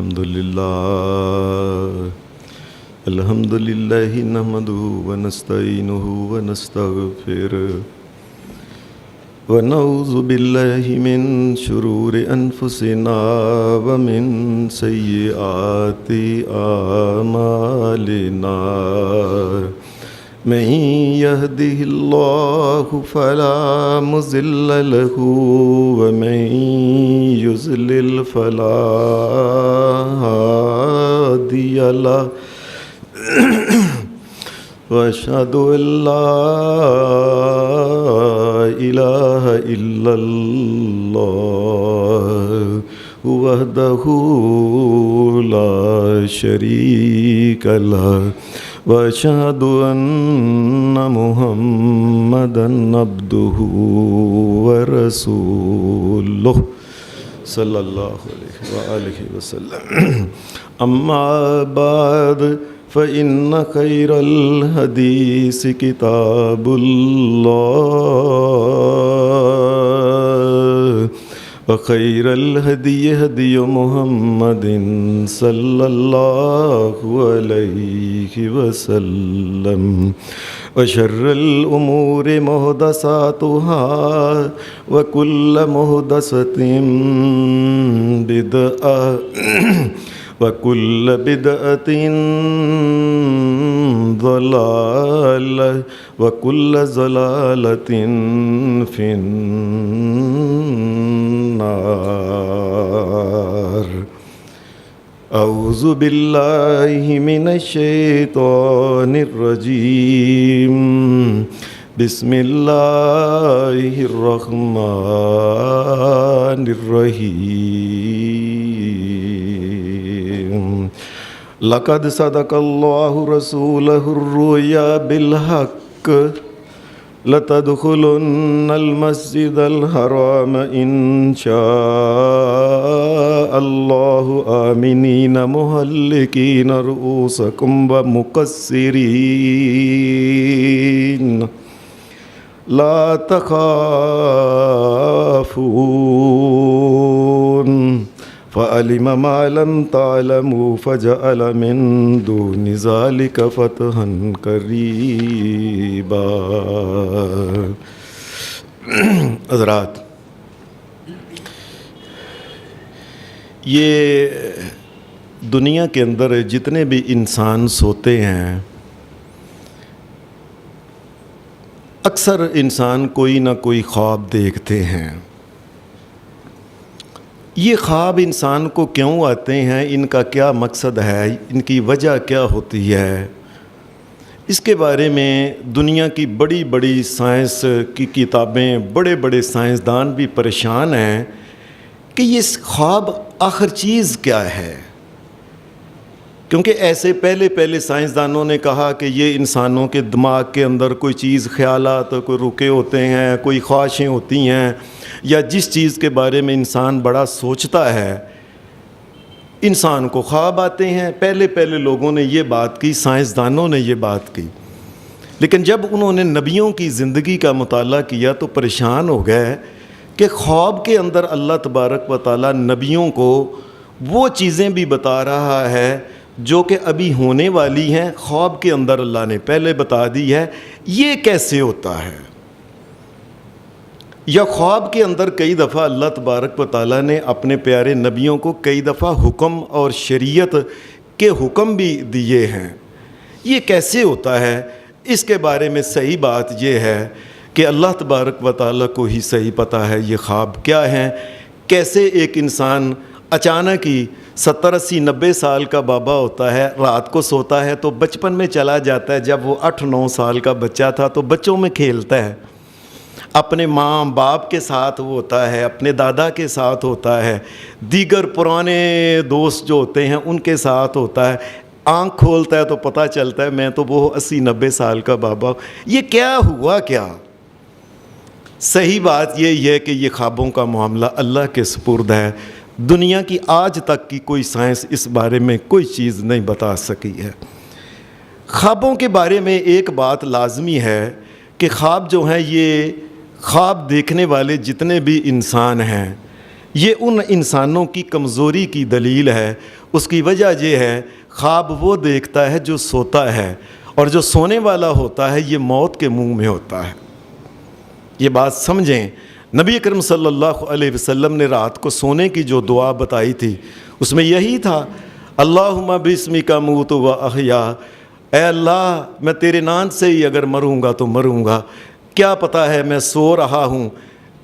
الحمد لله نحمده ونستعينه ونستغفره ونعوذ بالله من شرور أنفسنا ومن سيئات أعمالنا من يهده الله فلا مضل له ومن يضلل فلا هادي له وأشهد أن لا إله إلا الله وحده لا شريك له وأشهد أن محمدًا عبده ورسوله صلى الله عليه وآله وسلم أما بعد فإن خير الحديث كتاب الله وخير الهدي هدي محمد صلى الله عليه وسلم وشر الأمور محدثاتها وكل محدثة بدعة وكل بدعة ضلالة وكل ضلالة في النار. أعوذ بالله من الشيطان الرجيم. بسم الله الرحمن الرحيم. لقد صدق الله رسوله الرؤيا بالحق لتدخلن المسجد الحرام إن شاء الله آمنين محلقين رؤوسكم ومقصرين لا تخافون فعلم ما لم تعلموا فجعل من دون ذلك فتحا قریبا. حضرات، یہ دنیا کے اندر جتنے بھی انسان سوتے ہیں، اکثر انسان کوئی نہ کوئی خواب دیکھتے ہیں. یہ خواب انسان کو کیوں آتے ہیں، ان کا کیا مقصد ہے، ان کی وجہ کیا ہوتی ہے، اس کے بارے میں دنیا کی بڑی بڑی سائنس کی کتابیں، بڑے بڑے سائنسدان بھی پریشان ہیں کہ یہ خواب آخر چیز کیا ہے. کیونکہ ایسے پہلے سائنسدانوں نے کہا کہ یہ انسانوں کے دماغ کے اندر کوئی چیز، خیالات کوئی رکے ہوتے ہیں، کوئی خواہشیں ہوتی ہیں، یا جس چیز کے بارے میں انسان بڑا سوچتا ہے انسان کو خواب آتے ہیں. پہلے لوگوں نے یہ بات کی، سائنسدانوں نے یہ بات کی. لیکن جب انہوں نے نبیوں کی زندگی کا مطالعہ کیا تو پریشان ہو گئے کہ خواب کے اندر اللہ تبارک و تعالیٰ نبیوں کو وہ چیزیں بھی بتا رہا ہے جو کہ ابھی ہونے والی ہیں. خواب کے اندر اللہ نے پہلے بتا دی ہے. یہ کیسے ہوتا ہے؟ یا خواب کے اندر کئی دفعہ اللہ تبارک و تعالیٰ نے اپنے پیارے نبیوں کو کئی دفعہ حکم اور شریعت کے حکم بھی دیے ہیں. یہ کیسے ہوتا ہے؟ اس کے بارے میں صحیح بات یہ ہے کہ اللہ تبارک و تعالیٰ کو ہی صحیح پتہ ہے یہ خواب کیا ہیں. کیسے ایک انسان اچانک ہی 70 80 90 سال کا بابا ہوتا ہے، رات کو سوتا ہے تو بچپن میں چلا جاتا ہے. جب وہ 8 9 سال کا بچہ تھا تو بچوں میں کھیلتا ہے، اپنے ماں باپ کے ساتھ وہ ہوتا ہے، اپنے دادا کے ساتھ ہوتا ہے، دیگر پرانے دوست جو ہوتے ہیں ان کے ساتھ ہوتا ہے. آنکھ کھولتا ہے تو پتہ چلتا ہے میں تو وہ 80 90 سال کا بابا ہوں. یہ کیا ہوا کیا؟ صحیح بات یہی ہے کہ یہ خوابوں کا معاملہ اللہ کے سپرد ہے. دنیا کی آج تک کی کوئی سائنس اس بارے میں کوئی چیز نہیں بتا سکی ہے. خوابوں کے بارے میں ایک بات لازمی ہے کہ خواب جو ہیں، یہ خواب دیکھنے والے جتنے بھی انسان ہیں یہ ان انسانوں کی کمزوری کی دلیل ہے۔ اس کی وجہ یہ ہے خواب وہ دیکھتا ہے جو سوتا ہے، اور جو سونے والا ہوتا ہے یہ موت کے منہ میں ہوتا ہے۔ یہ بات سمجھیں، نبی اکرم صلی اللہ علیہ وسلم نے رات کو سونے کی جو دعا بتائی تھی اس میں یہی تھا، اللہم باسمک اموت و احیا، اے اللہ میں تیرے نام سے ہی اگر مروں گا تو مروں گا، کیا پتہ ہے میں سو رہا ہوں،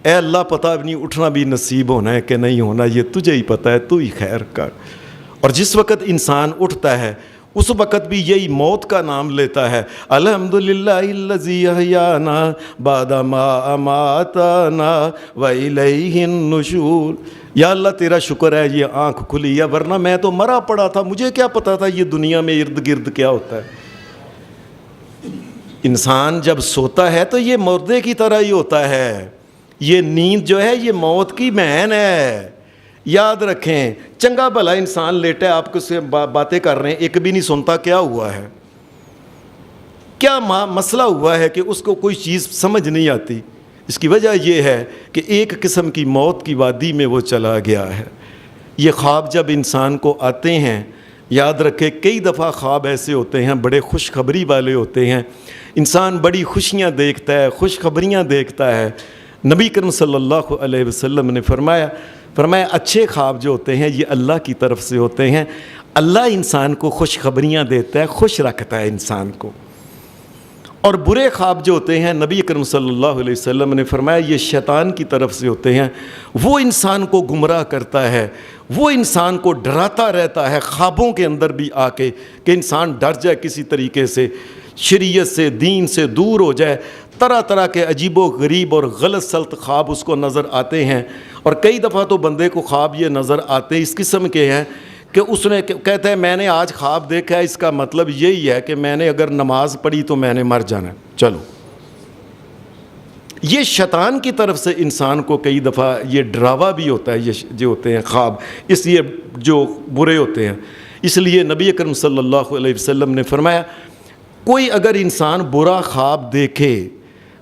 اے اللہ پتہ بھی نہیں اٹھنا بھی نصیب ہونا ہے کہ نہیں ہونا، یہ تجھے ہی پتہ ہے، تو ہی خیر کر۔ اور جس وقت انسان اٹھتا ہے اس وقت بھی یہی موت کا نام لیتا ہے، الحمدللہ الذی احیانا بعد ما اماتنا والیہ النشور، یا اللہ تیرا شکر ہے یہ آنکھ کھلی، یا ورنہ میں تو مرا پڑا تھا، مجھے کیا پتا تھا یہ دنیا میں ارد گرد کیا ہوتا ہے۔ انسان جب سوتا ہے تو یہ مردے کی طرح ہی ہوتا ہے، یہ نیند جو ہے یہ موت کی مہن ہے۔ یاد رکھیں، چنگا بھلا انسان لیٹا ہے، آپ کو سے باتیں کر رہے ہیں، ایک بھی نہیں سنتا، کیا ہوا ہے، کیا مسئلہ ہوا ہے کہ اس کو کوئی چیز سمجھ نہیں آتی؟ اس کی وجہ یہ ہے کہ ایک قسم کی موت کی وادی میں وہ چلا گیا ہے۔ یہ خواب جب انسان کو آتے ہیں، یاد رکھے کئی دفعہ خواب ایسے ہوتے ہیں بڑے خوشخبری والے ہوتے ہیں، انسان بڑی خوشیاں دیکھتا ہے، خوشخبریاں دیکھتا ہے۔ نبی کریم صلی اللہ علیہ وسلم نے فرمایا اچھے خواب جو ہوتے ہیں یہ اللہ کی طرف سے ہوتے ہیں، اللہ انسان کو خوشخبریاں دیتا ہے، خوش رکھتا ہے انسان کو۔ اور برے خواب جو ہوتے ہیں نبی کریم صلی اللہ علیہ وسلم نے فرمایا یہ شیطان کی طرف سے ہوتے ہیں، وہ انسان کو گمراہ کرتا ہے، وہ انسان کو ڈراتا رہتا ہے خوابوں کے اندر بھی آ کے کہ انسان ڈر جائے، کسی طریقے سے شریعت سے دین سے دور ہو جائے۔ طرح طرح کے عجیب و غریب اور غلط سلط خواب اس کو نظر آتے ہیں، اور کئی دفعہ تو بندے کو خواب یہ نظر آتے ہیں اس قسم کے ہیں کہ اس نے کہتا ہے میں نے آج خواب دیکھا ہے، اس کا مطلب یہی ہے کہ میں نے اگر نماز پڑھی تو میں نے مر جانا ہے، چلو۔ یہ شیطان کی طرف سے انسان کو کئی دفعہ یہ ڈراوا بھی ہوتا ہے، یہ جو ہوتے ہیں خواب، اس لیے جو برے ہوتے ہیں۔ اس لیے نبی اکرم صلی اللہ علیہ وسلم نے فرمایا کوئی اگر انسان برا خواب دیکھے،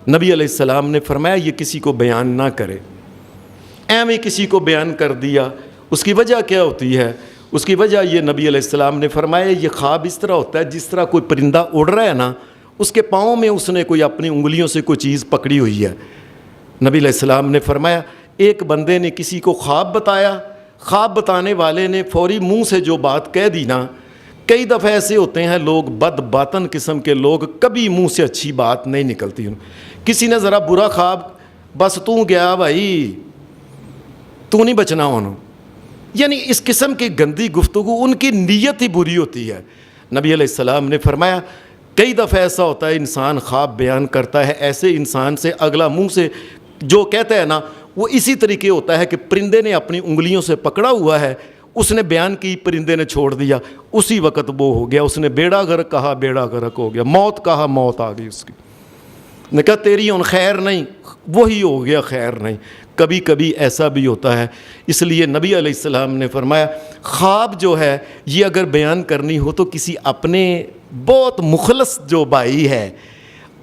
نبی علیہ السلام نے فرمایا یہ کسی کو بیان نہ کرے، ایویں کسی کو بیان کر دیا۔ اس کی وجہ کیا ہوتی ہے؟ اس کی وجہ یہ نبی علیہ السلام نے فرمایا یہ خواب اس طرح ہوتا ہے جس طرح کوئی پرندہ اڑ رہا ہے نا، اس کے پاؤں میں اس نے کوئی اپنی انگلیوں سے کوئی چیز پکڑی ہوئی ہے۔ نبی علیہ السلام نے فرمایا ایک بندے نے کسی کو خواب بتایا، خواب بتانے والے نے فوری منہ سے جو بات کہہ دی نا، کئی دفعہ ایسے ہوتے ہیں لوگ بد باطن قسم کے لوگ، کبھی منہ سے اچھی بات نہیں نکلتی۔ کسی نے ذرا برا خواب، بس تو گیا بھائی، تو نہیں بچنا ہونا، یعنی اس قسم کی گندی گفتگو، ان کی نیت ہی بری ہوتی ہے۔ نبی علیہ السلام نے فرمایا کئی دفعہ ایسا ہوتا ہے انسان خواب بیان کرتا ہے، ایسے انسان سے اگلا منہ سے جو کہتا ہے نا وہ اسی طریقے ہوتا ہے کہ پرندے نے اپنی انگلیوں سے پکڑا ہوا ہے، اس نے بیان کی، پرندے نے چھوڑ دیا، اسی وقت وہ ہو گیا، اس نے بیڑا غرق کہا، بیڑا غرق ہو گیا، موت کہا، موت آ گئی اس کی۔ نے کہا تیری ان خیر نہیں، وہی ہو گیا خیر نہیں۔ کبھی کبھی ایسا بھی ہوتا ہے، اس لیے نبی علیہ السلام نے فرمایا خواب جو ہے یہ اگر بیان کرنی ہو تو کسی اپنے بہت مخلص جو بھائی ہے،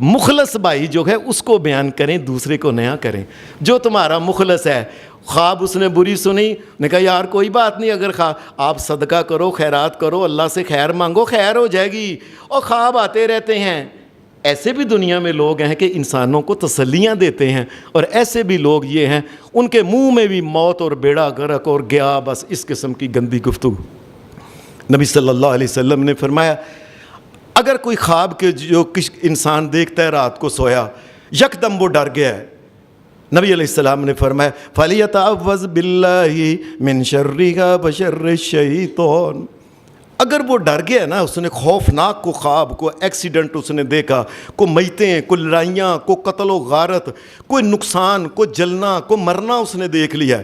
مخلص بھائی جو ہے اس کو بیان کریں، دوسرے کو نیا کریں۔ جو تمہارا مخلص ہے، خواب اس نے بری سنی، نے کہا یار کوئی بات نہیں، اگر آپ صدقہ کرو، خیرات کرو، اللہ سے خیر مانگو، خیر ہو جائے گی۔ اور خواب آتے رہتے ہیں۔ ایسے بھی دنیا میں لوگ ہیں کہ انسانوں کو تسلیاں دیتے ہیں، اور ایسے بھی لوگ یہ ہیں ان کے منہ میں بھی موت اور بیڑا غرق اور گیا، بس اس قسم کی گندی گفتگو۔ نبی صلی اللہ علیہ وسلم نے فرمایا اگر کوئی خواب کے جو انسان دیکھتا ہے رات کو سویا، یکدم وہ ڈر گیا ہے، نبی علیہ السلام نے فرمایا فَلْيَتَعَوَّذْ بِاللَّهِ مِنْ شَرِّهَا وَشَرِّ الشَّيْطَانِ۔ اگر وہ ڈر گیا نا، اس نے خوفناک کو خواب، کو ایکسیڈنٹ اس نے دیکھا، کو میتیں، کو لڑائیاں، کو قتل و غارت، کوئی نقصان، کو جلنا، کو مرنا اس نے دیکھ لیا ہے،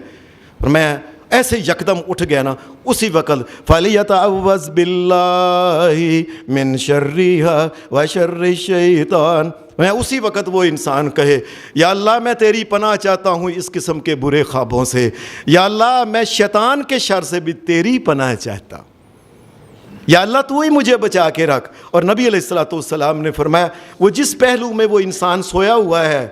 اور میں ایسے یکدم اٹھ گیا نا، اسی وقت فَلْيَتَعَوَّذْ بِاللَّهِ مِنْ شَرِّهَا وَشَرِّ الشَّيْطَانِ۔ میں اسی وقت وہ انسان کہے یا اللہ میں تیری پناہ چاہتا ہوں اس قسم کے برے خوابوں سے، یا اللہ میں شیطان کے شر سے بھی تیری پناہ چاہتا ہوں، یا اللہ تو ہی مجھے بچا کے رکھ۔ اور نبی علیہ السلام نے فرمایا وہ جس پہلو میں وہ انسان سویا ہوا ہے،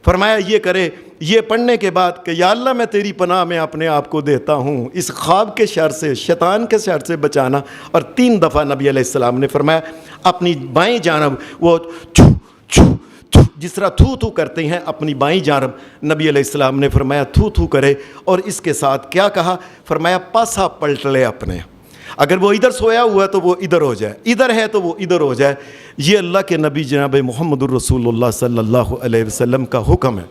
فرمایا یہ کرے یہ پڑھنے کے بعد کہ یا اللہ میں تیری پناہ میں اپنے آپ کو دیتا ہوں اس خواب کے شر سے، شیطان کے شر سے بچانا، اور 3 دفعہ نبی علیہ السلام نے فرمایا اپنی بائیں جانب وہ چھو چھو چھو جس طرح تھو تھو کرتے ہیں اپنی بائیں جانب نبی علیہ السلام نے فرمایا تھو تھو کرے، اور اس کے ساتھ کیا کہا؟ فرمایا پاسا پلٹ لے اپنے، اگر وہ ادھر سویا ہوا ہے تو وہ ادھر ہو جائے، ادھر ہے تو وہ ادھر ہو جائے۔ یہ اللہ کے نبی جناب محمد الرسول اللہ صلی اللہ علیہ وسلم کا حکم ہے۔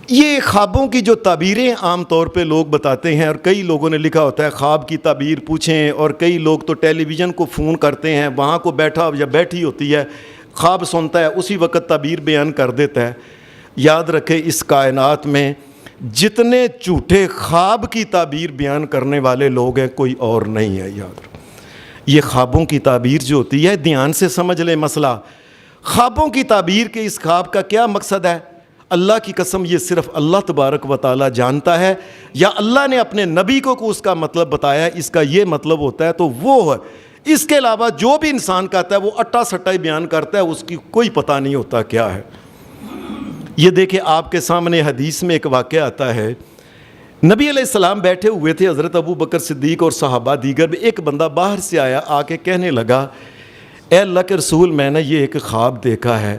یہ خوابوں کی جو تعبیریں عام طور پہ لوگ بتاتے ہیں، اور کئی لوگوں نے لکھا ہوتا ہے خواب کی تعبیر پوچھیں، اور کئی لوگ تو ٹیلی ویژن کو فون کرتے ہیں، وہاں کو بیٹھا یا بیٹھی ہوتی ہے، خواب سنتا ہے، اسی وقت تعبیر بیان کر دیتا ہے۔ یاد رکھے اس کائنات میں جتنے جھوٹے خواب کی تعبیر بیان کرنے والے لوگ ہیں کوئی اور نہیں ہے۔ یاد رکھیں یہ خوابوں کی تعبیر جو ہوتی ہے، دھیان سے سمجھ لیں مسئلہ، خوابوں کی تعبیر کے اس خواب کا کیا مقصد ہے؟ اللہ کی قسم یہ صرف اللہ تبارک و تعالی جانتا ہے، یا اللہ نے اپنے نبی کو اس کا مطلب بتایا اس کا یہ مطلب ہوتا ہے تو وہ ہے۔ اس کے علاوہ جو بھی انسان کہتا ہے وہ اٹا سٹا ہی بیان کرتا ہے، اس کی کوئی پتہ نہیں ہوتا کیا ہے۔ یہ دیکھیں آپ کے سامنے حدیث میں ایک واقعہ آتا ہے، نبی علیہ السلام بیٹھے ہوئے تھے، حضرت ابو بکر صدیق اور صحابہ دیگر بھی، ایک بندہ باہر سے آیا، آ کے کہنے لگا اے اللہ کے رسول میں نے یہ ایک خواب دیکھا ہے،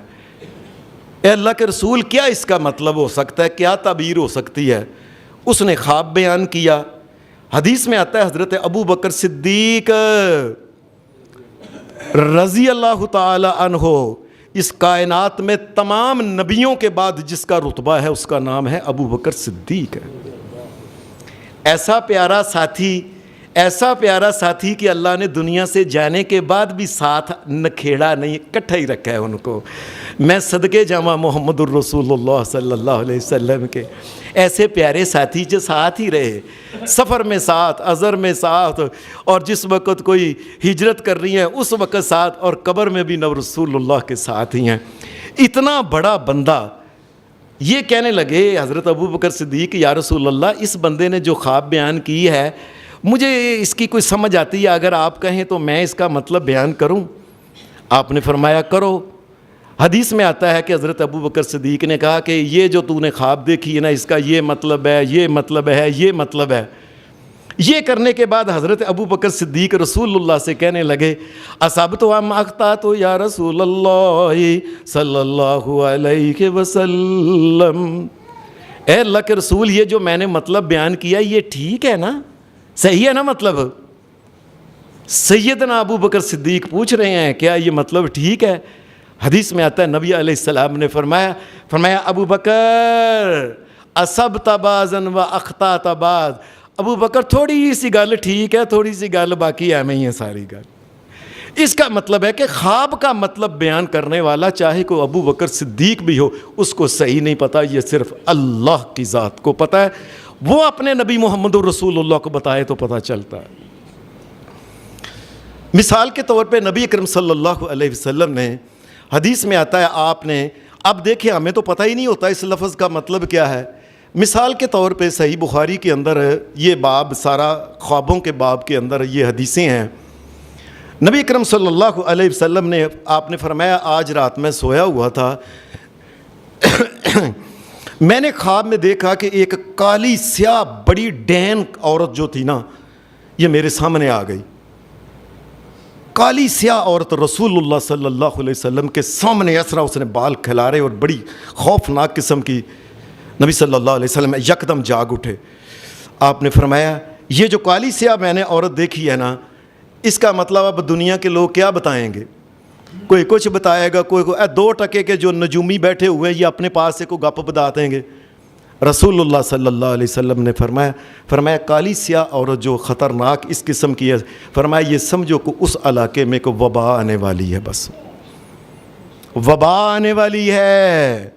اے اللہ کے رسول کیا اس کا مطلب ہو سکتا ہے، کیا تعبیر ہو سکتی ہے؟ اس نے خواب بیان کیا۔ حدیث میں آتا ہے حضرت ابو بکر صدیق رضی اللہ تعالی عنہ اس کائنات میں تمام نبیوں کے بعد جس کا رتبہ ہے اس کا نام ہے ابو بکر صدیق ہے۔ ایسا پیارا ساتھی کہ اللہ نے دنیا سے جانے کے بعد بھی ساتھ نکھیڑا نہیں، اکٹھا ہی رکھا ہے ان کو۔ میں صدقے جاواں محمد الرسول اللہ صلی اللہ علیہ وسلم کے ایسے پیارے ساتھی جو ساتھ ہی رہے، سفر میں ساتھ، عذر میں ساتھ، اور جس وقت کوئی ہجرت کر رہی ہیں اس وقت ساتھ، اور قبر میں بھی نبی رسول اللہ کے ساتھ ہی ہیں۔ اتنا بڑا بندہ یہ کہنے لگے حضرت ابو بکر صدیق یا رسول اللہ اس بندے نے جو خواب بیان کی ہے مجھے اس کی کوئی سمجھ آتی ہے، اگر آپ کہیں تو میں اس کا مطلب بیان کروں؟ آپ نے فرمایا کرو۔ حدیث میں آتا ہے کہ حضرت ابو بکر صدیق نے کہا کہ یہ جو تو نے خواب دیکھی ہے نا اس کا یہ مطلب ہے، یہ مطلب ہے، یہ مطلب ہے۔ یہ کرنے کے بعد حضرت ابو بکر صدیق رسول اللہ سے کہنے لگے اصابت ام اخطأت یا رسول اللہ صلی اللہ علیہ وسلم، اے اللہ کے رسول یہ جو میں نے مطلب بیان کیا یہ ٹھیک ہے نا، صحیح ہے نا؟ مطلب سیدنا ابو بکر صدیق پوچھ رہے ہیں کیا یہ مطلب ٹھیک ہے؟ حدیث میں آتا ہے نبی علیہ السلام نے فرمایا ابو بکر اصبت بعضا و اخطأت بعض، ابو بکر تھوڑی سی گل ٹھیک ہے، تھوڑی سی گل باقی ایویں ہی ہے ساری گل۔ اس کا مطلب ہے کہ خواب کا مطلب بیان کرنے والا چاہے کوئی ابو بکر صدیق بھی ہو اس کو صحیح نہیں پتہ، یہ صرف اللہ کی ذات کو پتہ ہے، وہ اپنے نبی محمد الرسول اللہ کو بتائے تو پتہ چلتا ہے۔ مثال کے طور پہ نبی اکرم صلی اللہ علیہ وسلم نے حدیث میں آتا ہے آپ نے، اب دیکھیں ہمیں تو پتہ ہی نہیں ہوتا اس لفظ کا مطلب کیا ہے، مثال کے طور پہ صحیح بخاری کے اندر یہ باب سارا خوابوں کے باب کے اندر یہ حدیثیں ہیں۔ نبی اکرم صلی اللہ علیہ وسلم نے آپ نے فرمایا آج رات میں سویا ہوا تھا میں نے خواب میں دیکھا کہ ایک کالی سیاہ بڑی ڈین عورت جو تھی نا یہ میرے سامنے آ گئی، کالی سیاہ عورت رسول اللہ صلی اللہ علیہ وسلم کے سامنے، اس طرح اس نے بال کھلارے اور بڑی خوفناک قسم کی۔ نبی صلی اللہ علیہ وسلم یکدم جاگ اٹھے، آپ نے فرمایا یہ جو کالی سیاہ میں نے عورت دیکھی ہے نا اس کا مطلب اب دنیا کے لوگ کیا بتائیں گے؟ کوئی کچھ بتائے گا، کوئی 2% کے جو نجومی بیٹھے ہوئے ہیں یہ اپنے پاس سے کوئی گپ بتا دیں گے۔ رسول اللہ صلی اللہ علیہ وسلم نے فرمایا کالی سیاہ عورت جو خطرناک اس قسم کی ہے، فرمایا یہ سمجھو کہ اس علاقے میں کوئی وبا آنے والی ہے، بس وبا آنے والی ہے۔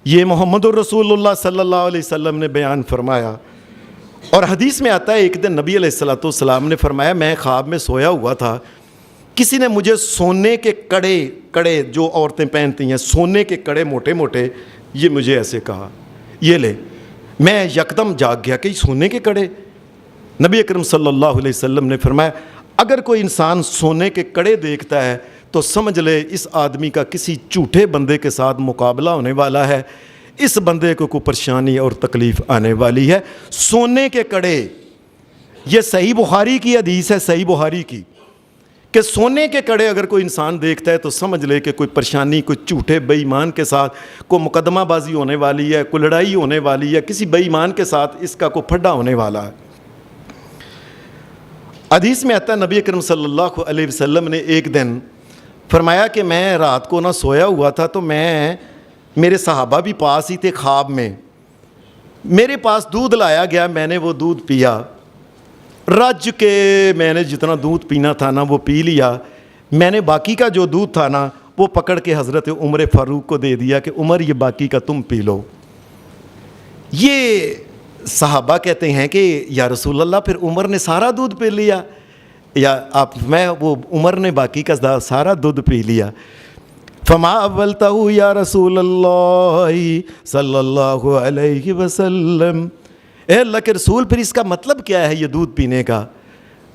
یہ محمد الرسول اللہ صلی اللہ علیہ وسلم نے بیان فرمایا۔ اور حدیث میں آتا ہے ایک دن نبی علیہ السلام نے فرمایا میں خواب میں سویا ہوا تھا، کسی نے مجھے سونے کے کڑے جو عورتیں پہنتی ہیں، سونے کے کڑے موٹے موٹے، یہ مجھے ایسے کہا یہ لے، میں یکدم جاگ گیا کہ سونے کے کڑے۔ نبی اکرم صلی اللہ علیہ وسلم نے فرمایا اگر کوئی انسان سونے کے کڑے دیکھتا ہے تو سمجھ لے اس آدمی کا کسی جھوٹے بندے کے ساتھ مقابلہ ہونے والا ہے، اس بندے کو کوئی پریشانی اور تکلیف آنے والی ہے۔ سونے کے کڑے، یہ صحیح بخاری کی حدیث ہے، صحیح بخاری کی، کہ سونے کے کڑے اگر کوئی انسان دیکھتا ہے تو سمجھ لے کہ کوئی پریشانی، کوئی جھوٹے بے ایمان کے ساتھ کوئی مقدمہ بازی ہونے والی ہے، کوئی لڑائی ہونے والی ہے، کسی بے ایمان کے ساتھ اس کا کوئی پھڈا ہونے والا ہے۔ حدیث میں آتا ہے نبی اکرم صلی اللہ علیہ وسلم نے ایک دن فرمایا کہ میں رات کو نہ سویا ہوا تھا، تو میرے صحابہ بھی پاس ہی تھے، خواب میں میرے پاس دودھ لایا گیا، میں نے وہ دودھ پیا، رج کے میں نے جتنا دودھ پینا تھا نا وہ پی لیا، میں نے باقی کا جو دودھ تھا نا وہ پکڑ کے حضرت عمر فاروق کو دے دیا کہ عمر یہ باقی کا تم پی لو۔ یہ صحابہ کہتے ہیں کہ یا رسول اللہ پھر عمر نے سارا دودھ پی لیا، یا وہ عمر نے باقی کا سارا دودھ پی لیا۔ فما اولتہ یا رسول اللہ صلی اللہ علیہ وسلم، اے اللہ کے رسول پھر اس کا مطلب کیا ہے یہ دودھ پینے کا؟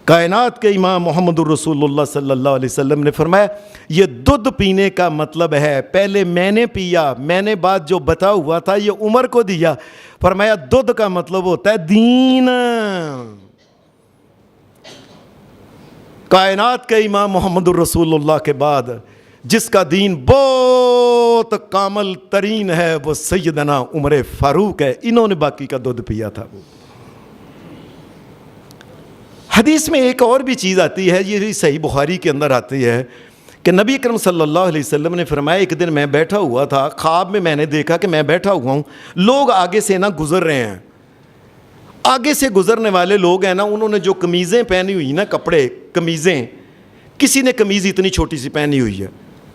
کائنات کے امام محمد الرسول اللہ صلی اللہ علیہ وسلم نے فرمایا یہ دودھ پینے کا مطلب ہے پہلے میں نے پیا، میں نے بات جو بتا ہوا تھا یہ عمر کو دیا۔ فرمایا دودھ کا مطلب ہوتا ہے دین۔ کائنات کے امام محمد الرسول اللہ کے بعد جس کا دین بہت کامل ترین ہے وہ سیدنا عمر فاروق ہے، انہوں نے باقی کا دودھ پیا تھا۔ وہ حدیث میں ایک اور بھی چیز آتی ہے، یہ صحیح بخاری کے اندر آتی ہے کہ نبی اکرم صلی اللہ علیہ وسلم نے فرمایا ایک دن میں بیٹھا ہوا تھا، خواب میں نے دیکھا کہ میں بیٹھا ہوا ہوں، لوگ آگے سے نہ گزر رہے ہیں، آگے سے گزرنے والے لوگ ہیں نا، انہوں نے جو قمیضیں پہنی ہوئی نا، کپڑے قمیضیں، کسی نے قمیض اتنی چھوٹی سی پہنی ہوئی ہے،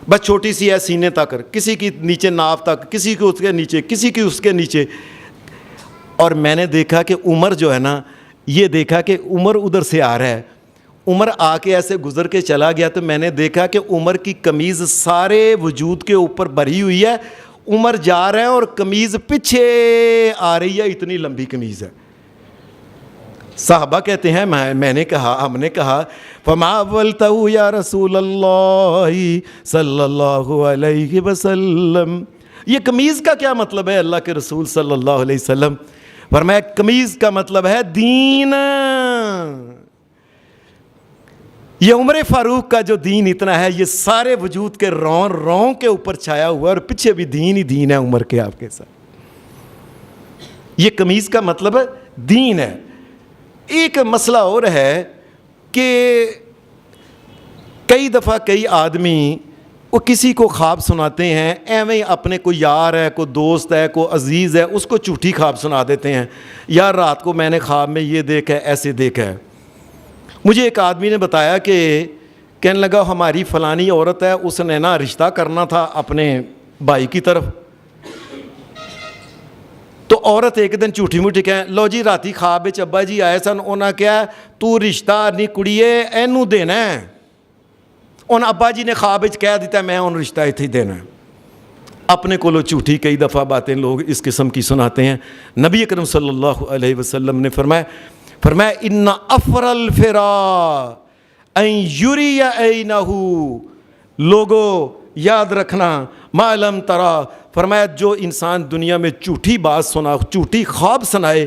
بس چھوٹی سی ہے سینے تک، کسی کی نیچے ناف تک، کسی کی اس کے نیچے، کسی کی اس کے نیچے۔ اور میں نے دیکھا کہ عمر جو ہے نا، یہ دیکھا کہ عمر ادھر سے آ رہا ہے، عمر آ کے ایسے گزر کے چلا گیا، تو میں نے دیکھا کہ عمر کی قمیض سارے وجود کے اوپر بھری ہوئی ہے، عمر جا رہا ہے اور قمیض پیچھے آ رہی ہے، اتنی لمبی قمیض ہے۔ صحابہ کہتے ہیں میں نے کہا، ہم نے کہا فما اولتہ یا رسول اللہ صلی اللہ علیہ وسلم، یہ قمیض کا کیا مطلب ہے اللہ کے رسول صلی اللہ علیہ وسلم؟ فرمایا قمیض کا مطلب ہے دین۔ یہ عمر فاروق کا جو دین اتنا ہے، یہ سارے وجود کے رون کے اوپر چھایا ہوا ہے، اور پیچھے بھی دین ہی دین ہے عمر کے آپ کے ساتھ۔ یہ قمیض کا مطلب ہے دین ہے۔ ایک مسئلہ اور ہے کہ کئی دفعہ کئی آدمی وہ کسی کو خواب سناتے ہیں، ایویں اپنے کوئی یار ہے، کوئی دوست ہے، کوئی عزیز ہے، اس کو جھوٹی خواب سنا دیتے ہیں، یار رات کو میں نے خواب میں یہ دیکھا ہے، ایسے دیکھا ہے۔ مجھے ایک آدمی نے بتایا کہ کہنے لگا ہماری فلانی عورت ہے، اس نے نا رشتہ کرنا تھا اپنے بھائی کی طرف، تو عورت ایک دن جھوٹی موٹی کہیں لو جی راتی خواب وچ ابا جی آئے سن، انہاں کہا تو رشتہ نہیں کڑیے اینو دینا ہے، ان ابا جی نے خواب وچ کہہ دیتا میں ان رشتہ ایتھے دینا ہے۔ اپنے کو لو جھوٹی کئی دفعہ باتیں لوگ اس قسم کی سناتے ہیں۔ نبی اکرم صلی اللہ علیہ وسلم نے فرمایا ان افر الفرا ان یری عینہ، لوگو یاد رکھنا معلوم ترا، فرمایا جو انسان دنیا میں جھوٹی بات سنا، جھوٹی خواب سنائے،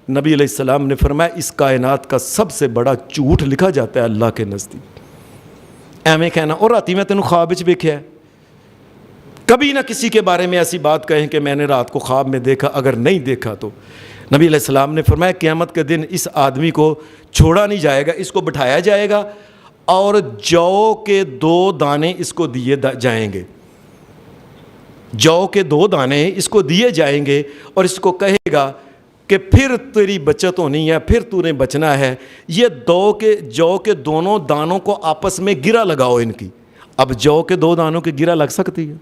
نبی علیہ السلام نے فرمایا اس کائنات کا سب سے بڑا جھوٹ لکھا جاتا ہے اللہ کے نزدیک۔ ایویں کہنا اور راتی میں تینوں خواب وچ ویکھیا ہے، کبھی نہ کسی کے بارے میں ایسی بات کہیں کہ میں نے رات کو خواب میں دیکھا، اگر نہیں دیکھا تو نبی علیہ السلام نے فرمایا قیامت کے دن اس آدمی کو چھوڑا نہیں جائے گا، اس کو بٹھایا جائے گا اور جو کے 2 دانے اس کو دیے جائیں گے، جو کے 2 دانے اس کو دیے جائیں گے، اور اس کو کہے گا کہ پھر تیری بچت ہونی ہے، پھر تو نے بچنا ہے، یہ جو کے دونوں دانوں کو آپس میں گرہ لگاؤ ان کی۔ اب جو کے 2 دانوں کی گرہ لگ سکتی ہے؟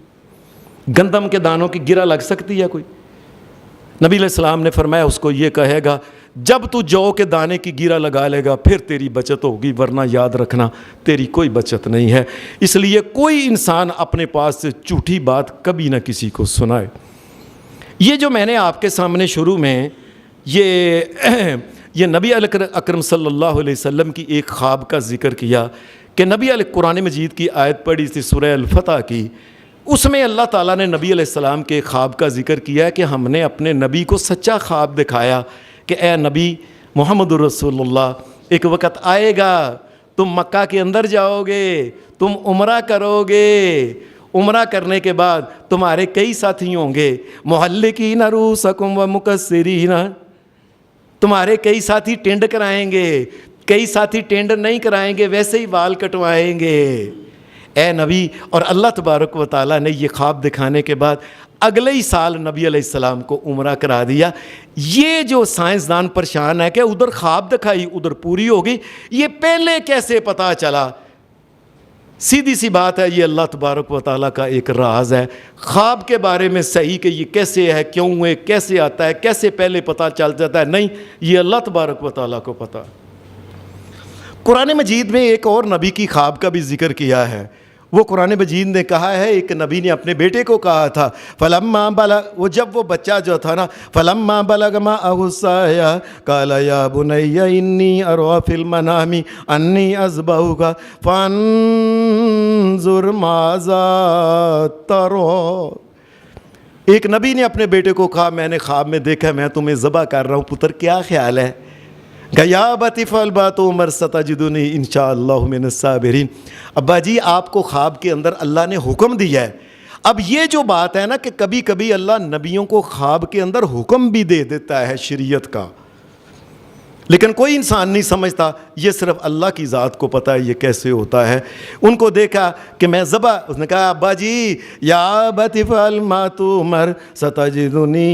گندم کے دانوں کی گرہ لگ سکتی ہے کوئی؟ نبی علیہ السلام نے فرمایا اس کو یہ کہے گا جب تو جو کے دانے کی گرہ لگا لے گا پھر تیری بچت ہوگی، ورنہ یاد رکھنا تیری کوئی بچت نہیں ہے۔ اس لیے کوئی انسان اپنے پاس سے جھوٹی بات کبھی نہ کسی کو سنائے۔ یہ جو میں نے آپ کے سامنے شروع میں یہ نبی اکرم صلی اللہ علیہ وسلم کی ایک خواب کا ذکر کیا کہ نبی علیہ قرآن مجید کی آیت پڑھی تھی سورہ الفتح کی، اس میں اللہ تعالیٰ نے نبی علیہ السلام کے خواب کا ذکر کیا ہے کہ ہم نے اپنے نبی کو سچا خواب دکھایا کہ اے نبی محمد الرسول اللہ، ایک وقت آئے گا تم مکہ کے اندر جاؤ گے، تم عمرہ کرو گے، عمرہ کرنے کے بعد تمہارے کئی ساتھی ہوں گے، محلقین رؤوسکم و مقصرین، تمہارے کئی ساتھی ٹینڈ کرائیں گے، کئی ساتھی ٹینڈ نہیں کرائیں گے، ویسے ہی بال کٹوائیں گے۔ اے نبی، اور اللہ تبارک و تعالیٰ نے یہ خواب دکھانے کے بعد اگلے ہی سال نبی علیہ السلام کو عمرہ کرا دیا۔ یہ جو سائنسدان پریشان ہے کہ ادھر خواب دکھائی ادھر پوری ہوگی، یہ پہلے کیسے پتہ چلا؟ سیدھی سی بات ہے، یہ اللہ تبارک و تعالیٰ کا ایک راز ہے۔ خواب کے بارے میں صحیح کہ یہ کیسے ہے، کیوں ہے، کیسے آتا ہے، کیسے پہلے پتہ چل جاتا ہے، نہیں، یہ اللہ تبارک و تعالیٰ کو پتہ۔ قرآن مجید میں ایک اور نبی کی خواب کا بھی ذکر کیا ہے۔ وہ قرآن مجید نے کہا ہے، ایک نبی نے اپنے بیٹے کو کہا تھا، فلما بلغ، وہ جب وہ بچہ جو تھا نا، فلما بلغ معه السعي قال يا بني اني ارى في المنام اني اذبحك فانظر ماذا ترى۔ ایک نبی نے اپنے بیٹے کو کہا، میں نے خواب میں دیکھا میں تمہیں ذبح کر رہا ہوں، پتر کیا خیال ہے؟ یا ابت افعل ما تؤمر ستجدنی ان شاء اللہ من الصابرین۔ ابا جی، آپ کو خواب کے اندر اللہ نے حکم دیا ہے۔ اب یہ جو بات ہے نا کہ کبھی کبھی اللہ نبیوں کو خواب کے اندر حکم بھی دے دیتا ہے شریعت کا، لیکن کوئی انسان نہیں سمجھتا، یہ صرف اللہ کی ذات کو پتہ ہے یہ کیسے ہوتا ہے۔ ان کو دیکھا کہ میں ذبح، اس نے کہا ابا جی یا ابت افعل ما تؤمر ستجدنی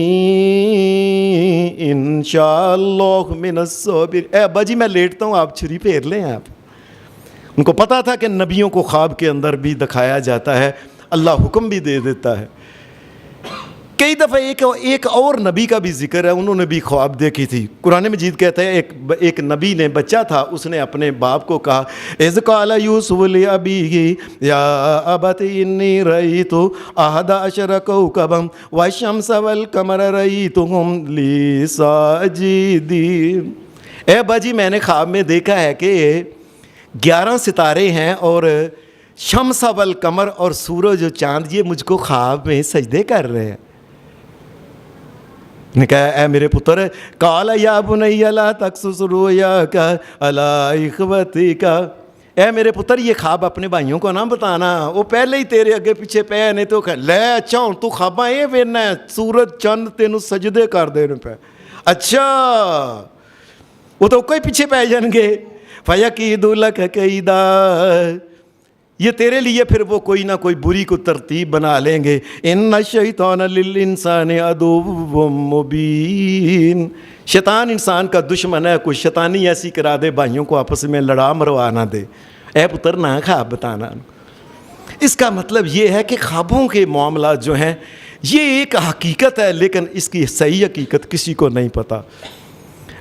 انشاء اللہ من الصابرین۔ اے ابا جی میں لیٹتا ہوں، آپ چھری پھیر لیں۔ آپ ان کو پتہ تھا کہ نبیوں کو خواب کے اندر بھی دکھایا جاتا ہے، اللہ حکم بھی دے دیتا ہے۔ کئی دفعہ ایک اور نبی کا بھی ذکر ہے، انہوں نے بھی خواب دیکھی تھی۔ قرآن مجید کہتا ہے ایک نبی نے، بچہ تھا، اس نے اپنے باپ کو کہا، اذ قال یوسف لابیہ یا ابت انی رأیت احد عشر کوکبا والشمس والقمر رأیتہم لی ساجدین۔ اے ابا جی میں نے خواب میں دیکھا ہے کہ 11 ستارے ہیں اور شمس والقمر اور سورج و چاند یہ مجھ کو خواب میں سجدے کر رہے ہیں۔ نے کہا اے میرے پتر، قال یا بنی لا تقصص رؤیاک علی اخوتک، اے میرے پتر یہ خواب اپنے بھائیوں کو نہ بتانا، وہ پہلے ہی تیرے اگے پیچھے پے نے، تو لے اچھا ہوں تو خواباں یہ وینا ہے سورج چند تینوں سجدے کر دینے پہ، اچھا وہ تو کوئی پیچھے پہ جان گے، فیکید لک کیدا، یہ تیرے لیے پھر وہ کوئی نہ کوئی بری کو ترتیب بنا لیں گے۔ ان الشیطان للانسان عدو مبین، شیطان انسان کا دشمن ہے، کوئی شیطانی ایسی کرا دے بھائیوں کو آپس میں لڑا مروا نہ دے۔ اے پتر نہ خواب بتانا۔ اس کا مطلب یہ ہے کہ خوابوں کے معاملات جو ہیں یہ ایک حقیقت ہے، لیکن اس کی صحیح حقیقت کسی کو نہیں پتہ۔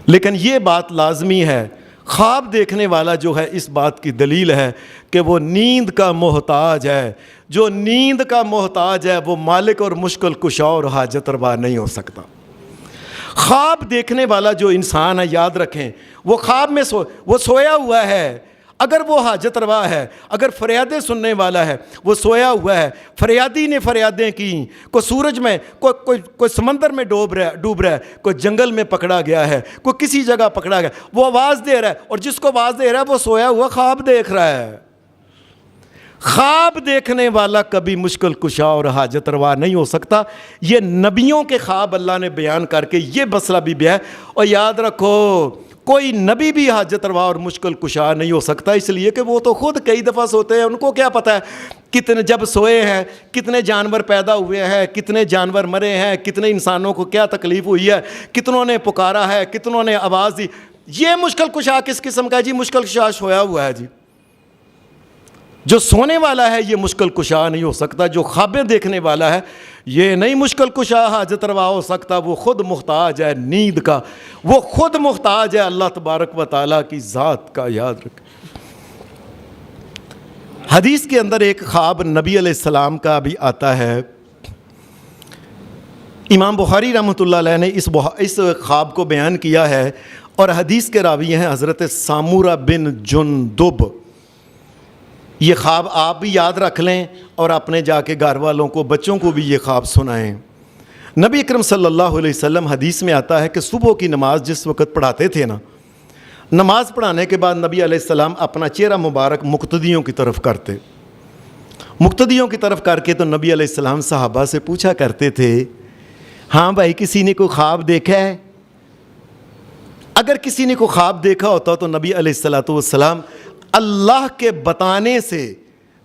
لیکن یہ بات لازمی ہے، خواب دیکھنے والا جو ہے اس بات کی دلیل ہے کہ وہ نیند کا محتاج ہے۔ جو نیند کا محتاج ہے وہ مالک اور مشکل کشا اور حاجت روا نہیں ہو سکتا۔ خواب دیکھنے والا جو انسان ہے، یاد رکھیں، وہ خواب میں وہ سویا ہوا ہے، اگر وہ حاجت روا ہے، اگر فریادیں سننے والا ہے، وہ سویا ہوا ہے، فریادی نے فریادیں کی، کوئی سورج میں، کوئی سمندر میں ڈوب رہا ہے، کوئی جنگل میں پکڑا گیا ہے، کوئی کسی جگہ پکڑا گیا، وہ آواز دے رہا ہے، اور جس کو آواز دے رہا ہے وہ سویا ہوا خواب دیکھ رہا ہے۔ خواب دیکھنے والا کبھی مشکل کشا اور حاجت روا نہیں ہو سکتا۔ یہ نبیوں کے خواب اللہ نے بیان کر کے یہ مسئلہ بھی بیان، اور یاد رکھو کوئی نبی بھی حاجت روا اور مشکل کشا نہیں ہو سکتا، اس لیے کہ وہ تو خود کئی دفعہ سوتے ہیں، ان کو کیا پتہ ہے کتنے جب سوئے ہیں کتنے جانور پیدا ہوئے ہیں، کتنے جانور مرے ہیں، کتنے انسانوں کو کیا تکلیف ہوئی ہے، کتنوں نے پکارا ہے، کتنوں نے آواز دی۔ یہ مشکل کشا کس قسم کا ہے جی؟ مشکل کشا سویا ہوا ہے جی۔ جو سونے والا ہے یہ مشکل کشا نہیں ہو سکتا، جو خوابیں دیکھنے والا ہے یہ نہیں مشکل کشا حاجت روا ہو سکتا، وہ خود محتاج ہے نیند کا، وہ خود محتاج ہے اللہ تبارک و تعالیٰ کی ذات کا۔ یاد رکھ، حدیث کے اندر ایک خواب نبی علیہ السلام کا بھی آتا ہے۔ امام بخاری رحمۃ اللہ علیہ نے اس خواب کو بیان کیا ہے، اور حدیث کے راوی ہیں حضرت سامورہ بن جندب۔ یہ خواب آپ بھی یاد رکھ لیں اور اپنے جا کے گھر والوں کو، بچوں کو بھی یہ خواب سنائیں۔ نبی اکرم صلی اللہ علیہ وسلم حدیث میں آتا ہے کہ صبح کی نماز جس وقت پڑھاتے تھے نا، نماز پڑھانے کے بعد نبی علیہ السلام اپنا چہرہ مبارک مقتدیوں کی طرف کرتے، مقتدیوں کی طرف کر کے تو نبی علیہ السلام صحابہ سے پوچھا کرتے تھے، ہاں بھائی کسی نے کوئی خواب دیکھا ہے؟ اگر کسی نے کوئی خواب دیکھا ہوتا تو نبی علیہ السلام اللہ کے بتانے سے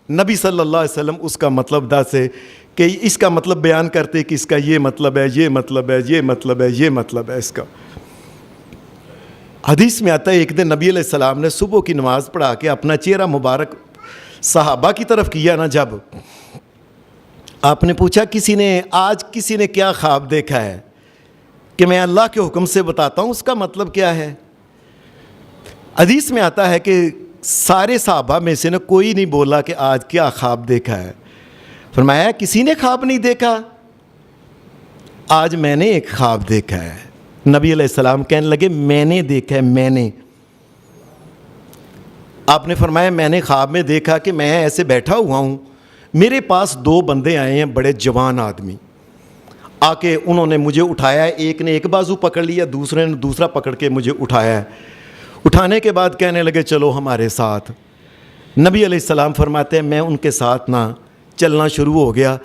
نبی صلی اللہ علیہ وسلم اس کا مطلب دسے کہ اس کا مطلب بیان کرتے کہ اس کا یہ مطلب ہے، یہ مطلب ہے، یہ مطلب ہے، یہ مطلب ہے اس کا۔ حدیث میں آتا ہے ایک دن نبی علیہ السلام نے صبح کی نماز پڑھا کے اپنا چہرہ مبارک صحابہ کی طرف کیا نا، جب آپ نے پوچھا آج کسی نے کیا خواب دیکھا ہے کہ میں اللہ کے حکم سے بتاتا ہوں اس کا مطلب کیا ہے؟ حدیث میں آتا ہے کہ سارے صحابہ میں سے کوئی نہیں بولا کہ آج کیا خواب دیکھا ہے۔ فرمایا کسی نے خواب نہیں دیکھا؟ آج میں نے ایک خواب دیکھا ہے۔ نبی علیہ السلام کہنے لگے میں نے دیکھا ہے، میں نے۔ آپ نے فرمایا میں نے خواب میں دیکھا کہ میں ایسے بیٹھا ہوا ہوں، میرے پاس دو بندے آئے ہیں، بڑے جوان آدمی آ کے انہوں نے مجھے اٹھایا ہے، ایک نے ایک بازو پکڑ لیا، دوسرے نے دوسرا پکڑ کے مجھے اٹھایا ہے۔ اٹھانے کے بعد کہنے لگے چلو ہمارے ساتھ۔ نبی علیہ السلام فرماتے ہیں میں ان کے ساتھ نہ چلنا شروع ہو گیا،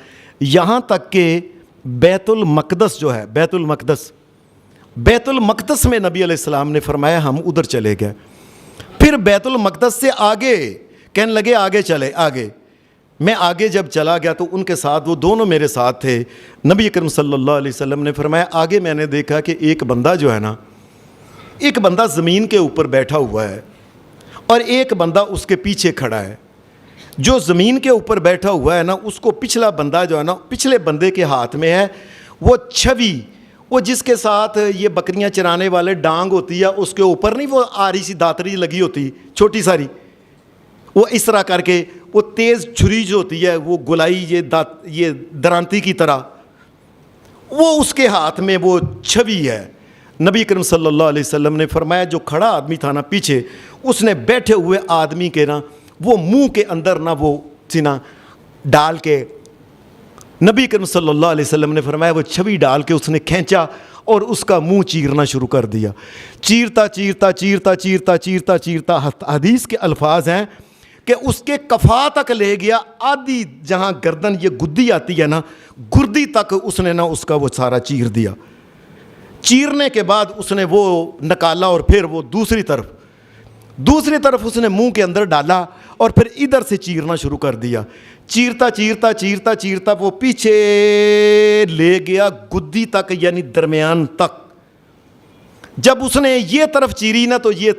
یہاں تک کہ بیت المقدس جو ہے، بیت المقدس میں نبی علیہ السلام نے فرمایا ہم ادھر چلے گئے۔ پھر بیت المقدس سے آگے کہنے لگے آگے چلے، آگے۔ میں آگے جب چلا گیا تو ان کے ساتھ وہ دونوں میرے ساتھ تھے۔ نبی اکرم صلی اللہ علیہ وسلم نے فرمایا آگے میں نے دیکھا کہ ایک بندہ جو ہے نا، ایک بندہ زمین کے اوپر بیٹھا ہوا ہے اور ایک بندہ اس کے پیچھے کھڑا ہے۔ جو زمین کے اوپر بیٹھا ہوا ہے نا، اس کو پچھلا بندہ جو ہے نا، پچھلے بندے کے ہاتھ میں ہے وہ چھوی، وہ جس کے ساتھ یہ بکریاں چرانے والے ڈانگ ہوتی ہے، اس کے اوپر نہیں وہ آری سی داتری لگی ہوتی چھوٹی ساری، وہ اس طرح کر کے وہ تیز چھری جو ہوتی ہے وہ گلائی یہ درانتی کی طرح، وہ اس کے ہاتھ میں وہ چھوی ہے۔ نبی کریم صلی اللہ علیہ وسلم نے فرمایا جو کھڑا آدمی تھا نا پیچھے، اس نے بیٹھے ہوئے آدمی کے نا وہ منہ کے اندر نا وہ سینا ڈال کے، نبی کریم صلی اللہ علیہ وسلم نے فرمایا وہ چھوی ڈال کے اس نے کھینچا اور اس کا منہ چیرنا شروع کر دیا۔ چیرتا چیرتا چیرتا چیرتا چیرتا چیرتا حدیث کے الفاظ ہیں کہ اس کے کفا تک لے گیا، آدھی جہاں گردن یہ گدی آتی ہے نا، گردی تک اس نے نا اس کا وہ سارا چیر دیا۔ چیرنے کے بعد اس نے وہ نکالا اور پھر وہ دوسری طرف اس نے منہ کے اندر ڈالا اور پھر ادھر سے چیرنا شروع کر دیا۔ چیرتا چیرتا چیرتا چیرتا وہ پیچھے لے گیا گدی تک، یعنی درمیان تک۔ جب اس نے یہ طرف چیری نا تو یہ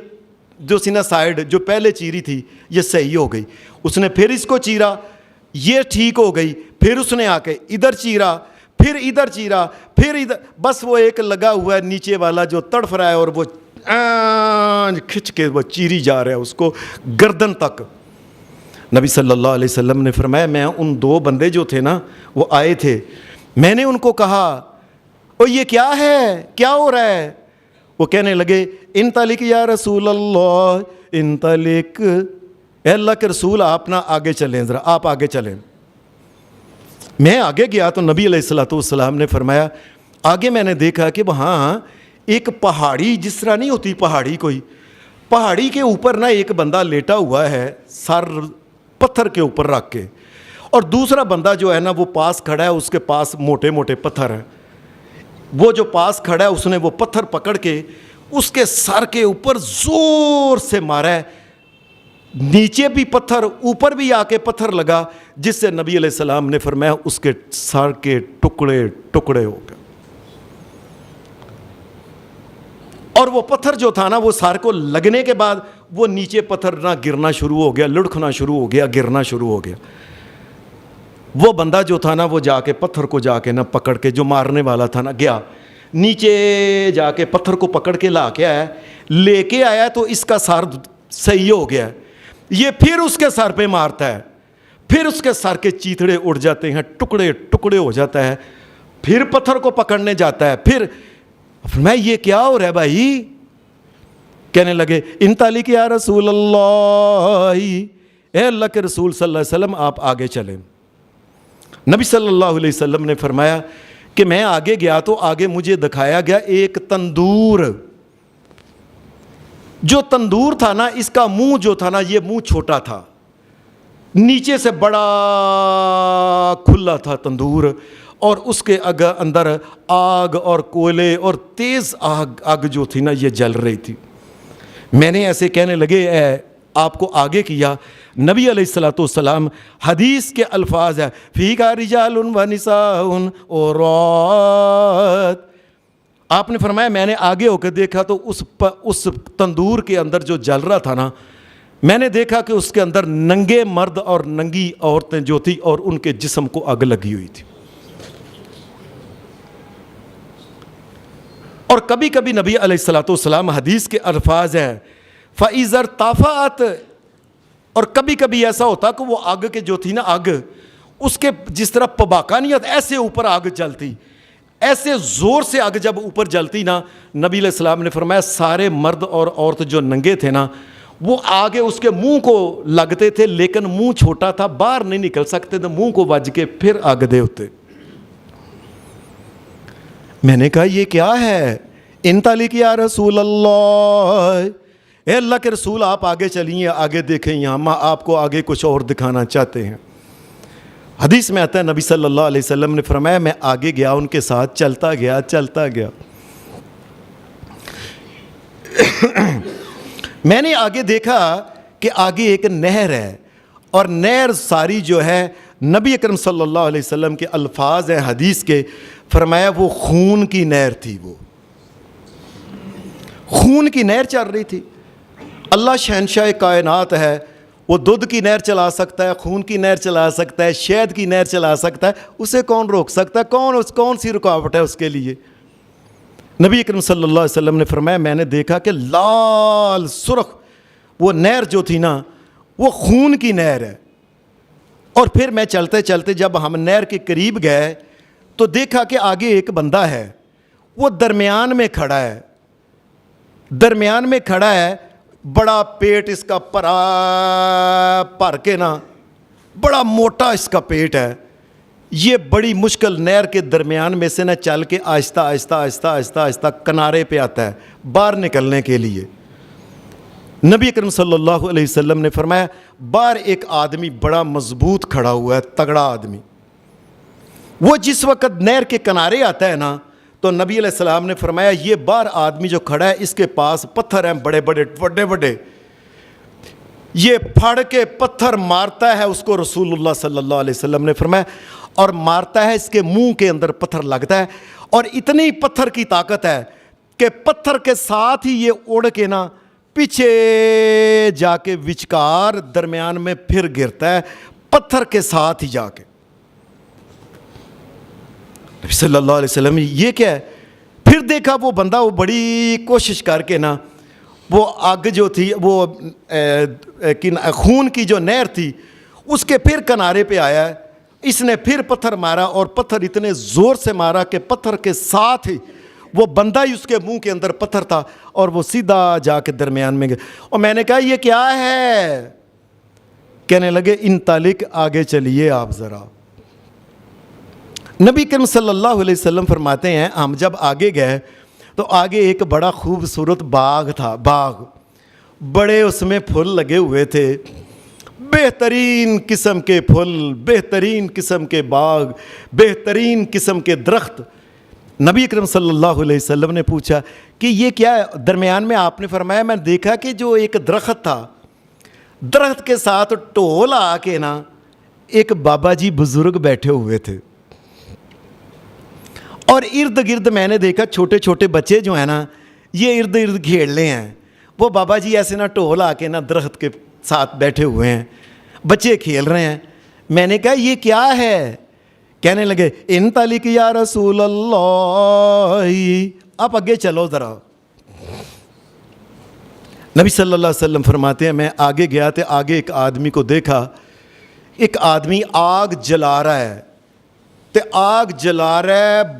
جو سینا سائیڈ جو پہلے چیری تھی یہ صحیح ہو گئی، اس نے پھر اس کو چیرا، یہ ٹھیک ہو گئی، پھر اس نے آ کے ادھر چیرا، پھر ادھر چیرا، پھر ادھر، بس وہ ایک لگا ہوا ہے نیچے والا جو تڑف رہا ہے اور وہ کھچ کے وہ چیری جا رہا ہے اس کو گردن تک۔ نبی صلی اللہ علیہ وسلم نے فرمایا میں ان دو بندے جو تھے نا وہ آئے تھے، میں نے ان کو کہا او یہ کیا ہے، کیا ہو رہا ہے؟ وہ کہنے لگے انطلق یا رسول اللہ، انطلق، اے اللہ کے رسول آپ نہ آگے چلیں، ذرا آپ آگے چلیں۔ میں آگے گیا تو نبی علیہ السلام نے فرمایا آگے میں نے دیکھا کہ وہاں ایک پہاڑی، جس طرح نہیں ہوتی پہاڑی، کوئی پہاڑی کے اوپر نا ایک بندہ لیٹا ہوا ہے سر پتھر کے اوپر رکھ کے، اور دوسرا بندہ جو ہے نا وہ پاس کھڑا ہے، اس کے پاس موٹے موٹے پتھر ہیں۔ وہ جو پاس کھڑا ہے اس نے وہ پتھر پکڑ کے اس کے سر کے اوپر زور سے مارا ہے، نیچے بھی پتھر، اوپر بھی آ کے پتھر لگا، جس سے نبی علیہ السلام نے فرمایا اس کے سر کے ٹکڑے ٹکڑے ہو گئے۔ اور وہ پتھر جو تھا نا وہ سر کو لگنے کے بعد وہ نیچے پتھر نہ گرنا شروع ہو گیا، لڑکھنا شروع ہو گیا، گرنا شروع ہو گیا۔ وہ بندہ جو تھا نا وہ جا کے پتھر کو جا کے نہ پکڑ کے، جو مارنے والا تھا نا، گیا نیچے جا کے پتھر کو پکڑ کے لا کے آیا، لے کے آیا تو اس کا سر صحیح ہو گیا۔ یہ پھر اس کے سر پہ مارتا ہے، پھر اس کے سر کے چیتڑے اڑ جاتے ہیں، ٹکڑے ٹکڑے ہو جاتا ہے، پھر پتھر کو پکڑنے جاتا ہے، پھر میں یہ کیا ہو رہا ہے بھائی؟ کہنے لگے انطلق یا رسول اللہ، اے اللہ کے رسول صلی اللہ علیہ وسلم آپ آگے چلیں۔ نبی صلی اللہ علیہ وسلم نے فرمایا کہ میں آگے گیا تو آگے مجھے دکھایا گیا ایک تندور۔ جو تندور تھا نا، اس کا منہ جو تھا نا، یہ منہ چھوٹا تھا، نیچے سے بڑا کھلا تھا تندور، اور اس کے اندر آگ اور کوئلے اور تیز آگ جو تھی نا یہ جل رہی تھی۔ میں نے ایسے کہنے لگے اے آپ کو آگے کیا۔ نبی علیہ الصلوۃ والسلام حدیث کے الفاظ ہیں فیہا رجال و نساء عورات، آپ نے فرمایا میں نے آگے ہو کے دیکھا تو اس تندور کے اندر جو جل رہا تھا نا، میں نے دیکھا کہ اس کے اندر ننگے مرد اور ننگی عورتیں جو تھی اور ان کے جسم کو آگ لگی ہوئی تھی۔ اور کبھی کبھی نبی علیہ الصلوۃ والسلام حدیث کے الفاظ ہیں فَإِذَا ارْتَفَعَتْ، اور کبھی کبھی ایسا ہوتا کہ وہ آگ کے جو تھی نا آگ، اس کے جس طرح پباکانیت ایسے اوپر آگ جلتی، ایسے زور سے آگ جب اوپر جلتی نا، نبی علیہ السلام نے فرمایا سارے مرد اور عورت جو ننگے تھے نا، وہ آگے اس کے منہ کو لگتے تھے، لیکن منہ چھوٹا تھا، باہر نہیں نکل سکتے تھے، منہ کو وج کے پھر آگ دے ہوتے۔ میں نے کہا یہ کیا ہے؟ انطلق یا رسول اللہ، اے اللہ کے رسول آپ آگے چلیے، آگے دیکھیں، یہاں ہم آپ کو آگے کچھ اور دکھانا چاہتے ہیں۔ حدیث میں آتا ہے نبی صلی اللہ علیہ وسلم نے فرمایا میں آگے گیا، ان کے ساتھ چلتا گیا۔ میں نے آگے دیکھا کہ آگے ایک نہر ہے، اور نہر ساری جو ہے نبی اکرم صلی اللہ علیہ وسلم کے الفاظ ہیں حدیث کے، فرمایا وہ خون کی نہر تھی، وہ خون کی نہر چل رہی تھی۔ اللہ شہنشاہ کائنات ہے، وہ دودھ کی نہر چلا سکتا ہے، خون کی نہر چلا سکتا ہے، شہد کی نہر چلا سکتا ہے، اسے کون روک سکتا ہے؟ کون سی رکاوٹ ہے اس کے لیے؟ نبی اکرم صلی اللہ علیہ وسلم نے فرمایا میں نے دیکھا کہ لال سرخ وہ نہر جو تھی نا وہ خون کی نہر ہے۔ اور پھر میں چلتے چلتے جب ہم نہر کے قریب گئے تو دیکھا کہ آگے ایک بندہ ہے، وہ درمیان میں کھڑا ہے، بڑا پیٹ اس کا پر کے نا، بڑا موٹا اس کا پیٹ ہے۔ یہ بڑی مشکل نہر کے درمیان میں سے نہ چل کے آہستہ کنارے پہ آتا ہے باہر نکلنے کے لیے۔ نبی اکرم صلی اللہ علیہ وسلم نے فرمایا باہر ایک آدمی بڑا مضبوط کھڑا ہوا ہے، تگڑا آدمی۔ وہ جس وقت نہر کے کنارے آتا ہے نا تو نبی علیہ السلام نے فرمایا یہ باہر آدمی جو کھڑا ہے اس کے پاس پتھر ہیں بڑے، یہ پھاڑ کے پتھر مارتا ہے اس کو، رسول اللہ صلی اللہ علیہ وسلم نے فرمایا، اور مارتا ہے اس کے منہ کے اندر پتھر لگتا ہے، اور اتنی پتھر کی طاقت ہے کہ پتھر کے ساتھ ہی یہ اڑ کے نا پیچھے جا کے وچکار درمیان میں پھر گرتا ہے، پتھر کے ساتھ ہی جا کے۔ نبی صلی اللہ علیہ وسلم یہ کیا ہے؟ پھر دیکھا وہ بندہ، وہ بڑی کوشش کر کے نا وہ آگ جو تھی وہ خون کی جو نہر تھی اس کے پھر کنارے پہ آیا ہے، اس نے پھر پتھر مارا، اور پتھر اتنے زور سے مارا کہ پتھر کے ساتھ ہی وہ بندہ ہی اس کے منہ کے اندر پتھر تھا، اور وہ سیدھا جا کے درمیان میں گیا۔ اور میں نے کہا یہ کیا ہے؟ کہنے لگے انطلق، آگے چلیے آپ ذرا۔ نبی کریم صلی اللہ علیہ وسلم فرماتے ہیں ہم جب آگے گئے تو آگے ایک بڑا خوبصورت باغ تھا، بڑے اس میں پھول لگے ہوئے تھے، بہترین قسم کے پھول، بہترین قسم کے باغ، بہترین قسم کے درخت۔ نبی اکرم صلی اللہ علیہ وسلم نے پوچھا کہ یہ کیا ہے؟ درمیان میں آپ نے فرمایا میں دیکھا کہ جو ایک درخت تھا، درخت کے ساتھ ٹول آ کے نا ایک بابا جی بزرگ بیٹھے ہوئے تھے، اور ارد گرد میں نے دیکھا چھوٹے چھوٹے بچے جو ہیں نا یہ ارد گرد کھیل رہے ہیں۔ وہ بابا جی ایسے نا ٹول آ کے نا درخت کے ساتھ بیٹھے ہوئے ہیں، بچے کھیل رہے ہیں۔ میں نے کہا یہ کیا ہے؟ کہنے لگے انطلق یا رسول اللہ، آپ آگے چلو ذرا۔ نبی صلی اللہ علیہ وسلم فرماتے ہیں میں آگے گیا تھے، آگے ایک آدمی کو دیکھا، ایک آدمی آگ جلا رہا ہے،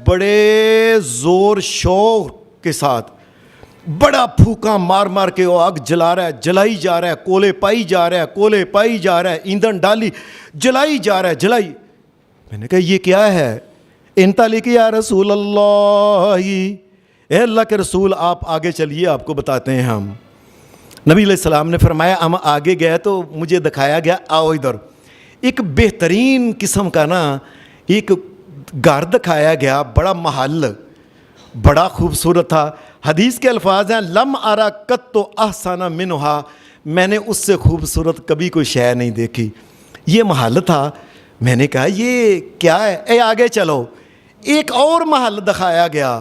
بڑے زور شور کے ساتھ، بڑا پھونکا مار مار کے وہ آگ جلا رہا ہے، جلائی جا رہا ہے، کولے پائی جا رہا ہے، کولے پائی جا رہا ہے، ایندھن ڈالی جلائی جا رہا ہے، جلائی. میں نے کہا یہ کیا ہے؟ انتا لکھی یا رسول اللہ، اے اللہ کے رسول آپ آگے چلیے، آپ کو بتاتے ہیں ہم. نبی علیہ السلام نے فرمایا ہم آگے گئے تو مجھے دکھایا گیا، آؤ ادھر. ایک بہترین قسم کا نا ایک گھر دکھایا گیا، بڑا محل، بڑا خوبصورت تھا. حدیث کے الفاظ ہیں لم ارا قط احسن منھا، میں نے اس سے خوبصورت کبھی کوئی شے نہیں دیکھی. یہ محل تھا. میں نے کہا یہ کیا ہے؟ اے آگے چلو. ایک اور محل دکھایا گیا.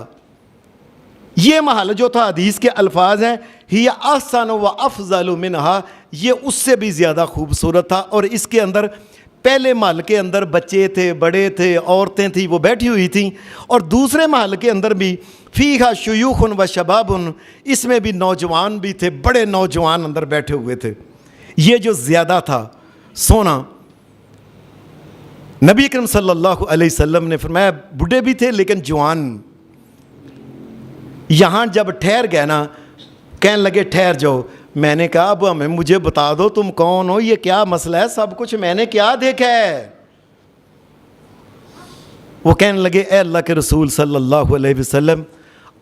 یہ محل جو تھا حدیث کے الفاظ ہیں ہی احسن و افضل منھا، یہ اس سے بھی زیادہ خوبصورت تھا. اور اس کے اندر پہلے محل کے اندر بچے تھے، بڑے تھے، عورتیں تھیں، وہ بیٹھی ہوئی تھیں. اور دوسرے محل کے اندر بھی فیہا شیوخ و شباب، اس میں بھی نوجوان بھی تھے، بڑے نوجوان اندر بیٹھے ہوئے تھے. یہ جو زیادہ تھا سونا، نبی اکرم صلی اللہ علیہ وسلم نے فرمایا بوڑھے بھی تھے لیکن جوان. یہاں جب ٹھہر گئے نا، کہنے لگے ٹھہر جاؤ. میں نے کہا اب ہمیں مجھے بتا دو تم کون ہو، یہ کیا مسئلہ ہے، سب کچھ میں نے کیا دیکھا ہے. وہ کہنے لگے اے اللہ کے رسول صلی اللہ علیہ وسلم،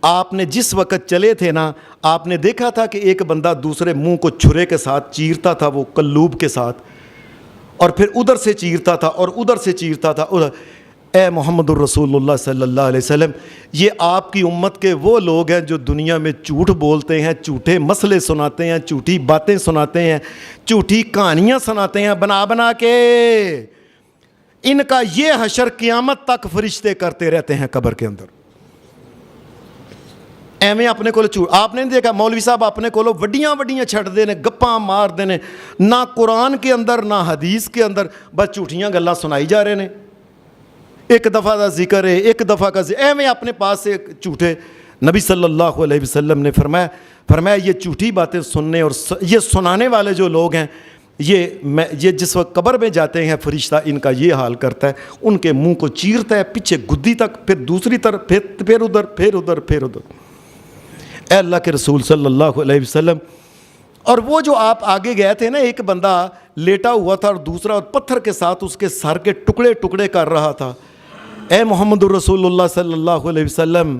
آپ نے جس وقت چلے تھے نا، آپ نے دیکھا تھا کہ ایک بندہ دوسرے منہ کو چھرے کے ساتھ چیرتا تھا، وہ قلوب کے ساتھ، اور پھر ادھر سے چیرتا تھا اور ادھر سے چیرتا تھا. اے محمد الرسول اللہ صلی اللہ علیہ وسلم، یہ آپ کی امت کے وہ لوگ ہیں جو دنیا میں جھوٹ بولتے ہیں، جھوٹے مسئلے سناتے ہیں، جھوٹی باتیں سناتے ہیں، جھوٹی کہانیاں سناتے ہیں بنا بنا کے. ان کا یہ حشر قیامت تک فرشتے کرتے رہتے ہیں قبر کے اندر. ایویں اپنے کو جھوٹ، آپ نے نہیں دیکھا مولوی صاحب اپنے کو وڈیاں وڈیاں چھٹ دینے، گپاں مار دینے، نہ قرآن کے اندر نہ حدیث کے اندر، بس جھوٹیاں گلاں سنائی جا رہے ہیں. ایک دفعہ کا ذکر ہے، ایک دفعہ کا ذکر، ایویں اپنے پاس سے جھوٹے. نبی صلی اللہ علیہ وسلم نے فرمایا یہ جھوٹی باتیں سننے اور یہ سنانے والے جو لوگ ہیں، یہ جس وقت قبر میں جاتے ہیں فرشتہ ان کا یہ حال کرتا ہے، ان کے منہ کو چیرتا ہے پیچھے گدی تک، پھر دوسری طرف، پھر ادھر، پھر ادھر، پھر ادھر. اے اللہ کے رسول صلی اللہ علیہ وسلم. اور وہ جو آپ آگے گئے تھے نا، ایک بندہ لیٹا ہوا تھا اور دوسرا پتھر کے ساتھ اس کے سر کے ٹکڑے ٹکڑے کر رہا تھا. اے محمد الرسول اللہ صلی اللہ علیہ وسلم،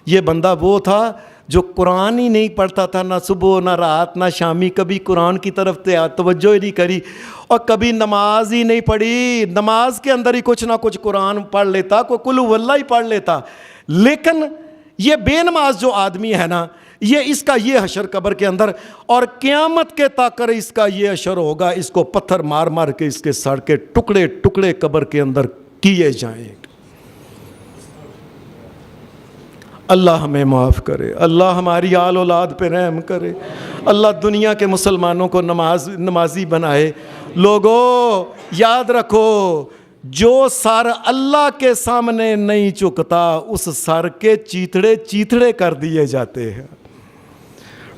یہ بندہ وہ تھا جو قرآن ہی نہیں پڑھتا تھا، نہ صبح نہ رات نہ شامی، کبھی قرآن کی طرف توجہ ہی نہیں کری، اور کبھی نماز ہی نہیں پڑھی. نماز کے اندر ہی کچھ نہ کچھ قرآن پڑھ لیتا، کوئی قل ہو اللہ ہی پڑھ لیتا. لیکن یہ بے نماز جو آدمی ہے نا، اس کا یہ حشر قبر کے اندر، اور قیامت کے تاکر اس کا یہ حشر ہوگا. اس کو پتھر مار مار کے اس کے سر کے ٹکڑے ٹکڑے قبر کے اندر کیے جائیں. اللہ ہمیں معاف کرے، اللہ ہماری آل اولاد پہ رحم کرے، اللہ دنیا کے مسلمانوں کو نمازی بنائے. لوگوں یاد رکھو، جو سر اللہ کے سامنے نہیں جھکتا اس سر کے چیتڑے چیتڑے کر دیے جاتے ہیں،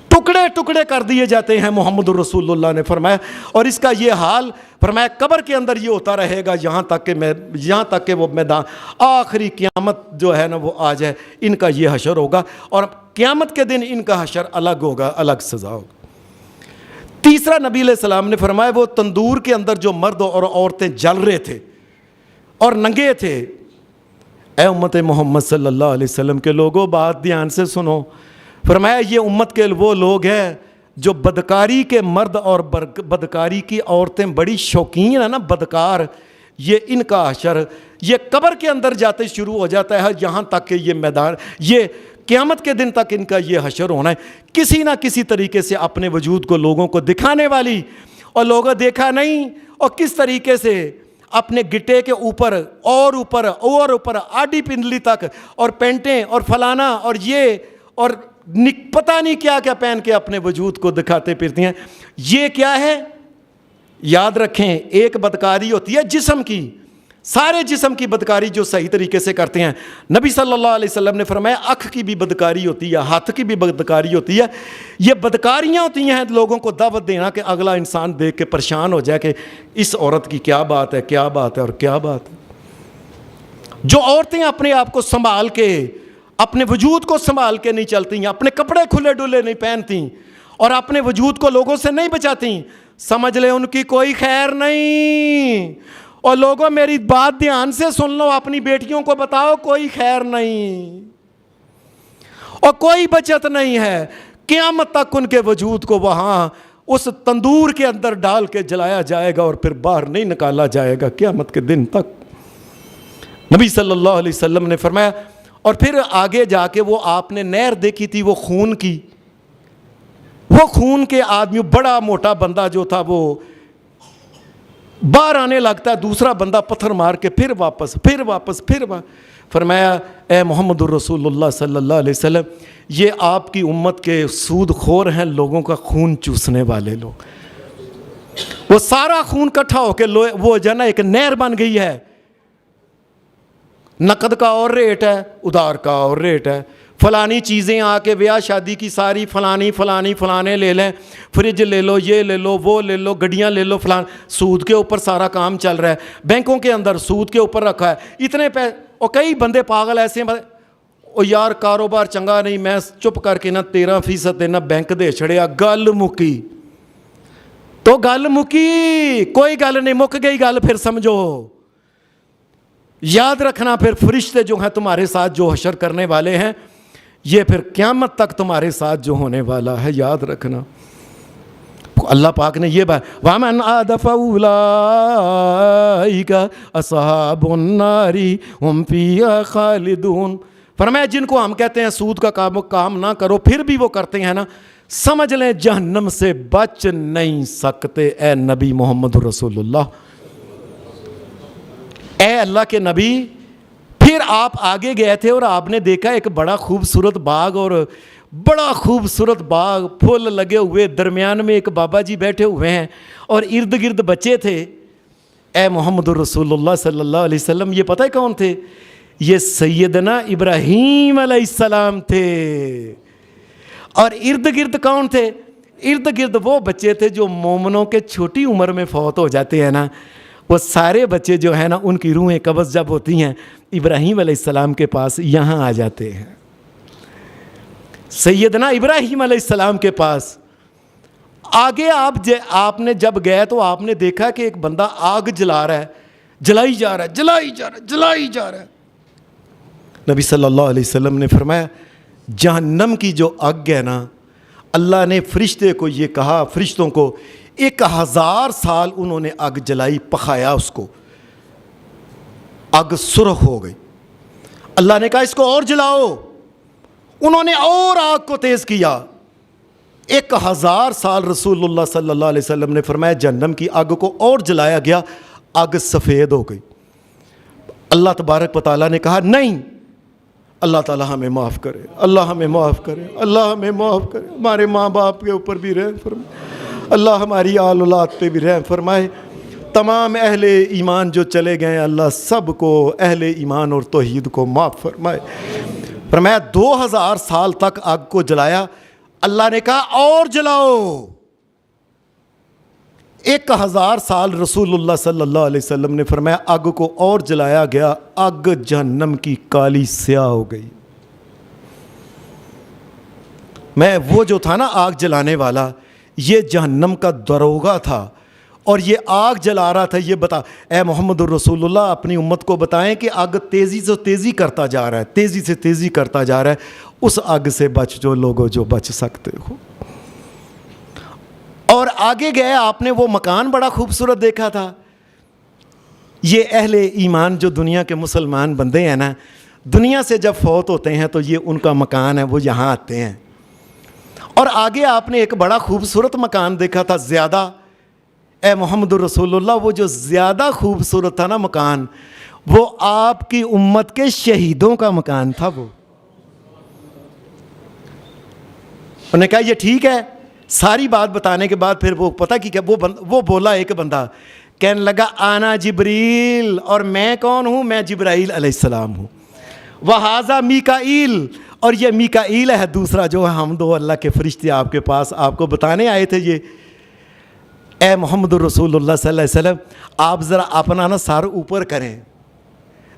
ٹکڑے ٹکڑے کر دیے جاتے ہیں. محمد الرسول اللہ نے فرمایا، اور اس کا یہ حال فرمایا قبر کے اندر یہ ہوتا رہے گا یہاں تک کہ وہ میدان آخری قیامت جو ہے نا وہ آ جائے. ان کا یہ حشر ہوگا، اور قیامت کے دن ان کا حشر الگ ہوگا، الگ سزا ہوگا. تیسرا نبی علیہ السلام نے فرمایا وہ تندور کے اندر جو مرد اور عورتیں جل رہے تھے اور ننگے تھے. اے امت محمد صلی اللہ علیہ وسلم کے لوگوں، بات دھیان سے سنو. فرمایا یہ امت کے وہ لوگ ہیں جو بدکاری کے مرد اور بدکاری کی عورتیں بڑی شوقین ہیں نا، بدکار. یہ ان کا حشر یہ قبر کے اندر جاتے شروع ہو جاتا ہے، یہاں تک کہ یہ میدان، یہ قیامت کے دن تک ان کا یہ حشر ہونا ہے. کسی نہ کسی طریقے سے اپنے وجود کو لوگوں کو دکھانے والی، اور لوگوں دیکھا نہیں، اور کس طریقے سے اپنے گٹے کے اوپر اور اوپر آڈی پنڈلی تک، اور پینٹیں اور فلانا اور یہ اور پتہ نہیں کیا کیا پہن کے اپنے وجود کو دکھاتے پھرتی ہیں. یہ کیا ہے؟ یاد رکھیں، ایک بدکاری ہوتی ہے جسم کی، سارے جسم کی بدکاری جو صحیح طریقے سے کرتے ہیں. نبی صلی اللہ علیہ وسلم نے فرمایا آنکھ کی بھی بدکاری ہوتی ہے، ہاتھ کی بھی بدکاری ہوتی ہے. یہ بدکاریاں ہوتی ہیں لوگوں کو دعوت دینا کہ اگلا انسان دیکھ کے پریشان ہو جائے کہ اس عورت کی کیا بات ہے، کیا بات ہے اور کیا بات ہے. جو عورتیں اپنے آپ کو سنبھال کے اپنے وجود کو سنبھال کے نہیں چلتی، اپنے کپڑے کھلے ڈلے نہیں پہنتی اور اپنے وجود کو لوگوں سے نہیں بچاتی، سمجھ لیں ان کی کوئی خیر نہیں۔ اور لوگوں میری بات دھیان سے سن لو، اپنی بیٹیوں کو بتاؤ کوئی خیر نہیں اور کوئی بچت نہیں ہے، قیامت تک ان کے وجود کو وہاں اس تندور کے اندر ڈال کے جلایا جائے گا اور پھر باہر نہیں نکالا جائے گا قیامت کے دن تک۔ نبی صلی اللہ علیہ وسلم نے فرمایا، اور پھر آگے جا کے وہ آپ نے نہر دیکھی تھی وہ خون کی، وہ خون کے آدمی، بڑا موٹا بندہ جو تھا وہ باہر آنے لگتا ہے، دوسرا بندہ پتھر مار کے پھر واپس۔ فرمایا اے محمد الرسول اللہ صلی اللہ علیہ وسلم، یہ آپ کی امت کے سود خور ہیں، لوگوں کا خون چوسنے والے لوگ۔ وہ سارا خون کٹھا ہو کے وہ جو ہے نا ایک نہر بن گئی ہے، نقد کا اور ریٹ ہے، ادھار کا اور ریٹ ہے، فلانی چیزیں آ کے بیاہ شادی کی ساری فلانے لے لیں، فریج لے لو، یہ لے لو، وہ لے لو، گڈیاں لے لو، سود کے اوپر سارا کام چل رہا ہے، بینکوں کے اندر سود کے اوپر رکھا ہے اتنے پیسے۔ اور کئی بندے پاگل ایسے ہیں، او یار کاروبار چنگا نہیں، میں چپ کر کے نا 13% دینا بینک دے چھڑیا، گل مکی تو گل مکی، کوئی گل نہیں، مک گئی گل، پھر سمجھو یاد رکھنا، پھر فرشتے جو ہیں تمہارے ساتھ جو حشر کرنے والے ہیں، یہ پھر قیامت تک تمہارے ساتھ جو ہونے والا ہے، یاد رکھنا۔ اللہ پاک نے یہ بات، وَمَنْ عَادَ فَأُولَٰئِكَ أَصْحَابُ النَّارِ هُمْ فِيهَا خَالِدُونَ۔ فرمایا جن کو ہم کہتے ہیں سود کا کام نہ کرو پھر بھی وہ کرتے ہیں نا، سمجھ لیں جہنم سے بچ نہیں سکتے۔ اے نبی محمد رسول اللہ، اے اللہ کے نبی۔ پھر آپ آگے گئے تھے اور آپ نے دیکھا ایک بڑا خوبصورت باغ، اور بڑا خوبصورت باغ، پھول لگے ہوئے، درمیان میں ایک بابا جی بیٹھے ہوئے ہیں اور ارد گرد بچے تھے۔ اے محمد رسول اللہ صلی اللہ علیہ وسلم، یہ پتہ ہے کون تھے؟ یہ سیدنا ابراہیم علیہ السلام تھے۔ اور ارد گرد کون تھے؟ ارد گرد وہ بچے تھے جو مومنوں کے چھوٹی عمر میں فوت ہو جاتے ہیں نا، وہ سارے بچے جو ہیں نا ان کی روحیں قبض جب ہوتی ہیں ابراہیم علیہ السلام کے پاس یہاں آ جاتے ہیں، سیدنا ابراہیم علیہ السلام کے پاس۔ آگے آپ نے جب گئے تو آپ نے دیکھا کہ ایک بندہ آگ جلا رہا ہے، جلائی جا رہا ہے۔ نبی صلی اللہ علیہ وسلم نے فرمایا جہنم کی جو آگ ہے نا، اللہ نے فرشتے کو یہ کہا، فرشتوں کو 1000 سال انہوں نے آگ جلائی، پکایا اس کو، آگ سرخ ہو گئی۔ اللہ نے کہا اس کو اور جلاؤ، انہوں نے اور آگ کو تیز کیا، 1000 سال رسول اللہ صلی اللہ علیہ وسلم نے فرمایا جہنم کی آگ کو اور جلایا گیا، آگ سفید ہو گئی۔ اللہ تبارک و تعالیٰ نے کہا نہیں، اللہ تعالیٰ ہمیں معاف کرے، اللہ ہمیں معاف کرے، اللہ ہمیں معاف کرے، ہمارے ماں باپ کے اوپر بھی رحم فرمائے، اللہ ہماری آل اولاد پہ بھی رحم فرمائے، تمام اہل ایمان جو چلے گئے اللہ سب کو، اہل ایمان اور توحید کو معاف فرمائے۔ فرمایا 2000 سال تک آگ کو جلایا، اللہ نے کہا اور جلاؤ، 1000 سال رسول اللہ صلی اللہ علیہ وسلم نے فرمایا آگ کو اور جلایا گیا، آگ جہنم کی کالی سیاہ ہو گئی۔ میں وہ جو تھا نا آگ جلانے والا، یہ جہنم کا دروغہ تھا اور یہ آگ جلا رہا تھا۔ یہ بتا اے محمد الرسول اللہ اپنی امت کو بتائیں کہ آگ تیزی سے تیزی کرتا جا رہا ہے، تیزی سے تیزی کرتا جا رہا ہے، اس آگ سے بچ جو لوگوں جو بچ سکتے ہو۔ اور آگے گئے آپ نے وہ مکان بڑا خوبصورت دیکھا تھا۔ یہ اہل ایمان جو دنیا کے مسلمان بندے ہیں نا، دنیا سے جب فوت ہوتے ہیں تو یہ ان کا مکان ہے، وہ یہاں آتے ہیں۔ اور آگے آپ نے ایک بڑا خوبصورت مکان دیکھا تھا، زیادہ، اے محمد رسول اللہ وہ جو زیادہ خوبصورت تھا نا مکان، وہ آپ کی امت کے شہیدوں کا مکان تھا۔ وہ انہوں نے کہا یہ ٹھیک ہے، ساری بات بتانے کے بعد پھر وہ پتہ کی کہ وہ بولا ایک بندہ، کہنے لگا آنا جبریل، اور میں کون ہوں؟ میں جبرائیل علیہ السلام ہوں، وہذا میکائیل، اور یہ میکائیل ہے دوسرا جو ہے، ہم دو اللہ کے فرشتے آپ کے پاس آپ کو بتانے آئے تھے۔ یہ اے محمد رسول اللہ صلی اللہ علیہ وسلم، آپ ذرا اپنا نا سر اوپر کریں،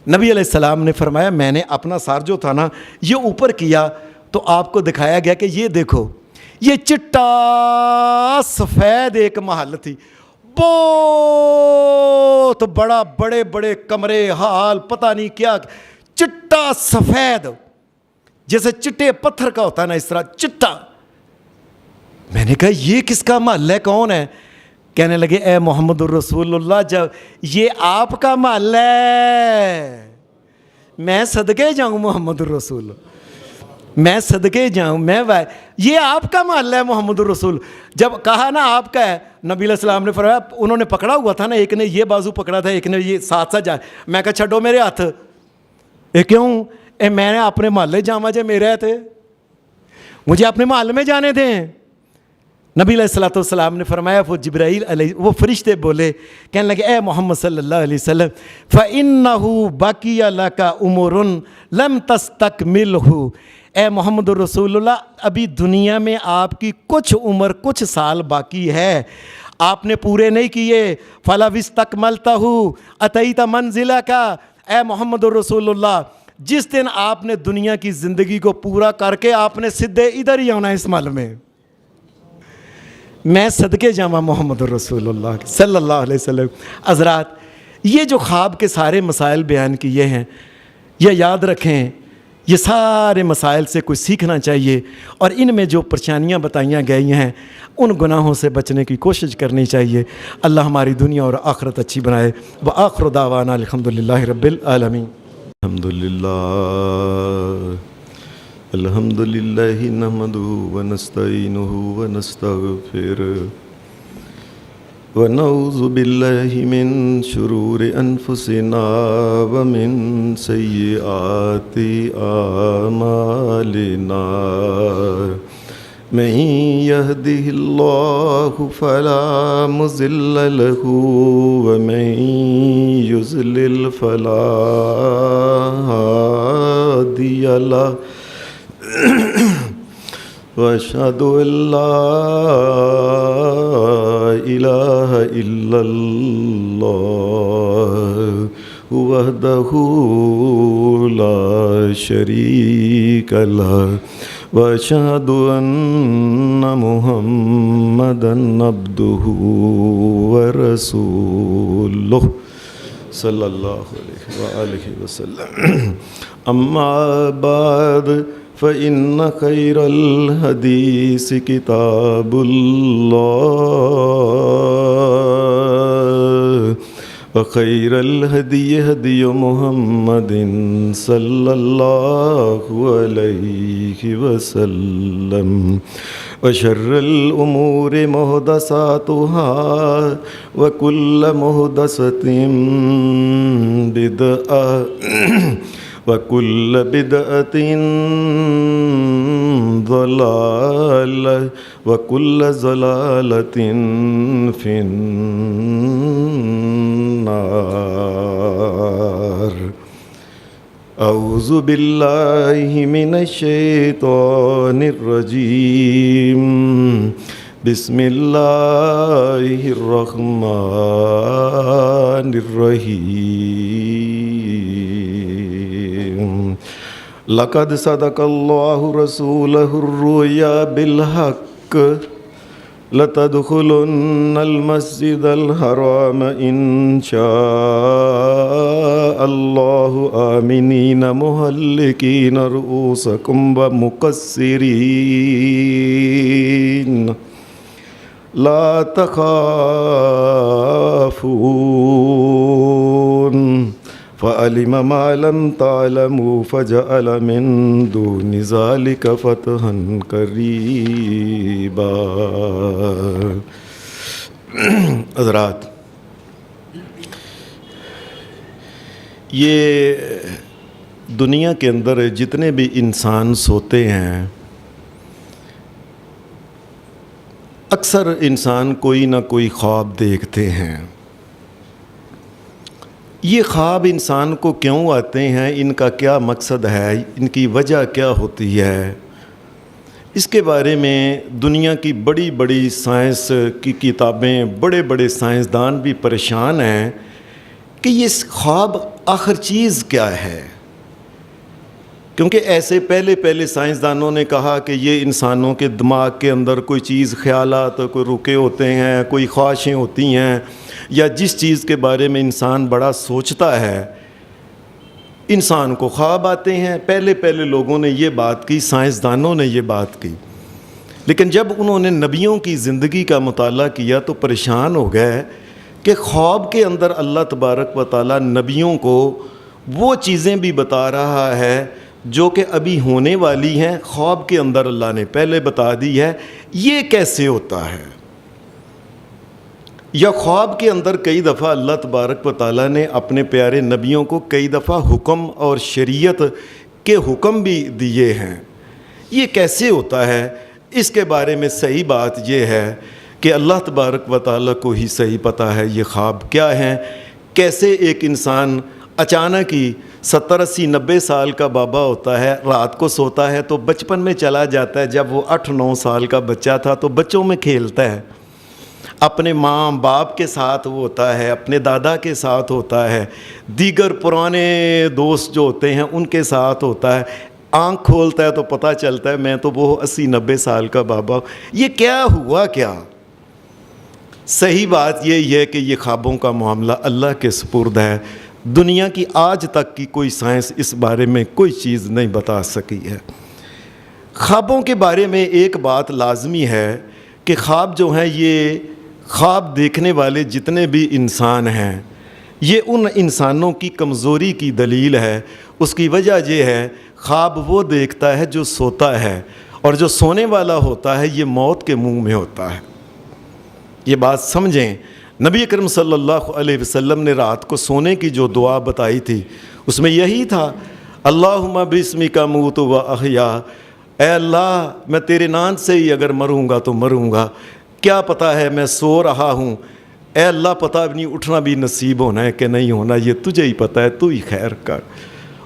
نبی علیہ السلام نے فرمایا میں نے اپنا سار جو تھا نا یہ اوپر کیا تو آپ کو دکھایا گیا کہ یہ دیکھو یہ چٹا سفید ایک محل تھی، بہت بڑا، بڑے بڑے کمرے، حال پتہ نہیں کیا، چٹا سفید جیسے چٹے پتھر کا ہوتا ہے نا اس طرح چٹا۔ میں نے کہا یہ کس کا محل ہے، کون ہے؟ کہنے لگے اے محمد الرسول اللہ جب یہ آپ کا محل ہے، میں صدقے جاؤں محمد الرسول، میں صدقے جاؤں، یہ آپ کا محل ہے محمد الرسول۔ جب کہا نا آپ کا ہے، نبی علیہ السلام نے فرمایا، انہوں نے پکڑا ہوا تھا نا، ایک نے یہ بازو پکڑا تھا ایک نے یہ ساتھ ساتھ جا، میں کہا چھڈو میرے ہاتھ، کیوں؟ میں نے اپنے محلے جاما جے میرے تھے، مجھے اپنے محل میں جانے دیں۔ نبی علیہ السلام نے فرمایا، وہ جبرائیل علیہ وہ فرشتے بولے، کہنے لگے اے محمد صلی اللہ علیہ وسلم فَإِنَّهُ بَقِيَ لَكَ عُمُرٌ لَمْ تَسْتَكْمِلْهُ، اے محمد الرسول اللہ ابھی دنیا میں آپ کی کچھ عمر کچھ سال باقی ہے، آپ نے پورے نہیں کیے۔ فَلَوِ اسْتَكْمَلْتَهُ أَتَيْتَ مَنْزِلَكَ، اے محمد الرسول اللہ جس دن آپ نے دنیا کی زندگی کو پورا کر کے آپ نے سدھے ادھر ہی آنا اس محل میں، میں صدقے جامع محمد الرسول اللہ صلی اللہ علیہ وسلم۔ حضرات یہ جو خواب کے سارے مسائل بیان کیے ہیں یہ یاد رکھیں، یہ سارے مسائل سے کچھ سیکھنا چاہیے، اور ان میں جو پریشانیاں بتائیاں گئی ہیں ان گناہوں سے بچنے کی کوشش کرنی چاہیے۔ اللہ ہماری دنیا اور آخرت اچھی بنائے۔ وآخر دعوانا الحمدللہ رب العالمین۔ الحمدللہ نحمدہ ونستعینہ ونستغفرہ ونعوذ باللہ من شرور انفسنا ومن سیئات اعمالنا، من یہدہ اللہ فلا مضل لہ ومن یضلل فلا ہادی لہ، واشہد ان لا الہ الا اللہ وحدہ لا شریک لہ، واشہد ان محمدا عبدہ ورسولہ صلی اللہ علیہ وآلہ وسلم۔ اما بعد فإن خير الحديث كتاب الله وخير الهدي هدي محمد صلى الله عليه وسلم، وشر الأمور محدثاتها وكل محدثة بدعة وَكُلَّ بِدْعَةٍ ضَلَالَةٍ وَكُلَّ ضَلَالَةٍ فِي النَّارِ۔ اعوذ باللہ من الشیطان الرجیم، بسم اللہ الرحمن الرحیم۔ لقد صدق اللہ رسولہ الرؤیا بالحق، لتدخلن المسجد الحرام ان شاء اللہ آمنین محلقین رؤوسکم ومقصرین لا تخافون، فعلم ما لم تعلموا فجعل من دون ذلك فتحا قریبا۔ حضرات یہ دنیا کے اندر جتنے بھی انسان سوتے ہیں، اکثر انسان کوئی نہ کوئی خواب دیکھتے ہیں۔ یہ خواب انسان کو کیوں آتے ہیں، ان کا کیا مقصد ہے، ان کی وجہ کیا ہوتی ہے، اس کے بارے میں دنیا کی بڑی بڑی سائنس کی کتابیں، بڑے بڑے سائنسدان بھی پریشان ہیں کہ یہ خواب آخر چیز کیا ہے؟ کیونکہ ایسے پہلے سائنسدانوں نے کہا کہ یہ انسانوں کے دماغ کے اندر کوئی چیز، خیالات کوئی رکے ہوتے ہیں، کوئی خواہشیں ہوتی ہیں، یا جس چیز کے بارے میں انسان بڑا سوچتا ہے انسان کو خواب آتے ہیں۔ پہلے لوگوں نے یہ بات کی، سائنسدانوں نے یہ بات کی، لیکن جب انہوں نے نبیوں کی زندگی کا مطالعہ کیا تو پریشان ہو گئے کہ خواب کے اندر اللہ تبارک و تعالیٰ نبیوں کو وہ چیزیں بھی بتا رہا ہے جو کہ ابھی ہونے والی ہیں، خواب کے اندر اللہ نے پہلے بتا دی ہے۔ یہ کیسے ہوتا ہے؟ یا خواب کے اندر کئی دفعہ اللہ تبارک و تعالیٰ نے اپنے پیارے نبیوں کو کئی دفعہ حکم اور شریعت کے حکم بھی دیے ہیں۔ یہ کیسے ہوتا ہے؟ اس کے بارے میں صحیح بات یہ ہے کہ اللہ تبارک و تعالیٰ کو ہی صحیح پتہ ہے یہ خواب کیا ہیں۔ کیسے ایک انسان اچانک ہی 70 80 90 سال کا بابا ہوتا ہے، رات کو سوتا ہے تو بچپن میں چلا جاتا ہے۔ جب وہ 8 9 سال کا بچہ تھا تو بچوں میں کھیلتا ہے، اپنے ماں باپ کے ساتھ وہ ہوتا ہے، اپنے دادا کے ساتھ ہوتا ہے، دیگر پرانے دوست جو ہوتے ہیں ان کے ساتھ ہوتا ہے۔ آنکھ کھولتا ہے تو پتہ چلتا ہے میں تو وہ 80 90 سال کا بابا ہوں۔ یہ کیا ہوا کیا؟ صحیح بات یہی ہے کہ یہ خوابوں کا معاملہ اللہ کے سپرد ہے۔ دنیا کی آج تک کی کوئی سائنس اس بارے میں کوئی چیز نہیں بتا سکی ہے۔ خوابوں کے بارے میں ایک بات لازمی ہے کہ خواب جو ہیں، یہ خواب دیکھنے والے جتنے بھی انسان ہیں، یہ ان انسانوں کی کمزوری کی دلیل ہے۔ اس کی وجہ یہ ہے خواب وہ دیکھتا ہے جو سوتا ہے، اور جو سونے والا ہوتا ہے یہ موت کے منہ میں ہوتا ہے۔ یہ بات سمجھیں۔ نبی اکرم صلی اللہ علیہ وسلم نے رات کو سونے کی جو دعا بتائی تھی اس میں یہی تھا، اللہم باسمک اموت و احیا، اے اللہ میں تیرے نام سے ہی اگر مروں گا تو مروں گا، کیا پتہ ہے میں سو رہا ہوں، اے اللہ پتہ نہیں اٹھنا بھی نصیب ہونا ہے کہ نہیں ہونا، یہ تجھے ہی پتہ ہے، تو ہی خیر کر۔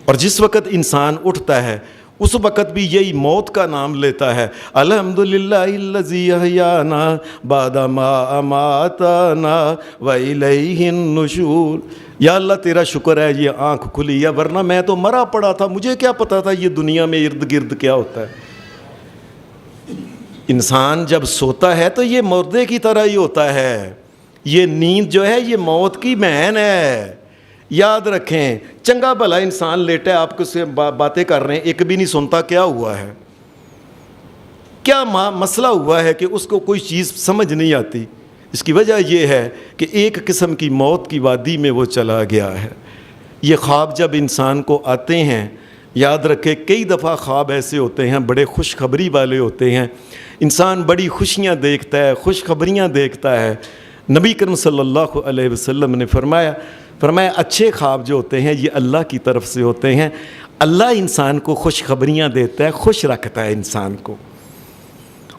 اور جس وقت انسان اٹھتا ہے اس وقت بھی یہی موت کا نام لیتا ہے، الحمدللہ الذی احیانا بعد ما اماتنا والیہ النشور۔ یا اللہ تیرا شکر ہے یہ آنکھ کھلی، یا ورنہ میں تو مرا پڑا تھا، مجھے کیا پتا تھا یہ دنیا میں ارد گرد کیا ہوتا ہے۔ انسان جب سوتا ہے تو یہ مردے کی طرح ہی ہوتا ہے۔ یہ نیند جو ہے یہ موت کی بہن ہے، یاد رکھیں۔ چنگا بھلا انسان لیٹا ہے، آپ کو سے باتیں کر رہے ہیں، ایک بھی نہیں سنتا، کیا ہوا ہے؟ کیا مسئلہ ہوا ہے کہ اس کو کوئی چیز سمجھ نہیں آتی؟ اس کی وجہ یہ ہے کہ ایک قسم کی موت کی وادی میں وہ چلا گیا ہے۔ یہ خواب جب انسان کو آتے ہیں، یاد رکھے کئی دفعہ خواب ایسے ہوتے ہیں بڑے خوشخبری والے ہوتے ہیں، انسان بڑی خوشیاں دیکھتا ہے، خوشخبریاں دیکھتا ہے۔ نبی کریم صلی اللہ علیہ وسلم نے فرمایا اچھے خواب جو ہوتے ہیں یہ اللہ کی طرف سے ہوتے ہیں۔ اللہ انسان کو خوشخبریاں دیتا ہے، خوش رکھتا ہے انسان کو۔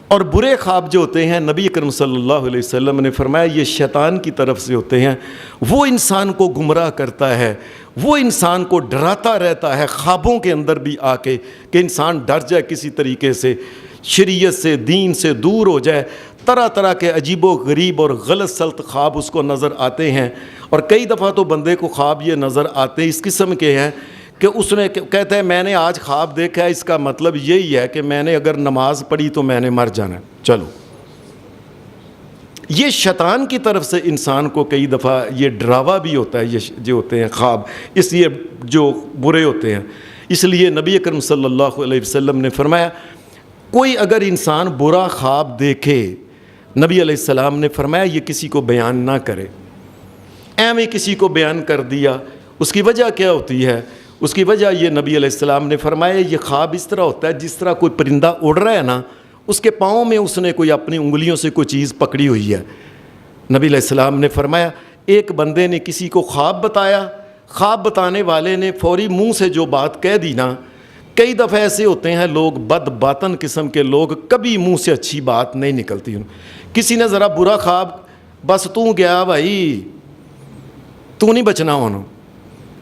اور برے خواب جو ہوتے ہیں نبی کریم صلی اللہ علیہ وسلم نے فرمایا یہ شیطان کی طرف سے ہوتے ہیں، وہ انسان کو گمراہ کرتا ہے، وہ انسان کو ڈراتا رہتا ہے خوابوں کے اندر بھی آ کے کہ انسان ڈر جائے، کسی طریقے سے شریعت سے دین سے دور ہو جائے۔ طرح طرح کے عجیب و غریب اور غلط سلط خواب اس کو نظر آتے ہیں، اور کئی دفعہ تو بندے کو خواب یہ نظر آتے اس قسم کے ہیں کہ اس نے کہتا ہے میں نے آج خواب دیکھا ہے، اس کا مطلب یہی ہے کہ میں نے اگر نماز پڑھی تو میں نے مر جانا ہے۔ چلو، یہ شیطان کی طرف سے انسان کو کئی دفعہ یہ ڈراوا بھی ہوتا ہے، یہ جو ہوتے ہیں خواب، اس لیے جو برے ہوتے ہیں۔ اس لیے نبی اکرم صلی اللہ علیہ وسلم نے فرمایا کوئی اگر انسان برا خواب دیکھے، نبی علیہ السلام نے فرمایا یہ کسی کو بیان نہ کرے۔ ایویں کسی کو بیان کر دیا، اس کی وجہ کیا ہوتی ہے؟ اس کی وجہ یہ نبی علیہ السلام نے فرمایا یہ خواب اس طرح ہوتا ہے جس طرح کوئی پرندہ اڑ رہا ہے نا، اس کے پاؤں میں اس نے کوئی اپنی انگلیوں سے کوئی چیز پکڑی ہوئی ہے۔ نبی علیہ السلام نے فرمایا ایک بندے نے کسی کو خواب بتایا، خواب بتانے والے نے فوری منہ سے جو بات کہہ دی نا، کئی دفعہ ایسے ہوتے ہیں لوگ بد باطن قسم کے لوگ، کبھی منہ سے اچھی بات نہیں نکلتی۔ کسی نے ذرا برا خواب، بس تو گیا بھائی، تو نہیں بچنا ہونا،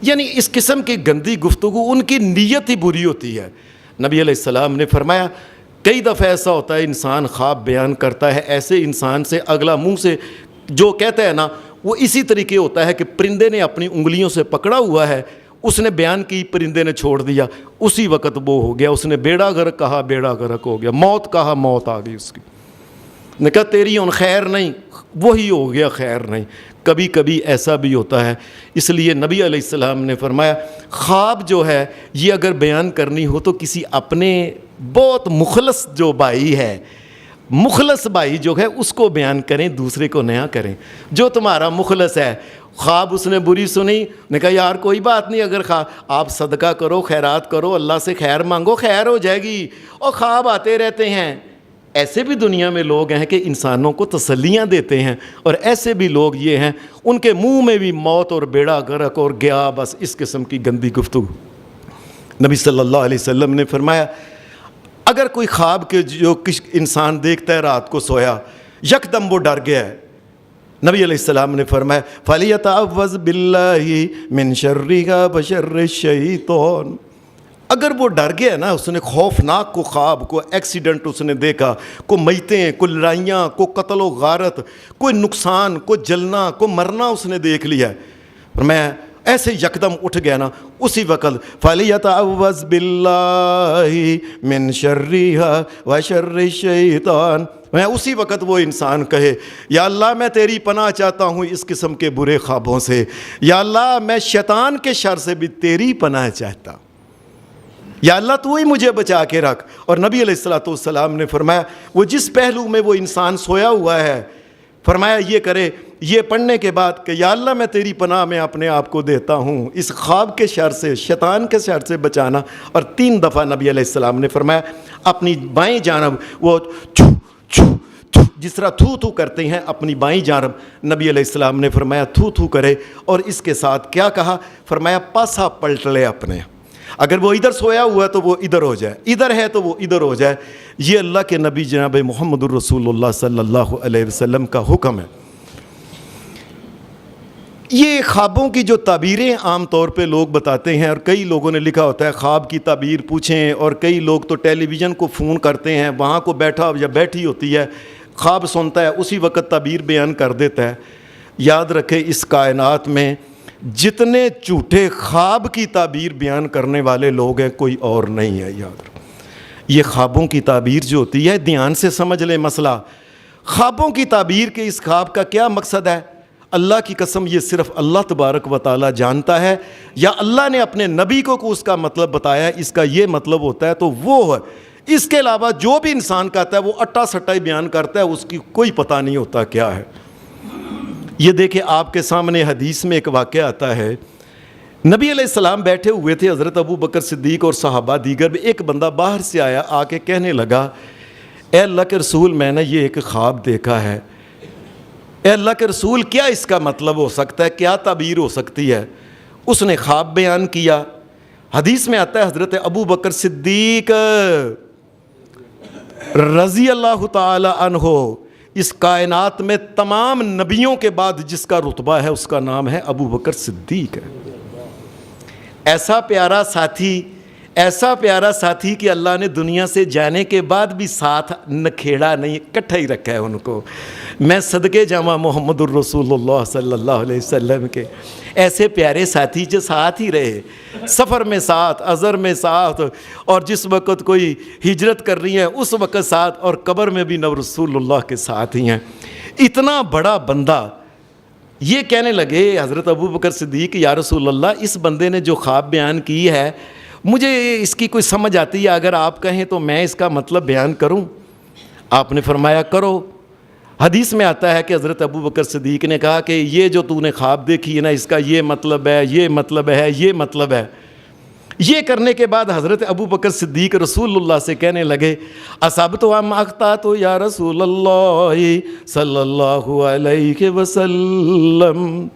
یعنی اس قسم کی گندی گفتگو، ان کی نیت ہی بری ہوتی ہے۔ نبی علیہ السلام نے فرمایا کئی دفعہ ایسا ہوتا ہے انسان خواب بیان کرتا ہے، ایسے انسان سے اگلا منہ سے جو کہتا ہے نا وہ اسی طریقے ہوتا ہے کہ پرندے نے اپنی انگلیوں سے پکڑا ہوا ہے، اس نے بیان کی، پرندے نے چھوڑ دیا، اسی وقت وہ ہو گیا، اس نے بیڑا غرق کہا، بیڑا غرق ہو گیا، موت کہا، موت آ گئی اس کی، نے کہا تیری ان خیر نہیں، وہی ہو گیا خیر نہیں۔ کبھی کبھی ایسا بھی ہوتا ہے، اس لیے نبی علیہ السلام نے فرمایا خواب جو ہے یہ اگر بیان کرنی ہو تو کسی اپنے بہت مخلص جو بھائی ہے، مخلص بھائی جو ہے اس کو بیان کریں، دوسرے کو نیا کریں۔ جو تمہارا مخلص ہے، خواب اس نے بری سنی، نے کہا یار کوئی بات نہیں، اگر آپ صدقہ کرو، خیرات کرو، اللہ سے خیر مانگو، خیر ہو جائے گی، اور خواب آتے رہتے ہیں۔ ایسے بھی دنیا میں لوگ ہیں کہ انسانوں کو تسلیاں دیتے ہیں، اور ایسے بھی لوگ یہ ہیں ان کے منہ میں بھی موت اور بیڑا غرق اور گیا، بس اس قسم کی گندی گفتگو۔ نبی صلی اللہ علیہ وسلم نے فرمایا اگر کوئی خواب کے جو انسان دیکھتا ہے رات کو سویا، یکدم وہ ڈر گیا ہے، نبی علیہ السلام نے فرمایا فَلْيَتَعَوَّذْ بِاللَّهِ مِنْ شَرِّهَا وَشَرِّ الشَّيْطَانِ، اگر وہ ڈر گیا نا، اس نے خوفناک کو خواب کو ایکسیڈنٹ اس نے دیکھا، کوئی میتیں، کوئی لڑائیاں، کوئی قتل و غارت، کوئی نقصان، کوئی جلنا، کوئی مرنا اس نے دیکھ لیا، اور میں ایسے یکدم اٹھ گیا نا، اسی وقت فَلْيَتَعَوَّذْ بِاللَّهِ مِنْ شَرِّهَا وَشَرِّ الشَّيْطَانِ، میں اسی وقت وہ انسان کہے یا اللہ میں تیری پناہ چاہتا ہوں اس قسم کے برے خوابوں سے، یا اللہ میں شیطان کے شر سے بھی تیری پناہ چاہتا ہوں، یا اللہ تو ہی مجھے بچا کے رکھ۔ اور نبی علیہ السلام نے فرمایا وہ جس پہلو میں وہ انسان سویا ہوا ہے، فرمایا یہ کرے، یہ پڑھنے کے بعد کہ یا اللہ میں تیری پناہ میں اپنے آپ کو دیتا ہوں اس خواب کے شر سے، شیطان کے شر سے بچانا، اور 3 دفعہ نبی علیہ السلام نے فرمایا اپنی بائیں جانب وہ چھو چھو چھو جس طرح تھو تھو کرتے ہیں اپنی بائیں جانب، نبی علیہ السلام نے فرمایا تھو تھو کرے، اور اس کے ساتھ کیا کہا، فرمایا پاسا پلٹ لے اپنے، اگر وہ ادھر سویا ہوا ہے تو وہ ادھر ہو جائے، ادھر ہے تو وہ ادھر ہو جائے۔ یہ اللہ کے نبی جناب محمد الرسول اللہ صلی اللہ علیہ وسلم کا حکم ہے۔ یہ خوابوں کی جو تعبیریں عام طور پہ لوگ بتاتے ہیں، اور کئی لوگوں نے لکھا ہوتا ہے خواب کی تعبیر پوچھیں، اور کئی لوگ تو ٹیلی ویژن کو فون کرتے ہیں، وہاں کو بیٹھا یا بیٹھی ہوتی ہے، خواب سنتا ہے، اسی وقت تعبیر بیان کر دیتا ہے۔ یاد رکھے اس کائنات میں جتنے جھوٹے خواب کی تعبیر بیان کرنے والے لوگ ہیں کوئی اور نہیں ہے، یاد رکھو۔ یہ خوابوں کی تعبیر جو ہوتی ہے، دھیان سے سمجھ لیں مسئلہ، خوابوں کی تعبیر کے اس خواب کا کیا مقصد ہے، اللہ کی قسم یہ صرف اللہ تبارک و تعالی جانتا ہے، یا اللہ نے اپنے نبی کو اس کا مطلب بتایا، اس کا یہ مطلب ہوتا ہے تو وہ ہے۔ اس کے علاوہ جو بھی انسان کہتا ہے وہ اٹا سٹا ہی بیان کرتا ہے، اس کی کوئی پتہ نہیں ہوتا کیا ہے۔ یہ دیکھیں آپ کے سامنے حدیث میں ایک واقعہ آتا ہے، نبی علیہ السلام بیٹھے ہوئے تھے، حضرت ابو بکر صدیق اور صحابہ دیگر بھی، ایک بندہ باہر سے آیا، آ کے کہنے لگا اے اللہ کے رسول میں نے یہ ایک خواب دیکھا ہے، اے اللہ کے رسول کیا اس کا مطلب ہو سکتا ہے، کیا تعبیر ہو سکتی ہے؟ اس نے خواب بیان کیا۔ حدیث میں آتا ہے حضرت ابو بکر صدیق رضی اللہ تعالی عنہ، اس کائنات میں تمام نبیوں کے بعد جس کا رتبہ ہے اس کا نام ہے ابو بکر صدیق ہے۔ ایسا پیارا ساتھی کہ اللہ نے دنیا سے جانے کے بعد بھی ساتھ نکھیڑا نہیں، اکٹھا ہی رکھا ہے ان کو۔ میں صدقے جامع محمد الرسول اللہ صلی اللہ علیہ وسلم کے ایسے پیارے ساتھی جو ساتھ ہی رہے، سفر میں ساتھ، عذر میں ساتھ، اور جس وقت کوئی ہجرت کر رہی ہے اس وقت ساتھ، اور قبر میں بھی نو رسول اللہ کے ساتھ ہی ہیں۔ اتنا بڑا بندہ یہ کہنے لگے حضرت ابو بکر صدیق یا رسول اللہ اس بندے نے جو خواب بیان کی ہے مجھے اس کی کوئی سمجھ آتی ہے، اگر آپ کہیں تو میں اس کا مطلب بیان کروں؟ آپ نے فرمایا کرو۔ حدیث میں آتا ہے کہ حضرت ابو بکر صدیق نے کہا کہ یہ جو تو نے خواب دیکھی ہے نا، اس کا یہ مطلب ہے، یہ مطلب ہے، یہ مطلب ہے۔ یہ کرنے کے بعد حضرت ابو بکر صدیق رسول اللہ سے کہنے لگے اصابت ام اخطأت یا رسول اللہ صلی اللہ علیہ وسلم،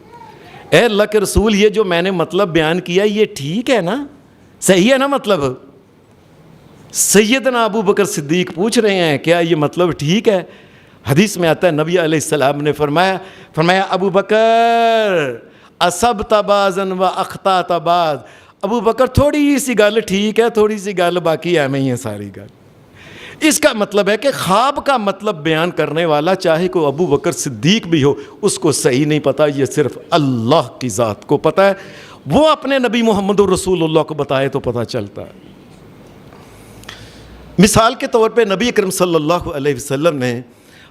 اے اللہ کے رسول یہ جو میں نے مطلب بیان کیا یہ ٹھیک ہے نا، صحیح ہے نا مطلب؟ سیدنا ابو بکر صدیق پوچھ رہے ہیں کیا یہ مطلب ٹھیک ہے؟ حدیث میں آتا ہے نبی علیہ السلام نے فرمایا ابو بکر اصبت بعضا و اخطأت بعض، ابو بکر تھوڑی سی گل ٹھیک ہے، تھوڑی سی گل باقی ایویں ہی ہے، ساری گل اس کا مطلب ہے کہ خواب کا مطلب بیان کرنے والا چاہے کوئی ابو بکر صدیق بھی ہو، اس کو صحیح نہیں پتہ، یہ صرف اللہ کی ذات کو پتہ ہے، وہ اپنے نبی محمد رسول اللہ کو بتائے تو پتہ چلتا ہے۔ مثال کے طور پہ نبی اکرم صلی اللہ علیہ وسلم نے،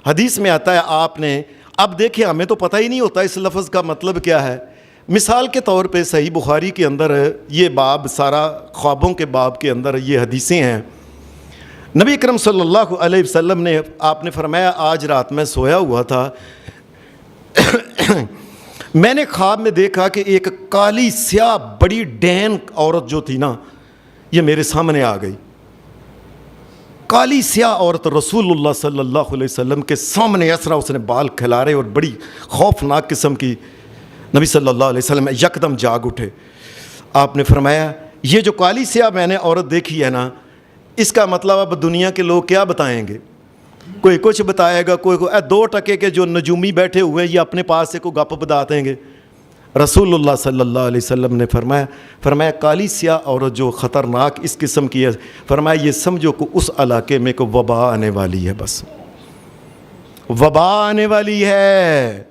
حدیث میں آتا ہے آپ نے، اب دیکھیں ہمیں تو پتہ ہی نہیں ہوتا اس لفظ کا مطلب کیا ہے، مثال کے طور پہ صحیح بخاری کے اندر یہ باب، سارا خوابوں کے باب کے اندر یہ حدیثیں ہیں۔ نبی اکرم صلی اللہ علیہ وسلم نے، آپ نے فرمایا آج رات میں سویا ہوا تھا، میں نے خواب میں دیکھا کہ ایک کالی سیاہ بڑی ڈین عورت جو تھی نا، یہ میرے سامنے آ گئی۔ کالی سیاہ عورت رسول اللہ صلی اللہ علیہ وسلم کے سامنے، اس طرح اس نے بال کھلارے اور بڑی خوفناک قسم کی، نبی صلی اللہ علیہ وسلم یکدم جاگ اٹھے۔ آپ نے فرمایا یہ جو کالی سیاہ میں نے عورت دیکھی ہے نا، اس کا مطلب اب دنیا کے لوگ کیا بتائیں گے؟ کوئی کچھ بتائے گا، کوئی 2% کے جو نجومی بیٹھے ہوئے ہیں یہ اپنے پاس سے کوئی گپ بتا دیں گے۔ رسول اللہ صلی اللہ علیہ وسلم نے فرمایا کالی سیاہ عورت جو خطرناک اس قسم کی ہے، فرمایا یہ سمجھو کہ اس علاقے میں کوئی وبا آنے والی ہے، بس وبا آنے والی ہے۔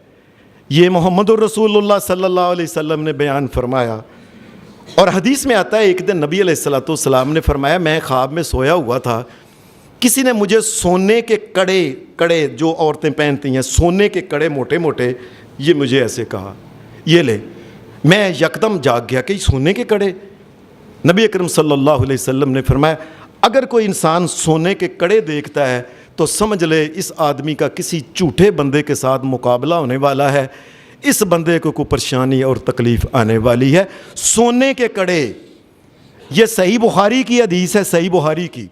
یہ محمد الرسول اللہ صلی اللہ علیہ وسلم نے بیان فرمایا۔ اور حدیث میں آتا ہے ایک دن نبی علیہ الصلوۃ والسلام نے فرمایا میں خواب میں سویا ہوا تھا، کسی نے مجھے سونے کے کڑے جو عورتیں پہنتی ہیں، سونے کے کڑے موٹے موٹے، یہ مجھے ایسے کہا، یہ لے۔ میں یکدم جاگ گیا کہ سونے کے کڑے۔ نبی اکرم صلی اللہ علیہ وسلم نے فرمایا اگر کوئی انسان سونے کے کڑے دیکھتا ہے تو سمجھ لے اس آدمی کا کسی جھوٹے بندے کے ساتھ مقابلہ ہونے والا ہے، اس بندے کو کوئی پریشانی اور تکلیف آنے والی ہے۔ سونے کے کڑے، یہ صحیح بخاری کی حدیث ہے، صحیح بخاری کی،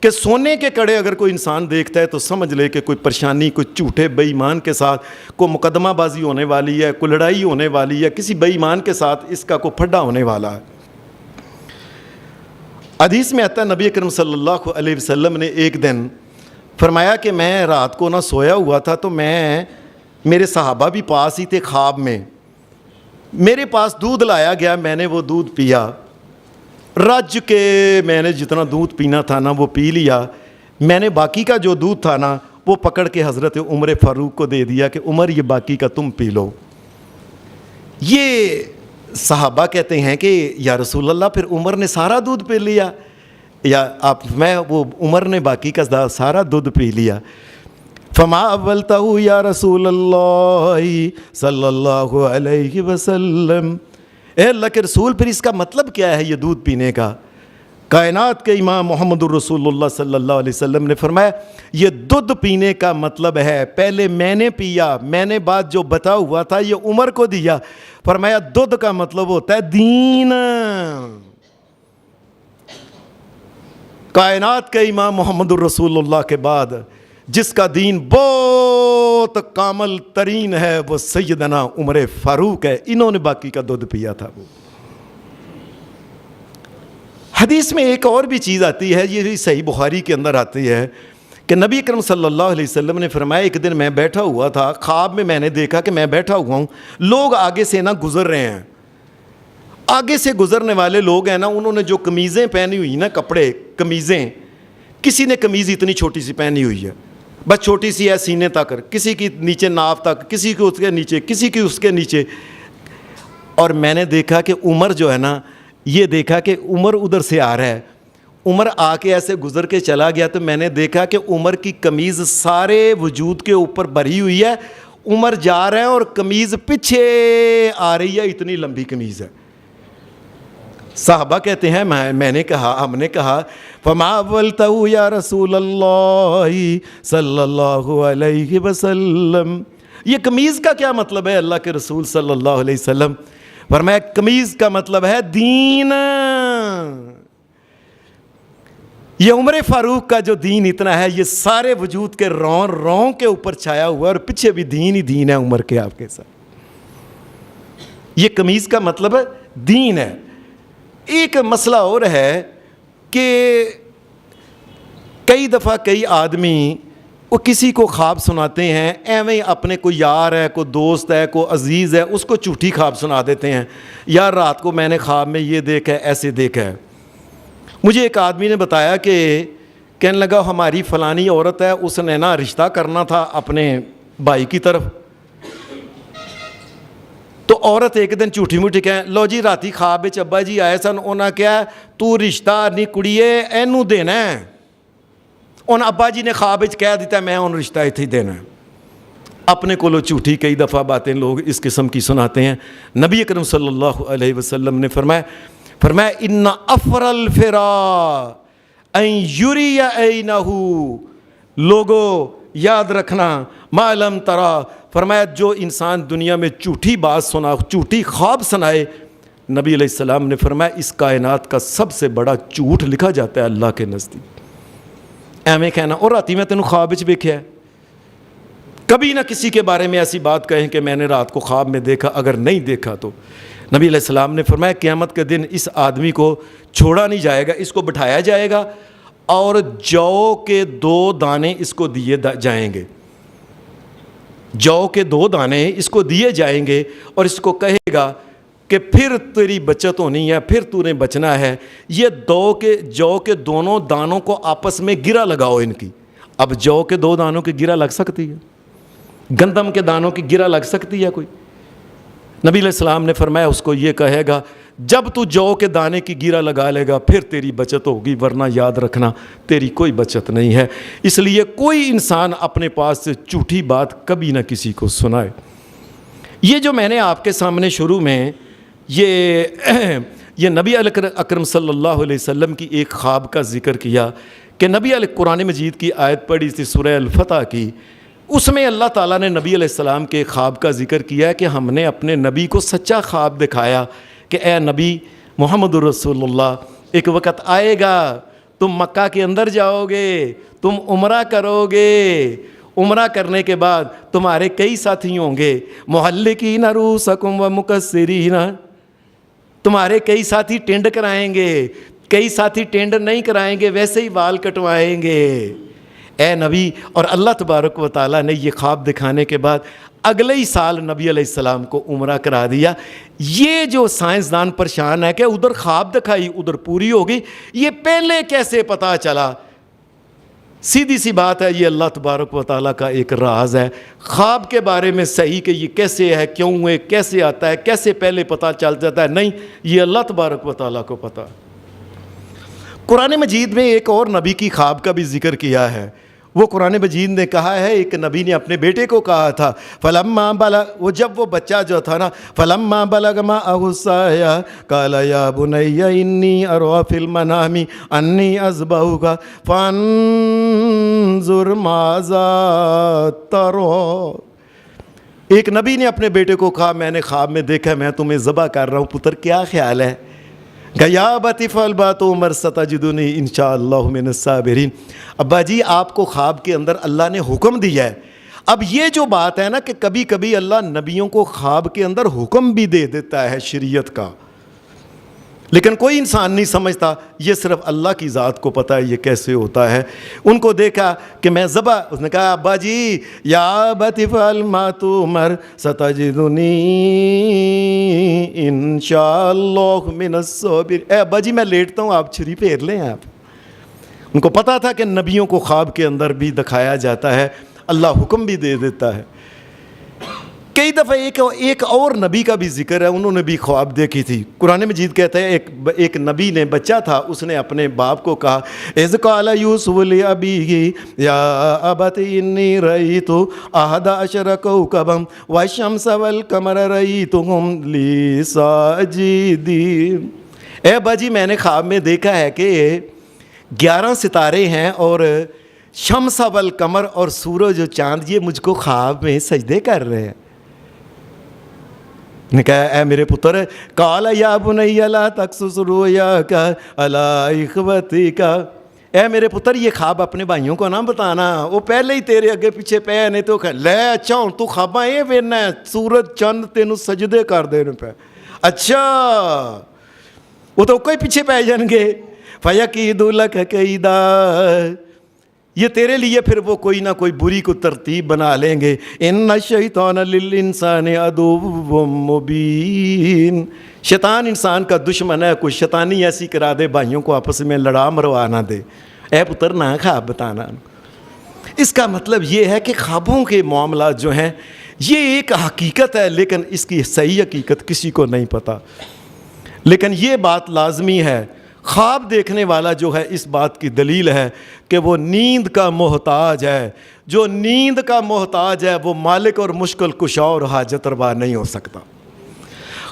کہ سونے کے کڑے اگر کوئی انسان دیکھتا ہے تو سمجھ لے کہ کوئی پریشانی، کوئی جھوٹے بے ایمان کے ساتھ کوئی مقدمہ بازی ہونے والی ہے، کوئی لڑائی ہونے والی ہے، کسی بے ایمان کے ساتھ اس کا کوئی پھڈا ہونے والا ہے۔ حدیث میں آتا ہے نبی اکرم صلی اللہ علیہ وسلم نے ایک دن فرمایا کہ میں رات کو نہ سویا ہوا تھا تو میرے صحابہ بھی پاس ہی تھے، خواب میں میرے پاس دودھ لایا گیا، میں نے وہ دودھ پیا، رج کے میں نے جتنا دودھ پینا تھا نا وہ پی لیا، میں نے باقی کا جو دودھ تھا نا وہ پکڑ کے حضرت عمر فاروق کو دے دیا کہ عمر یہ باقی کا تم پی لو۔ یہ صحابہ کہتے ہیں کہ یا رسول اللہ پھر عمر نے سارا دودھ پی لیا، یا وہ عمر نے باقی کا سارا دودھ پی لیا۔ فما اولتہ یا رسول اللہ صلی اللہ علیہ وسلم، اے اللہ کے رسول پھر اس کا مطلب کیا ہے یہ دودھ پینے کا؟ کائنات کے امام محمد الرسول اللہ صلی اللہ علیہ وسلم نے فرمایا یہ دودھ پینے کا مطلب ہے پہلے میں نے پیا، میں نے بات جو بتا ہوا تھا یہ عمر کو دیا۔ فرمایا دودھ کا مطلب ہوتا ہے دین۔ کائنات کے امام محمد الرسول اللہ کے بعد جس کا دین بہت کامل ترین ہے وہ سیدنا عمر فاروق ہے، انہوں نے باقی کا دودھ پیا تھا۔ وہ حدیث میں ایک اور بھی چیز آتی ہے، یہ صحیح بخاری کے اندر آتی ہے کہ نبی اکرم صلی اللہ علیہ وسلم نے فرمایا ایک دن میں بیٹھا ہوا تھا، خواب میں نے دیکھا کہ میں بیٹھا ہوا ہوں، لوگ آگے سے نا گزر رہے ہیں، آگے سے گزرنے والے لوگ ہیں نا، انہوں نے جو قمیضیں پہنی ہوئی نا، کپڑے قمیضیں، کسی نے قمیض اتنی چھوٹی سی پہنی ہوئی ہے، بس چھوٹی سی ہے سینے تک، کسی کی نیچے ناف تک، کسی کی اس کے نیچے، کسی کی اس کے نیچے۔ اور میں نے دیکھا کہ عمر جو ہے نا، یہ دیکھا کہ عمر ادھر سے آ رہا ہے، عمر آ کے ایسے گزر کے چلا گیا تو میں نے دیکھا کہ عمر کی قمیض سارے وجود کے اوپر بھری ہوئی ہے، عمر جا رہا ہے اور قمیض پیچھے آ رہی ہے، اتنی لمبی قمیض ہے۔ صحابہ کہتے ہیں میں نے کہا، ہم نے کہا فما اولتہ یا رسول اللہ صلی اللہ علیہ وسلم، یہ قمیض کا کیا مطلب ہے اللہ کے رسول صلی اللہ علیہ وسلم؟ فرمایا قمیض کا مطلب ہے دین۔ یہ عمر فاروق کا جو دین اتنا ہے، یہ سارے وجود کے رون کے اوپر چھایا ہوا ہے، اور پیچھے بھی دین ہی دین ہے عمر کے آپ کے ساتھ۔ یہ قمیض کا مطلب ہے دین ہے۔ ایک مسئلہ اور ہے کہ کئی دفعہ کئی آدمی وہ کسی کو خواب سناتے ہیں، ایویں اپنے کوئی یار ہے، کوئی دوست ہے، کوئی عزیز ہے، اس کو جھوٹی خواب سنا دیتے ہیں، یار رات کو میں نے خواب میں یہ دیکھا ہے، ایسے دیکھا ہے۔ مجھے ایک آدمی نے بتایا کہ کہنے لگا ہماری فلانی عورت ہے, اس نے نا رشتہ کرنا تھا اپنے بھائی کی طرف. تو عورت ایک دن جھوٹی موٹی کہے لو جی راتی خواب وچ ابا جی آئے سن, انہاں کہا تو رشتہ نہیں کڑیے اینوں دینا ہے. انہاں ابا جی نے خواب وچ کہہ دیتا میں انہوں رشتہ ایتھے دینا ہے. اپنے کو جھوٹی کئی دفعہ باتیں لوگ اس قسم کی سناتے ہیں. نبی اکرم صلی اللہ علیہ وسلم نے فرمایا ان افر الفرا ان یری عینہ, لوگو یاد رکھنا ما لم ترا, فرمایا جو انسان دنیا میں جھوٹی بات سنا, جھوٹی خواب سنائے, نبی علیہ السلام نے فرمایا اس کائنات کا سب سے بڑا جھوٹ لکھا جاتا ہے اللہ کے نزدیک. ایویں کہنا اور راتی میں تینوں خواب وچ ویکھیا ہے. کبھی نہ کسی کے بارے میں ایسی بات کہیں کہ میں نے رات کو خواب میں دیکھا, اگر نہیں دیکھا تو نبی علیہ السلام نے فرمایا قیامت کے دن اس آدمی کو چھوڑا نہیں جائے گا, اس کو بٹھایا جائے گا اور جو کے 2 دانے اس کو دیے جائیں گے. جو کے 2 دانے اس کو دیے جائیں گے اور اس کو کہے گا کہ پھر تیری بچت ہونی ہے, پھر تو نے بچنا ہے. یہ جو کے دونوں دانوں کو آپس میں گرہ لگاؤ ان کی. اب جو کے 2 دانوں کی گرہ لگ سکتی ہے؟ گندم کے دانوں کی گرہ لگ سکتی ہے کوئی؟ نبی علیہ السلام نے فرمایا اس کو یہ کہے گا جب تو جو کے دانے کی گرہ لگا لے گا پھر تیری بچت ہوگی, ورنہ یاد رکھنا تیری کوئی بچت نہیں ہے. اس لیے کوئی انسان اپنے پاس سے جھوٹی بات کبھی نہ کسی کو سنائے. یہ جو میں نے آپ کے سامنے شروع میں یہ نبی اکرم صلی اللہ علیہ وسلم کی ایک خواب کا ذکر کیا کہ نبی علیہ قرآن مجید کی آیت پڑھی تھی سورہ الفتح کی, اس میں اللہ تعالیٰ نے نبی علیہ السلام کے خواب کا ذکر کیا ہے کہ ہم نے اپنے نبی کو سچا خواب دکھایا کہ اے نبی محمد رسول اللہ, ایک وقت آئے گا تم مکہ کے اندر جاؤ گے, تم عمرہ کرو گے, عمرہ کرنے کے بعد تمہارے کئی ساتھی ہوں گے, محلقین رؤوسکم و مقصرین, تمہارے کئی ساتھی ٹینڈ کرائیں گے, کئی ساتھی ٹینڈ نہیں کرائیں گے, ویسے ہی بال کٹوائیں گے. اے نبی, اور اللہ تبارک و تعالیٰ نے یہ خواب دکھانے کے بعد اگلے ہی سال نبی علیہ السلام کو عمرہ کرا دیا. یہ جو سائنسدان پریشان ہے کہ ادھر خواب دکھائی ادھر پوری ہوگی, یہ پہلے کیسے پتہ چلا؟ سیدھی سی بات ہے, یہ اللہ تبارک و تعالیٰ کا ایک راز ہے. خواب کے بارے میں صحیح کہ یہ کیسے ہے, کیوں ہے, کیسے آتا ہے, کیسے پہلے پتہ چل جاتا ہے, نہیں, یہ اللہ تبارک و تعالیٰ کو پتہ. قرآن مجید میں ایک اور نبی کی خواب کا بھی ذکر کیا ہے. وہ قرآن مجید نے کہا ہے ایک نبی نے اپنے بیٹے کو کہا تھا فلما بلغ, وہ جب وہ بچہ جو تھا نا, فلما بلغ معه السعي قال يا بني إني أرى في المنام أني أذبحك فانظر ماذا ترى. ایک نبی نے اپنے بیٹے کو کہا میں نے خواب میں دیکھا میں تمہیں ذبح کر رہا ہوں, پتر کیا خیال ہے؟ یا ابت افعل ما تؤمر ستجدنی ان شاء اللہ من الصابرین. ابا جی آپ کو خواب کے اندر اللہ نے حکم دیا ہے. اب یہ جو بات ہے نا کہ کبھی کبھی اللہ نبیوں کو خواب کے اندر حکم بھی دے دیتا ہے شریعت کا, لیکن کوئی انسان نہیں سمجھتا, یہ صرف اللہ کی ذات کو پتہ ہے یہ کیسے ہوتا ہے. ان کو دیکھا کہ میں ذبح, اس نے کہا ابا جی یا ابت افعل ما تؤمر ستجدنی ان شاء اللہ من الصابرین. اے ابا جی میں لیٹتا ہوں, آپ چھری پھیر لیں. آپ ان کو پتہ تھا کہ نبیوں کو خواب کے اندر بھی دکھایا جاتا ہے, اللہ حکم بھی دے دیتا ہے. کئی دفعہ ایک اور نبی کا بھی ذکر ہے, انہوں نے بھی خواب دیکھی تھی. قرآن مجید کہتا ہے ایک نبی نے, بچہ تھا, اس نے اپنے باپ کو کہا اذ قال یوسف لابیہ یا ابت انی رأیت احد عشر کوکبا والشمس والقمر رأیتہم لی ساجدین. اے باجی میں نے خواب میں دیکھا ہے کہ 11 ستارے ہیں اور شمس والقمر اور سورج و چاند یہ مجھ کو خواب میں سجدے کر رہے ہیں. نے کہا اے میرے پتر, قال یا بنی لا تقصص رؤیاک علی اخوتک. اے میرے پتر یہ خواب اپنے بھائیوں کو نہ بتانا, وہ پہلے ہی تیرے اگے پیچھے پے نے. تو لے اچھا ہوں تو خواباں یہ وینا ہے سورج چند تینوں سجدے کر دینے پہ, اچھا وہ تو کوئی پیچھے پہ جان گے. فیکید لک کیدا, یہ تیرے لیے پھر وہ کوئی نہ کوئی بری کو ترتیب بنا لیں گے. ان الشیطان للانسان عدو مبین, شیطان انسان کا دشمن ہے, کوئی شیطانی ایسی کرا دے بھائیوں کو آپس میں لڑا مروا نہ دے. اے پتر نہ خواب بتانا. اس کا مطلب یہ ہے کہ خوابوں کے معاملات جو ہیں یہ ایک حقیقت ہے، لیکن اس کی صحیح حقیقت کسی کو نہیں پتہ. لیکن یہ بات لازمی ہے، خواب دیکھنے والا جو ہے اس بات کی دلیل ہے کہ وہ نیند کا محتاج ہے. جو نیند کا محتاج ہے وہ مالک اور مشکل کشا اور حاجت روا نہیں ہو سکتا.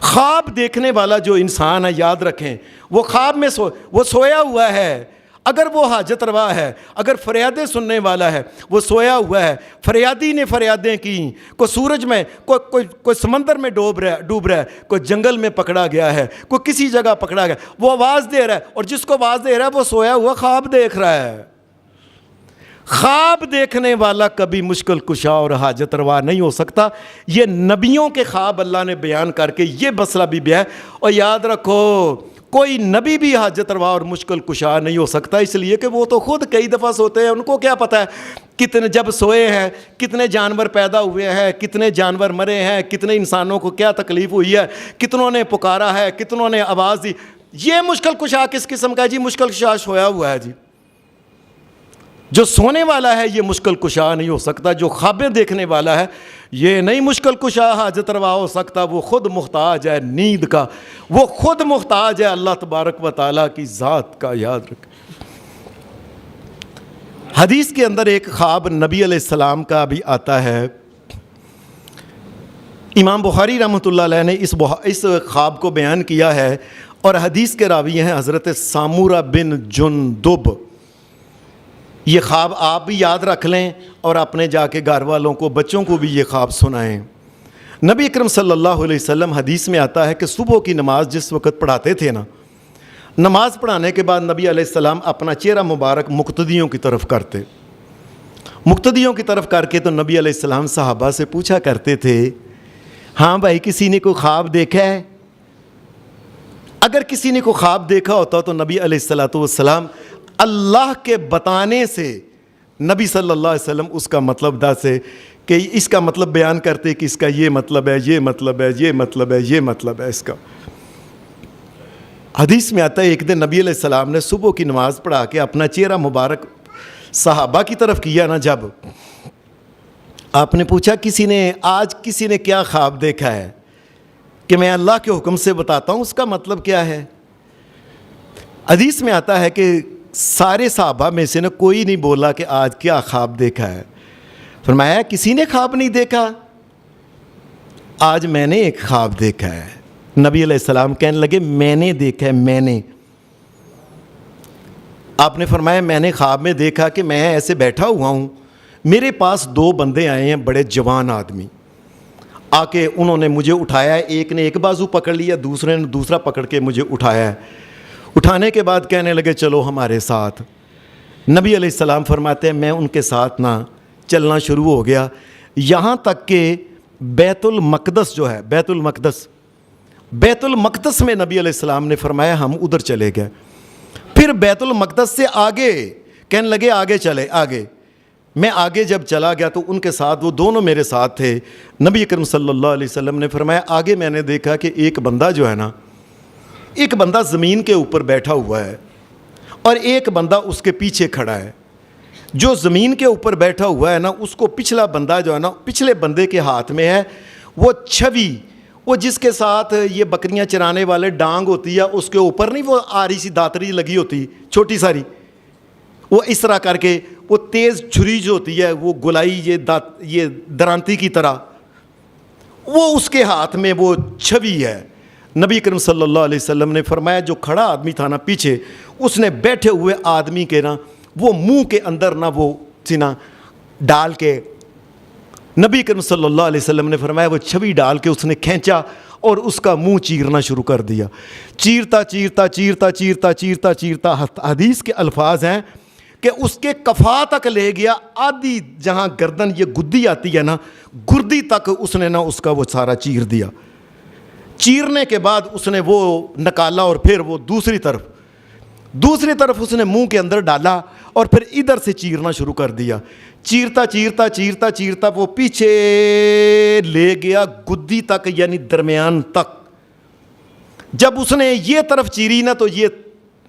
خواب دیکھنے والا جو انسان ہے، یاد رکھیں، وہ خواب میں وہ سویا ہوا ہے. اگر وہ حاجت روا ہے، اگر فریادیں سننے والا ہے، وہ سویا ہوا ہے. فریادی نے فریادیں کی، کوئی سورج میں، کوئی سمندر میں ڈوب رہا ہے، کوئی جنگل میں پکڑا گیا ہے، کوئی کسی جگہ پکڑا گیا، وہ آواز دے رہا ہے، اور جس کو آواز دے رہا ہے وہ سویا ہوا خواب دیکھ رہا ہے. خواب دیکھنے والا کبھی مشکل کشا اور حاجت روا نہیں ہو سکتا. یہ نبیوں کے خواب اللہ نے بیان کر کے یہ مسئلہ بھی بیان. اور یاد رکھو، کوئی نبی بھی حاجت روا اور مشکل کشا نہیں ہو سکتا، اس لیے کہ وہ تو خود کئی دفعہ سوتے ہیں. ان کو کیا پتہ ہے کتنے جب سوئے ہیں کتنے جانور پیدا ہوئے ہیں، کتنے جانور مرے ہیں، کتنے انسانوں کو کیا تکلیف ہوئی ہے، کتنوں نے پکارا ہے، کتنوں نے آواز دی. یہ مشکل کشا کس قسم کا ہے جی؟ مشکل کشا سویا ہوا ہے جی. جو سونے والا ہے یہ مشکل کشا نہیں ہو سکتا. جو خوابیں دیکھنے والا ہے یہ نہیں مشکل کشا حاجت روا ہو سکتا. وہ خود محتاج ہے نیند کا، وہ خود محتاج ہے اللہ تبارک و تعالیٰ کی ذات کا. یاد رکھ. حدیث کے اندر ایک خواب نبی علیہ السلام کا بھی آتا ہے. امام بخاری رحمۃ اللہ علیہ نے اس خواب کو بیان کیا ہے، اور حدیث کے راوی ہیں حضرت سامورہ بن جندب. یہ خواب آپ بھی یاد رکھ لیں اور اپنے جا کے گھر والوں کو، بچوں کو بھی یہ خواب سنائیں. نبی اکرم صلی اللہ علیہ وسلم حدیث میں آتا ہے کہ صبح کی نماز جس وقت پڑھاتے تھے نا، نماز پڑھانے کے بعد نبی علیہ السلام اپنا چہرہ مبارک مقتدیوں کی طرف کرتے. مقتدیوں کی طرف کر کے تو نبی علیہ السلام صحابہ سے پوچھا کرتے تھے، ہاں بھائی کسی نے کوئی خواب دیکھا ہے؟ اگر کسی نے کوئی خواب دیکھا ہوتا تو نبی علیہ السلام اللہ کے بتانے سے نبی صلی اللہ علیہ وسلم اس کا مطلب دسے کہ اس کا مطلب بیان کرتے کہ اس کا یہ مطلب ہے، یہ مطلب ہے، یہ مطلب ہے، یہ مطلب ہے اس کا. حدیث میں آتا ہے ایک دن نبی علیہ السلام نے صبح کی نماز پڑھا کے اپنا چہرہ مبارک صحابہ کی طرف کیا نا، جب آپ نے پوچھا آج کسی نے کیا خواب دیکھا ہے کہ میں اللہ کے حکم سے بتاتا ہوں اس کا مطلب کیا ہے. حدیث میں آتا ہے کہ سارے صحابہ میں سے کوئی نہیں بولا کہ آج کیا خواب دیکھا ہے. فرمایا کسی نے خواب نہیں دیکھا، آج میں نے ایک خواب دیکھا ہے. نبی علیہ السلام کہنے لگے میں نے دیکھا ہے. میں نے، آپ نے فرمایا میں نے خواب میں دیکھا کہ میں ایسے بیٹھا ہوا ہوں، میرے پاس دو بندے آئے ہیں، بڑے جوان آدمی آ کے انہوں نے مجھے اٹھایا ہے. ایک نے ایک بازو پکڑ لیا، دوسرے نے دوسرا پکڑ کے مجھے اٹھایا ہے. اٹھانے کے بعد کہنے لگے چلو ہمارے ساتھ. نبی علیہ السلام فرماتے ہیں میں ان کے ساتھ نہ چلنا شروع ہو گیا، یہاں تک کہ بیت المقدس جو ہے، بیت المقدس میں نبی علیہ السلام نے فرمایا ہم ادھر چلے گئے. پھر بیت المقدس سے آگے کہنے لگے آگے چلے. آگے میں آگے جب چلا گیا تو ان کے ساتھ وہ دونوں میرے ساتھ تھے. نبی اکرم صلی اللہ علیہ وسلم نے فرمایا آگے میں نے دیکھا کہ ایک بندہ جو ہے نا، ایک بندہ زمین کے اوپر بیٹھا ہوا ہے اور ایک بندہ اس کے پیچھے کھڑا ہے. جو زمین کے اوپر بیٹھا ہوا ہے نا، اس کو پچھلا بندہ جو ہے نا، پچھلے بندے کے ہاتھ میں ہے وہ چھوی، وہ جس کے ساتھ یہ بکریاں چرانے والے ڈانگ ہوتی ہے، اس کے اوپر نہیں وہ آری سی داتری لگی ہوتی چھوٹی ساری، وہ اس طرح کر کے وہ تیز چھری جو ہوتی ہے وہ گلائی یہ درانتی کی طرح، وہ اس کے ہاتھ میں وہ چھوی ہے. نبی کریم صلی اللہ علیہ وسلم نے فرمایا جو کھڑا آدمی تھا نا پیچھے، اس نے بیٹھے ہوئے آدمی کے نا وہ منہ کے اندر نا وہ سینا ڈال کے، نبی کریم صلی اللہ علیہ وسلم نے فرمایا وہ چھوی ڈال کے اس نے کھینچا اور اس کا منہ چیرنا شروع کر دیا. چیرتا چیرتا چیرتا چیرتا چیرتا چیرتا حدیث کے الفاظ ہیں کہ اس کے کفا تک لے گیا. آدھی جہاں گردن یہ گدی آتی ہے نا، گردی تک اس نے نا اس کا وہ سارا چیر دیا. چیرنے کے بعد اس نے وہ نکالا اور پھر وہ دوسری طرف اس نے منہ کے اندر ڈالا اور پھر ادھر سے چیرنا شروع کر دیا. چیرتا چیرتا چیرتا چیرتا وہ پیچھے لے گیا گدی تک، یعنی درمیان تک. جب اس نے یہ طرف چیری نا تو یہ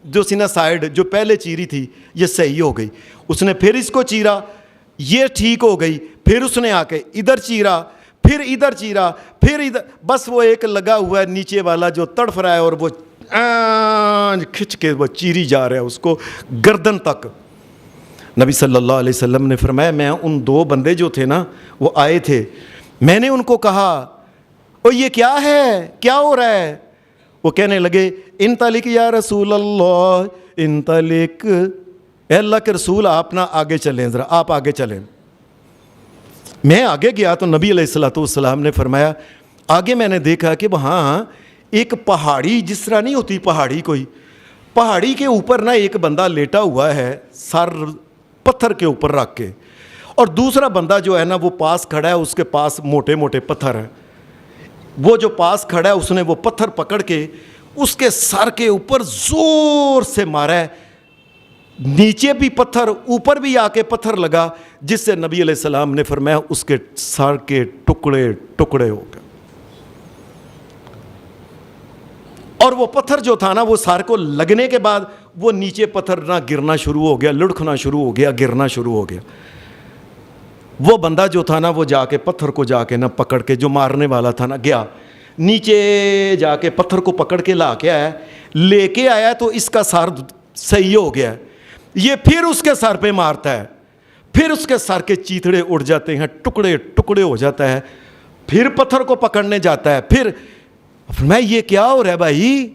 جو سی نا سائڈ جو پہلے چیری تھی یہ صحیح ہو گئی. اس نے پھر اس کو چیرا, یہ ٹھیک ہو گئی. پھر اس نے آ کے ادھر چیرا, پھر ادھر چیرا, پھر ادھر, بس وہ ایک لگا ہوا ہے نیچے والا جو تڑف رہا ہے اور وہ کھچ کے وہ چیری جا رہا ہے اس کو گردن تک. نبی صلی اللہ علیہ وسلم نے فرمایا میں ان دو بندے جو تھے نا وہ آئے تھے, میں نے ان کو کہا او یہ کیا ہے, کیا ہو رہا ہے؟ وہ کہنے لگے انطلق یا رسول اللہ, انطلق, اے اللہ کے رسول آپ نہ آگے چلیں, ذرا آپ آگے چلیں. میں آگے گیا تو نبی علیہ الصلوۃ والسلام نے فرمایا, آگے میں نے دیکھا کہ وہاں ایک پہاڑی, جس طرح نہیں ہوتی پہاڑی, کوئی پہاڑی کے اوپر نا ایک بندہ لیٹا ہوا ہے سر پتھر کے اوپر رکھ کے, اور دوسرا بندہ جو ہے نا وہ پاس کھڑا ہے, اس کے پاس موٹے موٹے پتھر ہیں. وہ جو پاس کھڑا ہے اس نے وہ پتھر پکڑ کے اس کے سر کے اوپر زور سے مارا ہے, نیچے بھی پتھر, اوپر بھی آ کے پتھر لگا, جس سے نبی علیہ السلام نے فرمایا اس کے سر کے ٹکڑے ٹکڑے ہو گئے. اور وہ پتھر جو تھا نا وہ سر کو لگنے کے بعد وہ نیچے پتھر نہ گرنا شروع ہو گیا, لڑکھنا شروع ہو گیا, گرنا شروع ہو گیا. وہ بندہ جو تھا نا وہ جا کے پتھر کو جا کے نا پکڑ کے, جو مارنے والا تھا نا, گیا نیچے جا کے پتھر کو پکڑ کے لا کے آیا, لے کے آیا تو اس کا سر صحیح ہو گیا. یہ پھر اس کے سر پہ مارتا ہے, پھر اس کے سر کے چیتڑے اڑ جاتے ہیں, ٹکڑے ٹکڑے ہو جاتا ہے. پھر پتھر کو پکڑنے جاتا ہے, پھر میں یہ کیا ہو رہا ہے بھائی؟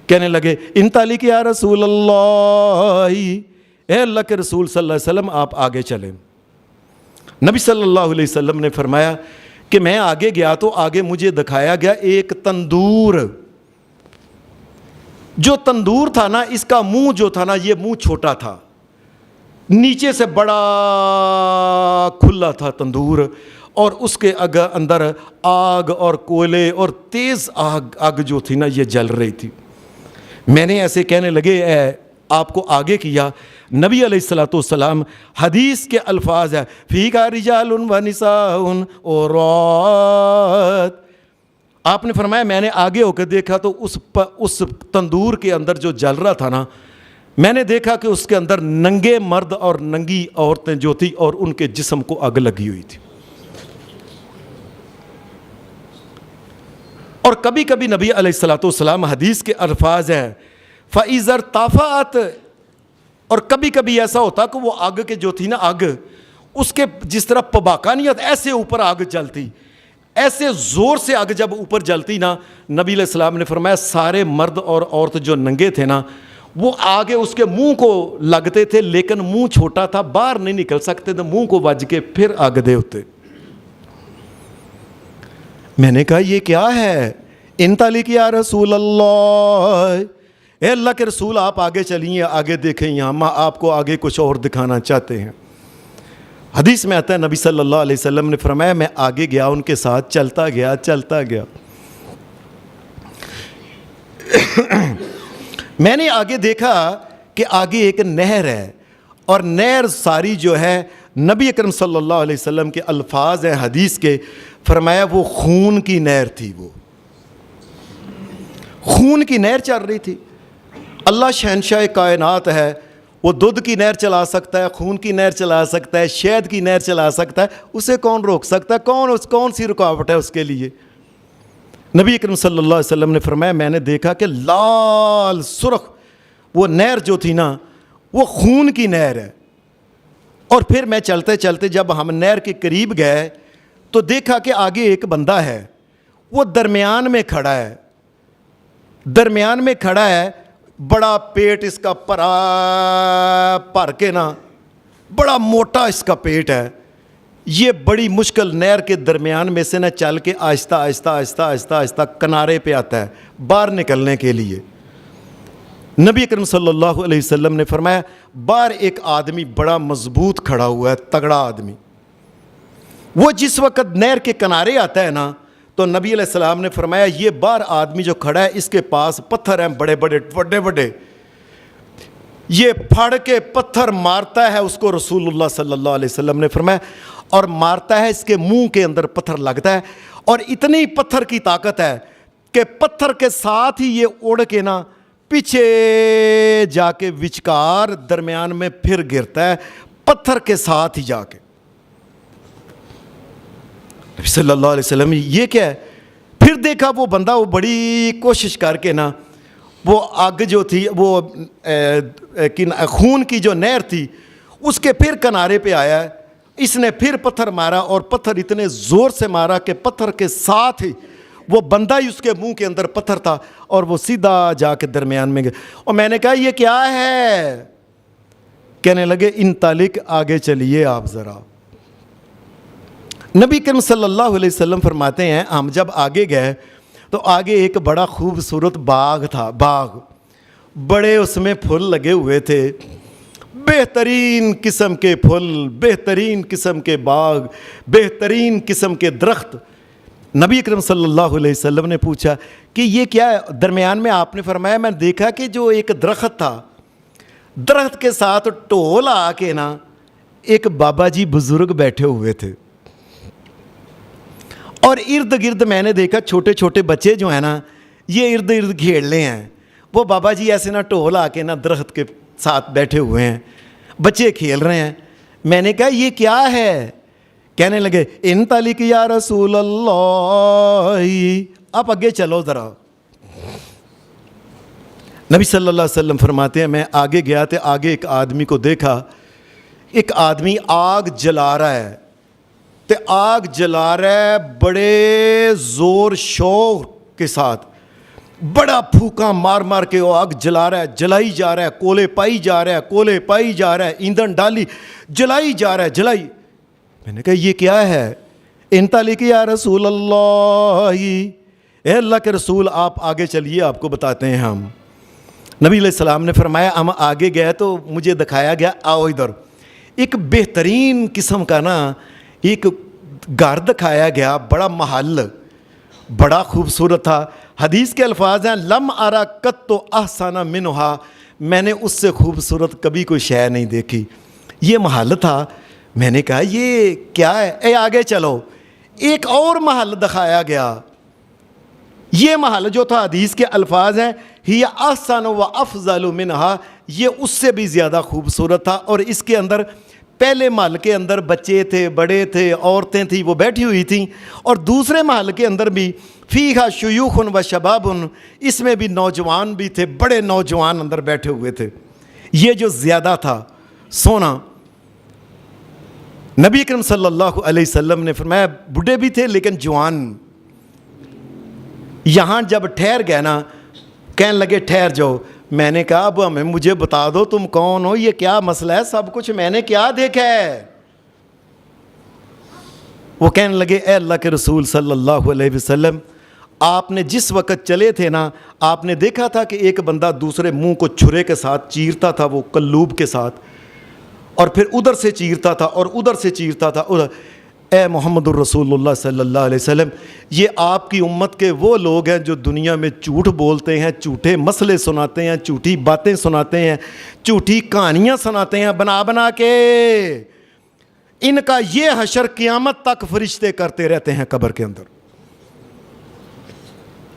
کہنے لگے انطلق یا رسول اللہ, اے اللہ کے رسول صلی اللہ علیہ وسلم آپ آگے چلیں. نبی صلی اللہ علیہ وسلم نے فرمایا کہ میں آگے گیا تو آگے مجھے دکھایا گیا ایک تندور. جو تندور تھا نا اس کا منہ جو تھا نا یہ منہ چھوٹا تھا, نیچے سے بڑا کھلا تھا تندور, اور اس کے اندر آگ اور کوئلے اور تیز آگ جو تھی نا یہ جل رہی تھی. میں نے ایسے کہنے لگے اے آپ کو آگے کیا. نبی علیہ الصلوۃ والسلام حدیث کے الفاظ ہے فیہا رجال و نساء عورات, آپ نے فرمایا میں نے آگے ہو کے دیکھا تو اس تندور کے اندر جو جل رہا تھا نا, میں نے دیکھا کہ اس کے اندر ننگے مرد اور ننگی عورتیں جو تھی اور ان کے جسم کو آگ لگی ہوئی تھی. اور کبھی کبھی نبی علیہ الصلوۃ والسلام حدیث کے الفاظ ہیں فَإِذَا ارْتَفَعَتْ, اور کبھی کبھی ایسا ہوتا کہ وہ آگ کے جو تھی نا آگ, اس کے جس طرح پباکانیت ایسے اوپر آگ جلتی, ایسے زور سے آگ جب اوپر جلتی نا, نبی علیہ السلام نے فرمایا سارے مرد اور عورت جو ننگے تھے نا وہ آگے اس کے منہ کو لگتے تھے, لیکن منہ چھوٹا تھا, باہر نہیں نکل سکتے تھے, منہ کو وج کے پھر آگ دے ہوتے. میں نے کہا یہ کیا ہے؟ انطلق یا رسول اللہ, اے اللہ کے رسول آپ آگے چلیے, آگے دیکھیں, یہاں ہم آپ کو آگے کچھ اور دکھانا چاہتے ہیں. حدیث میں آتا ہے نبی صلی اللہ علیہ وسلم نے فرمایا میں آگے گیا, ان کے ساتھ چلتا گیا. میں نے آگے دیکھا کہ آگے ایک نہر ہے, اور نہر ساری جو ہے نبی اکرم صلی اللہ علیہ وسلم کے الفاظ ہیں حدیث کے, فرمایا وہ خون کی نہر تھی, وہ خون کی نہر چل رہی تھی. اللہ شہنشاہ کائنات ہے, وہ دودھ کی نہر چلا سکتا ہے, خون کی نہر چلا سکتا ہے, شہد کی نہر چلا سکتا ہے, اسے کون روک سکتا ہے؟ کون سی رکاوٹ ہے اس کے لیے؟ نبی اکرم صلی اللہ علیہ وسلم نے فرمایا میں نے دیکھا کہ لال سرخ وہ نہر جو تھی نا وہ خون کی نہر ہے. اور پھر میں چلتے چلتے جب ہم نہر کے قریب گئے تو دیکھا کہ آگے ایک بندہ ہے, وہ درمیان میں کھڑا ہے, بڑا پیٹ اس کا پر کے نا, بڑا موٹا اس کا پیٹ ہے. یہ بڑی مشکل نہر کے درمیان میں سے نہ چل کے آہستہ آہستہ کنارے پہ آتا ہے باہر نکلنے کے لیے. نبی اکرم صلی اللہ علیہ وسلم نے فرمایا باہر ایک آدمی بڑا مضبوط کھڑا ہوا ہے, تگڑا آدمی. وہ جس وقت نہر کے کنارے آتا ہے نا تو نبی علیہ السلام نے فرمایا یہ باہر آدمی جو کھڑا ہے اس کے پاس پتھر ہیں بڑے بڑے, یہ پھاڑ کے پتھر مارتا ہے اس کو. رسول اللہ صلی اللہ علیہ وسلم نے فرمایا اور مارتا ہے, اس کے منہ کے اندر پتھر لگتا ہے, اور اتنی پتھر کی طاقت ہے کہ پتھر کے ساتھ ہی یہ اڑ کے نا پیچھے جا کے وچکار درمیان میں پھر گرتا ہے پتھر کے ساتھ ہی جا کے. نبی صلی اللہ علیہ وسلم یہ کیا ہے؟ پھر دیکھا وہ بندہ وہ بڑی کوشش کر کے نا وہ آگ جو تھی وہ خون کی جو نہر تھی اس کے پھر کنارے پہ آیا ہے. اس نے پھر پتھر مارا اور پتھر اتنے زور سے مارا کہ پتھر کے ساتھ ہی وہ بندہ ہی اس کے منہ کے اندر پتھر تھا اور وہ سیدھا جا کے درمیان میں گیا. اور میں نے کہا یہ کیا ہے؟ کہنے لگے انطلق آگے چلیے آپ ذرا. نبی کریم صلی اللہ علیہ وسلم فرماتے ہیں ہم جب آگے گئے تو آگے ایک بڑا خوبصورت باغ تھا. باغ بڑے اس میں پھول لگے ہوئے تھے, بہترین قسم کے پھول, بہترین قسم کے باغ, بہترین قسم کے درخت. نبی کریم صلی اللہ علیہ وسلم نے پوچھا کہ یہ کیا ہے؟ درمیان میں آپ نے فرمایا میں دیکھا کہ جو ایک درخت تھا, درخت کے ساتھ ٹول آ کے نا ایک بابا جی بزرگ بیٹھے ہوئے تھے اور ارد گرد میں نے دیکھا چھوٹے چھوٹے بچے جو ہیں نا یہ ارد گرد کھیل رہے ہیں. وہ بابا جی ایسے نا ٹول آ کے نا درخت کے ساتھ بیٹھے ہوئے ہیں, بچے کھیل رہے ہیں. میں نے کہا یہ کیا ہے؟ کہنے لگے انطلق یا رسول اللہ, آپ آگے چلو ذرا. نبی صلی اللہ علیہ وسلم فرماتے ہیں میں آگے گیا تھے, آگے ایک آدمی کو دیکھا, ایک آدمی آگ جلا رہا ہے تے آگ جلا رہا ہے بڑے زور شور کے ساتھ, بڑا پھوکا مار مار کے وہ آگ جلا رہا ہے, جلائی جا رہا ہے, کولے پائی جا رہا ہے, کولے پائی جا رہا ہے, ایندھن ڈالی جلائی جا رہا ہے, جلائی. میں نے کہا یہ کیا ہے؟ انطلق یا رسول اللہ, اے اللہ کے رسول آپ آگے چلیے آپ کو بتاتے ہیں ہم. نبی علیہ السلام نے فرمایا ہم آگے گئے تو مجھے دکھایا گیا آؤ ادھر. ایک بہترین قسم کا نا ایک گھر دکھایا گیا, بڑا محل, بڑا خوبصورت تھا. حدیث کے الفاظ ہیں لم ارا قط احسن منھا, میں نے اس سے خوبصورت کبھی کوئی شے نہیں دیکھی. یہ محل تھا. میں نے کہا یہ کیا ہے؟ اے آگے چلو. ایک اور محل دکھایا گیا. یہ محل جو تھا حدیث کے الفاظ ہیں ہی احسن و افضل منھا, یہ اس سے بھی زیادہ خوبصورت تھا. اور اس کے اندر پہلے محل کے اندر بچے تھے, بڑے تھے, عورتیں تھیں وہ بیٹھی ہوئی تھیں, اور دوسرے محل کے اندر بھی فیہا شیوخ و شباب, اس میں بھی نوجوان بھی تھے, بڑے نوجوان اندر بیٹھے ہوئے تھے. یہ جو زیادہ تھا سونا, نبی کریم صلی اللہ علیہ وسلم نے فرمایا بوڑھے بھی تھے لیکن جوان. یہاں جب ٹھہر گئے نا کہنے لگے ٹھہر جاؤ. میں نے کہا اب ہمیں مجھے بتا دو تم کون ہو, یہ کیا مسئلہ ہے, سب کچھ میں نے کیا دیکھا ہے؟ وہ کہنے لگے اے اللہ کے رسول صلی اللہ علیہ وسلم آپ نے جس وقت چلے تھے نا آپ نے دیکھا تھا کہ ایک بندہ دوسرے منہ کو چھرے کے ساتھ چیرتا تھا, وہ قلوب کے ساتھ, اور پھر ادھر سے چیرتا تھا اور ادھر سے چیرتا تھا. اے محمد الرسول اللہ صلی اللہ علیہ وسلم یہ آپ کی امت کے وہ لوگ ہیں جو دنیا میں جھوٹ بولتے ہیں, جھوٹے مسئلے سناتے ہیں, جھوٹی باتیں سناتے ہیں, جھوٹی کہانیاں سناتے ہیں بنا بنا کے. ان کا یہ حشر قیامت تک فرشتے کرتے رہتے ہیں قبر کے اندر.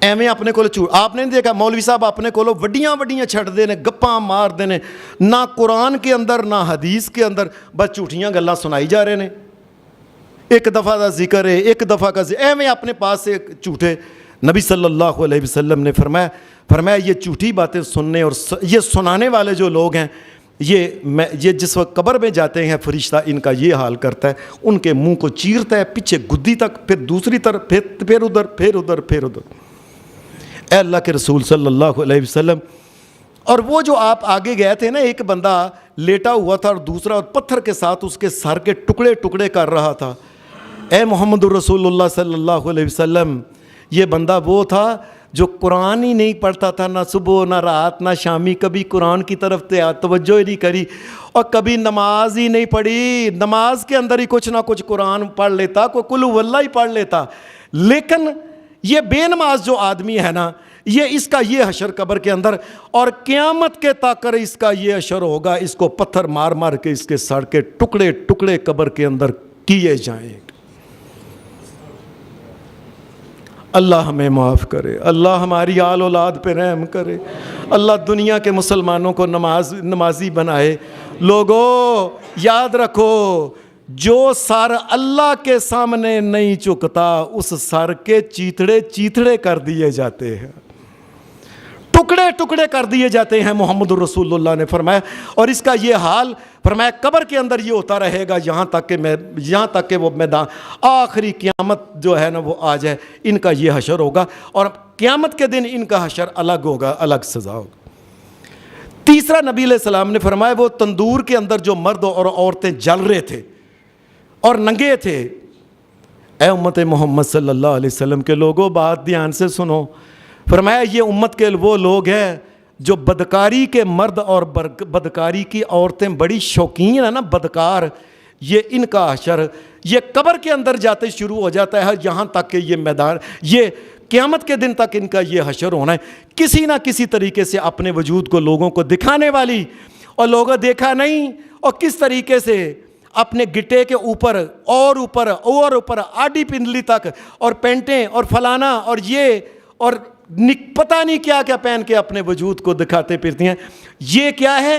ایویں اپنے کو آپ نے دیکھا مولوی صاحب اپنے کو وڈیاں وڈیاں چھٹ دینے, گپاں مار دینے, نہ قرآن کے اندر نہ حدیث کے اندر, بس جھوٹیاں گلاں سنائی جا رہے ہیں. ایک دفعہ کا ذکر ہے, ایک دفعہ کا ایویں اپنے پاس سے جھوٹے. نبی صلی اللہ علیہ وسلم نے فرمایا یہ جھوٹی باتیں سننے اور یہ سنانے والے جو لوگ ہیں یہ جس وقت قبر میں جاتے ہیں فرشتہ ان کا یہ حال کرتا ہے, ان کے منہ کو چیرتا ہے پیچھے گدی تک, پھر دوسری طرف, پھر ادھر, پھر ادھر, پھر ادھر. اے اللہ کے رسول صلی اللہ علیہ وسلم. اور وہ جو آپ آگے گئے تھے نا ایک بندہ لیٹا ہوا تھا اور دوسرا پتھر کے ساتھ اس کے سر کے ٹکڑے ٹکڑے کر رہا تھا. اے محمد الرسول اللہ صلی اللہ علیہ وسلم یہ بندہ وہ تھا جو قرآن ہی نہیں پڑھتا تھا, نہ صبح نہ رات نہ شامی, کبھی قرآن کی طرف توجہ ہی نہیں کری, اور کبھی نماز ہی نہیں پڑھی. نماز کے اندر ہی کچھ نہ کچھ قرآن پڑھ لیتا, کوئی قل هو اللہ ہی پڑھ لیتا. لیکن یہ بے نماز جو آدمی ہے نا یہ اس کا یہ حشر قبر کے اندر, اور قیامت کے تک اس کا یہ حشر ہوگا. اس کو پتھر مار مار کے اس کے سر کے ٹکڑے ٹکڑے قبر کے اندر کیے جائیں. اللہ ہمیں معاف کرے، اللہ ہماری آل اولاد پہ رحم کرے، اللہ دنیا کے مسلمانوں کو نمازی بنائے۔ لوگوں یاد رکھو، جو سر اللہ کے سامنے نہیں جھکتا اس سر کے چیتڑے چیتڑے کر دیے جاتے ہیں، ٹکڑے ٹکڑے کر دیے جاتے ہیں، محمد رسول اللہ نے فرمایا۔ اور اس کا یہ حال فرمایا قبر کے اندر یہ ہوتا رہے گا یہاں تک کہ وہ میدان آخری قیامت جو ہے نا وہ آ جائے، ان کا یہ حشر ہوگا، اور قیامت کے دن ان کا حشر الگ ہوگا، الگ سزا ہوگا۔ تیسرا نبی علیہ السلام نے فرمایا وہ تندور کے اندر جو مرد اور عورتیں جل رہے تھے اور ننگے تھے، اے امت محمد صلی اللہ علیہ وسلم کے لوگوں بات دھیان سے سنو، فرمایا یہ امت کے وہ لوگ ہیں جو بدکاری کے مرد اور بدکاری کی عورتیں بڑی شوقین ہیں نا، بدکار، یہ ان کا حشر یہ قبر کے اندر جاتے شروع ہو جاتا ہے، یہاں تک کہ یہ میدان، یہ قیامت کے دن تک ان کا یہ حشر ہونا ہے۔ کسی نہ کسی طریقے سے اپنے وجود کو لوگوں کو دکھانے والی، اور لوگوں دیکھا نہیں، اور کس طریقے سے اپنے گٹے کے اوپر اور اوپر آڈی پنڈلی تک، اور پینٹیں اور فلانا اور یہ اور پتہ نہیں کیا کیا پہن کے اپنے وجود کو دکھاتے پھرتی ہیں۔ یہ کیا ہے؟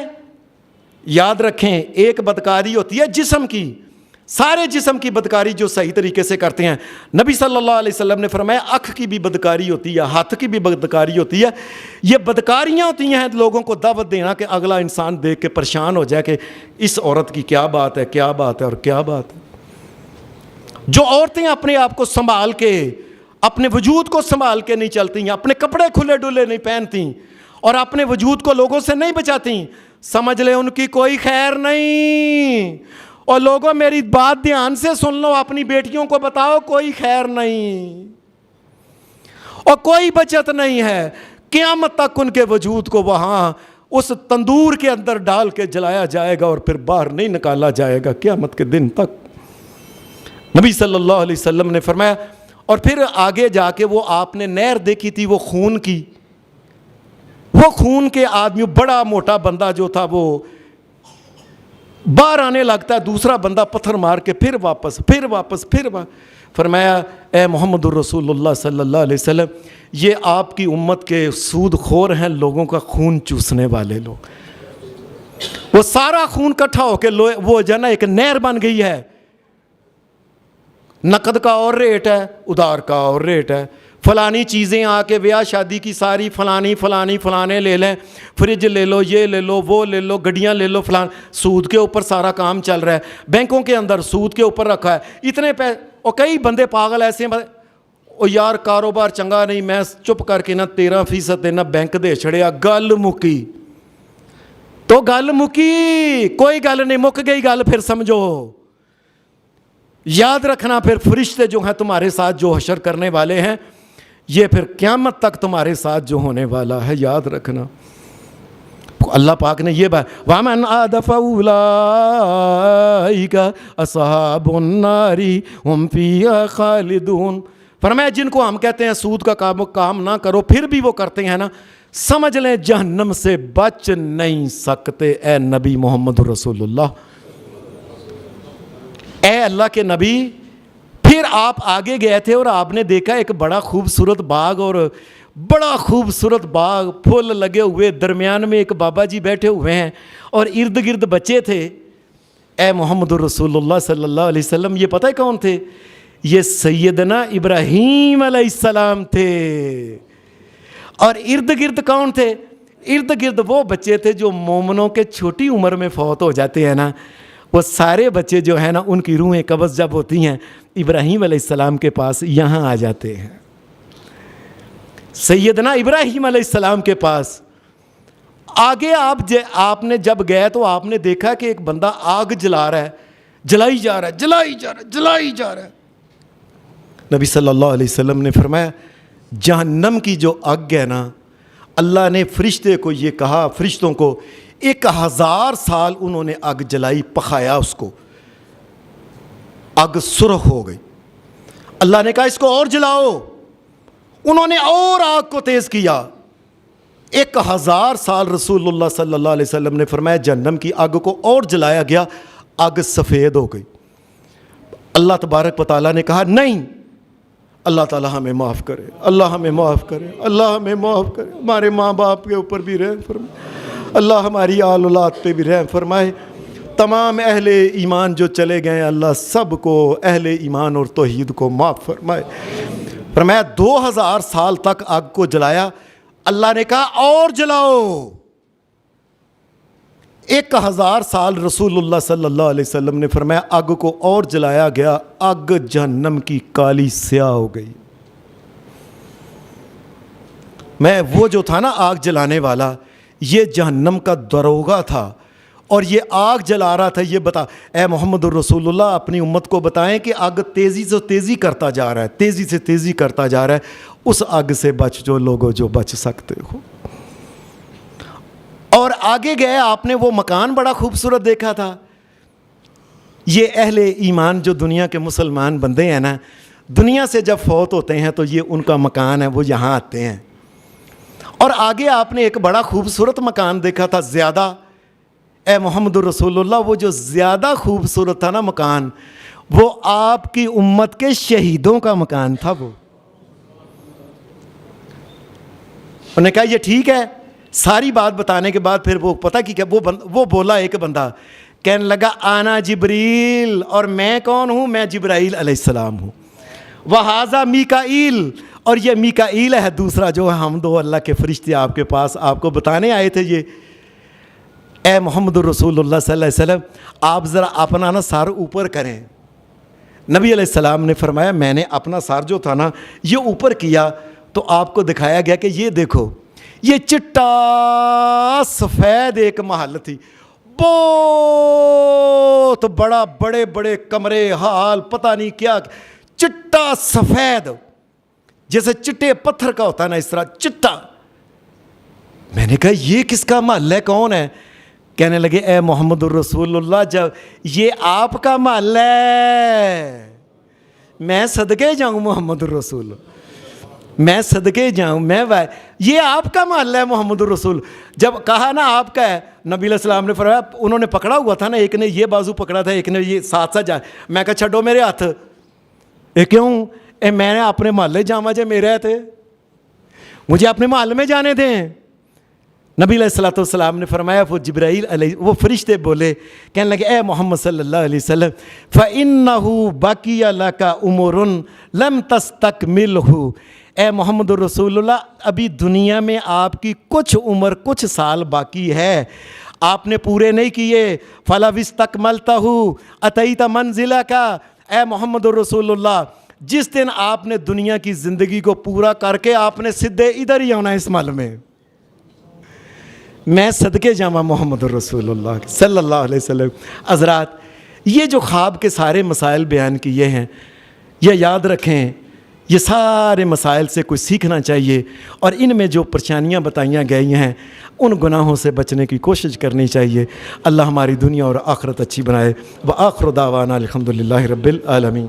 یاد رکھیں، ایک بدکاری ہوتی ہے جسم کی، سارے جسم کی بدکاری جو صحیح طریقے سے کرتے ہیں۔ نبی صلی اللہ علیہ وسلم نے فرمایا آنکھ کی بھی بدکاری ہوتی ہے، ہاتھ کی بھی بدکاری ہوتی ہے۔ یہ بدکاریاں ہوتی ہیں لوگوں کو دعوت دینا کہ اگلا انسان دیکھ کے پریشان ہو جائے کہ اس عورت کی کیا بات ہے، کیا بات ہے اور کیا بات ہے۔ جو عورتیں اپنے آپ کو سنبھال کے، اپنے وجود کو سنبھال کے نہیں چلتی ہیں، اپنے کپڑے کھلے ڈلے نہیں پہنتی اور اپنے وجود کو لوگوں سے نہیں بچاتی، سمجھ لیں ان کی کوئی خیر نہیں۔ اور لوگوں میری بات دھیان سے سن لو، اپنی بیٹیوں کو بتاؤ کوئی خیر نہیں اور کوئی بچت نہیں ہے، قیامت تک ان کے وجود کو وہاں اس تندور کے اندر ڈال کے جلایا جائے گا اور پھر باہر نہیں نکالا جائے گا قیامت کے دن تک۔ نبی صلی اللہ علیہ وسلم نے فرمایا، اور پھر آگے جا کے وہ آپ نے نہر دیکھی تھی وہ خون کی، وہ خون کے آدمی، بڑا موٹا بندہ جو تھا وہ باہر آنے لگتا ہے، دوسرا بندہ پتھر مار کے پھر واپس فرمایا اے محمد الرسول اللہ صلی اللہ علیہ وسلم، یہ آپ کی امت کے سود خور ہیں، لوگوں کا خون چوسنے والے لوگ۔ وہ سارا خون کٹھا ہو کے وہ جو ہے نا ایک نہر بن گئی ہے، نقد کا اور ریٹ ہے، ادھار کا اور ریٹ ہے، فلانی چیزیں آ کے بیاہ شادی کی ساری فلانے لے لیں، فریج لے لو، یہ لے لو، وہ لے لو، گڈیاں لے لو، سود کے اوپر سارا کام چل رہا ہے، بینکوں کے اندر سود کے اوپر رکھا ہے اتنے پیسے۔ اور کئی بندے پاگل ایسے ہیں، او یار کاروبار چنگا نہیں، میں چپ کر کے نا 13% دینا بینک دے چھڑیا، گل مکی تو گل مکی، کوئی گل نہیں، مک گئی گل، پھر سمجھو۔ یاد رکھنا پھر فرشتے جو ہیں تمہارے ساتھ جو حشر کرنے والے ہیں، یہ پھر قیامت تک تمہارے ساتھ جو ہونے والا ہے، یاد رکھنا۔ اللہ پاک نے یہ بات، وَمَنْ عَادَ فَأُولَٰئِكَ أَصْحَابُ النَّارِ هُمْ فِيهَا خَالِدُونَ۔ فرمایا جن کو ہم کہتے ہیں سود کا کام نہ کرو پھر بھی وہ کرتے ہیں نا، سمجھ لیں جہنم سے بچ نہیں سکتے۔ اے نبی محمد رسول اللہ، اے اللہ کے نبی۔ پھر آپ آگے گئے تھے اور آپ نے دیکھا ایک بڑا خوبصورت باغ، اور بڑا خوبصورت باغ، پھول لگے ہوئے، درمیان میں ایک بابا جی بیٹھے ہوئے ہیں اور ارد گرد بچے تھے۔ اے محمد رسول اللہ صلی اللہ علیہ وسلم، یہ پتہ ہے کون تھے؟ یہ سیدنا ابراہیم علیہ السلام تھے۔ اور ارد گرد کون تھے؟ ارد گرد وہ بچے تھے جو مومنوں کے چھوٹی عمر میں فوت ہو جاتے ہیں نا، وہ سارے بچے جو ہیں نا ان کی روحیں قبض جب ہوتی ہیں ابراہیم علیہ السلام کے پاس یہاں آ جاتے ہیں، سیدنا ابراہیم علیہ السلام کے پاس۔ آگے آپ نے جب گئے تو آپ نے دیکھا کہ ایک بندہ آگ جلا رہا ہے، جلائی جا رہا ہے۔ نبی صلی اللہ علیہ وسلم نے فرمایا جہنم کی جو آگ ہے نا، اللہ نے فرشتے کو یہ کہا، فرشتوں کو 1000 سال انہوں نے آگ جلائی، پکایا اس کو، آگ سرخ ہو گئی۔ اللہ نے کہا اس کو اور جلاؤ، انہوں نے اور آگ کو تیز کیا، 1000 سال رسول اللہ صلی اللہ علیہ وسلم نے فرمایا جہنم کی آگ کو اور جلایا گیا، آگ سفید ہو گئی۔ اللہ تبارک و تعالیٰ نے کہا نہیں، اللہ تعالی ہمیں معاف کرے، اللہ ہمیں معاف کرے، اللہ ہمیں معاف کرے، ہمارے ماں باپ کے اوپر بھی رحم فرمائے، اللہ ہماری آل اولاد پہ بھی رحم فرمائے، تمام اہل ایمان جو چلے گئے اللہ سب کو اہل ایمان اور توحید کو معاف فرمائے۔ فرمایا 2000 سال تک آگ کو جلایا، اللہ نے کہا اور جلاؤ۔ 1000 سال رسول اللہ صلی اللہ علیہ وسلم نے فرمایا آگ کو اور جلایا گیا، آگ جہنم کی کالی سیاہ ہو گئی۔ میں وہ جو تھا نا آگ جلانے والا، یہ جہنم کا دروغہ تھا اور یہ آگ جلا رہا تھا۔ یہ بتا اے محمد الرسول اللہ اپنی امت کو بتائیں کہ آگ تیزی سے تیزی کرتا جا رہا ہے، تیزی سے تیزی کرتا جا رہا ہے، اس آگ سے بچ جو لوگوں جو بچ سکتے ہو۔ اور آگے گئے آپ نے وہ مکان بڑا خوبصورت دیکھا تھا۔ یہ اہل ایمان جو دنیا کے مسلمان بندے ہیں نا، دنیا سے جب فوت ہوتے ہیں تو یہ ان کا مکان ہے، وہ یہاں آتے ہیں۔ اور آگے آپ نے ایک بڑا خوبصورت مکان دیکھا تھا، زیادہ اے محمد الرسول اللہ وہ جو زیادہ خوبصورت تھا نا مکان، وہ آپ کی امت کے شہیدوں کا مکان تھا۔ وہ انہوں نے کہا یہ ٹھیک ہے۔ ساری بات بتانے کے بعد پھر وہ پتہ کی کیا وہ بولا، ایک بندہ کہنے لگا آنا جبریل، اور میں کون ہوں؟ میں جبرائیل علیہ السلام ہوں۔ وہذا میکائیل، اور یہ میکائیل ہے دوسرا جو ہم دو اللہ کے فرشتے آپ کے پاس آپ کو بتانے آئے تھے۔ یہ اے محمد الرسول اللہ صلی اللہ علیہ وسلم آپ ذرا اپنا نا سر اوپر کریں۔ نبی علیہ السلام نے فرمایا میں نے اپنا سر جو تھا نا یہ اوپر کیا تو آپ کو دکھایا گیا کہ یہ دیکھو، یہ چٹا سفید ایک محل تھی، بہت بڑا، بڑے بڑے کمرے، حال پتہ نہیں کیا، چٹا سفید جیسے چٹے پتھر کا ہوتا ہے نا اس طرح چٹا۔ میں نے کہا یہ کس کا محل ہے، کون ہے؟ کہنے لگے اے محمد الرسول اللہ جب یہ آپ کا محل ہے، میں صدقے جاؤں محمد الرسول، میں صدقے جاؤں، یہ آپ کا محل ہے محمد الرسول۔ جب کہا نا آپ کا ہے، نبی علیہ السلام نے فرمایا، انہوں نے پکڑا ہوا تھا نا، ایک نے یہ بازو پکڑا تھا ایک نے یہ ساتھ ساتھ جا، میں کہا چھڈو میرے ہاتھ، کیوں؟ میں نے اپنے محلے جاما جے میرے تھے، مجھے اپنے محل میں جانے دیں۔ نبی علیہ السلام نے فرمایا، وہ جبرائیل علیہ وہ فرشتے بولے، کہنے لگے اے محمد صلی اللہ علیہ وسلم فَإِنَّهُ بَقِيَ لَكَ عُمُرٌ لَمْ تَسْتَكْمِلْهُ، اے محمد الرسول اللہ ابھی دنیا میں آپ کی کچھ عمر، کچھ سال باقی ہے، آپ نے پورے نہیں کیے۔ فَلَوِ اسْتَكْمَلْتَهُ أَتَيْتَ مَنْزِلَكَ، اے محمد الرسول اللہ جس دن آپ نے دنیا کی زندگی کو پورا کر کے آپ نے سدھے ادھر ہی آنا اس محل میں۔ میں صدقے جامع محمد الرسول اللہ صلی اللہ علیہ وسلم۔ حضرات یہ جو خواب کے سارے مسائل بیان کیے ہیں، یہ یاد رکھیں، یہ سارے مسائل سے کچھ سیکھنا چاہیے، اور ان میں جو پریشانیاں بتائیاں گئی ہیں ان گناہوں سے بچنے کی کوشش کرنی چاہیے۔ اللہ ہماری دنیا اور آخرت اچھی بنائے۔ وآخر دعوانا الحمدللہ رب العالمین۔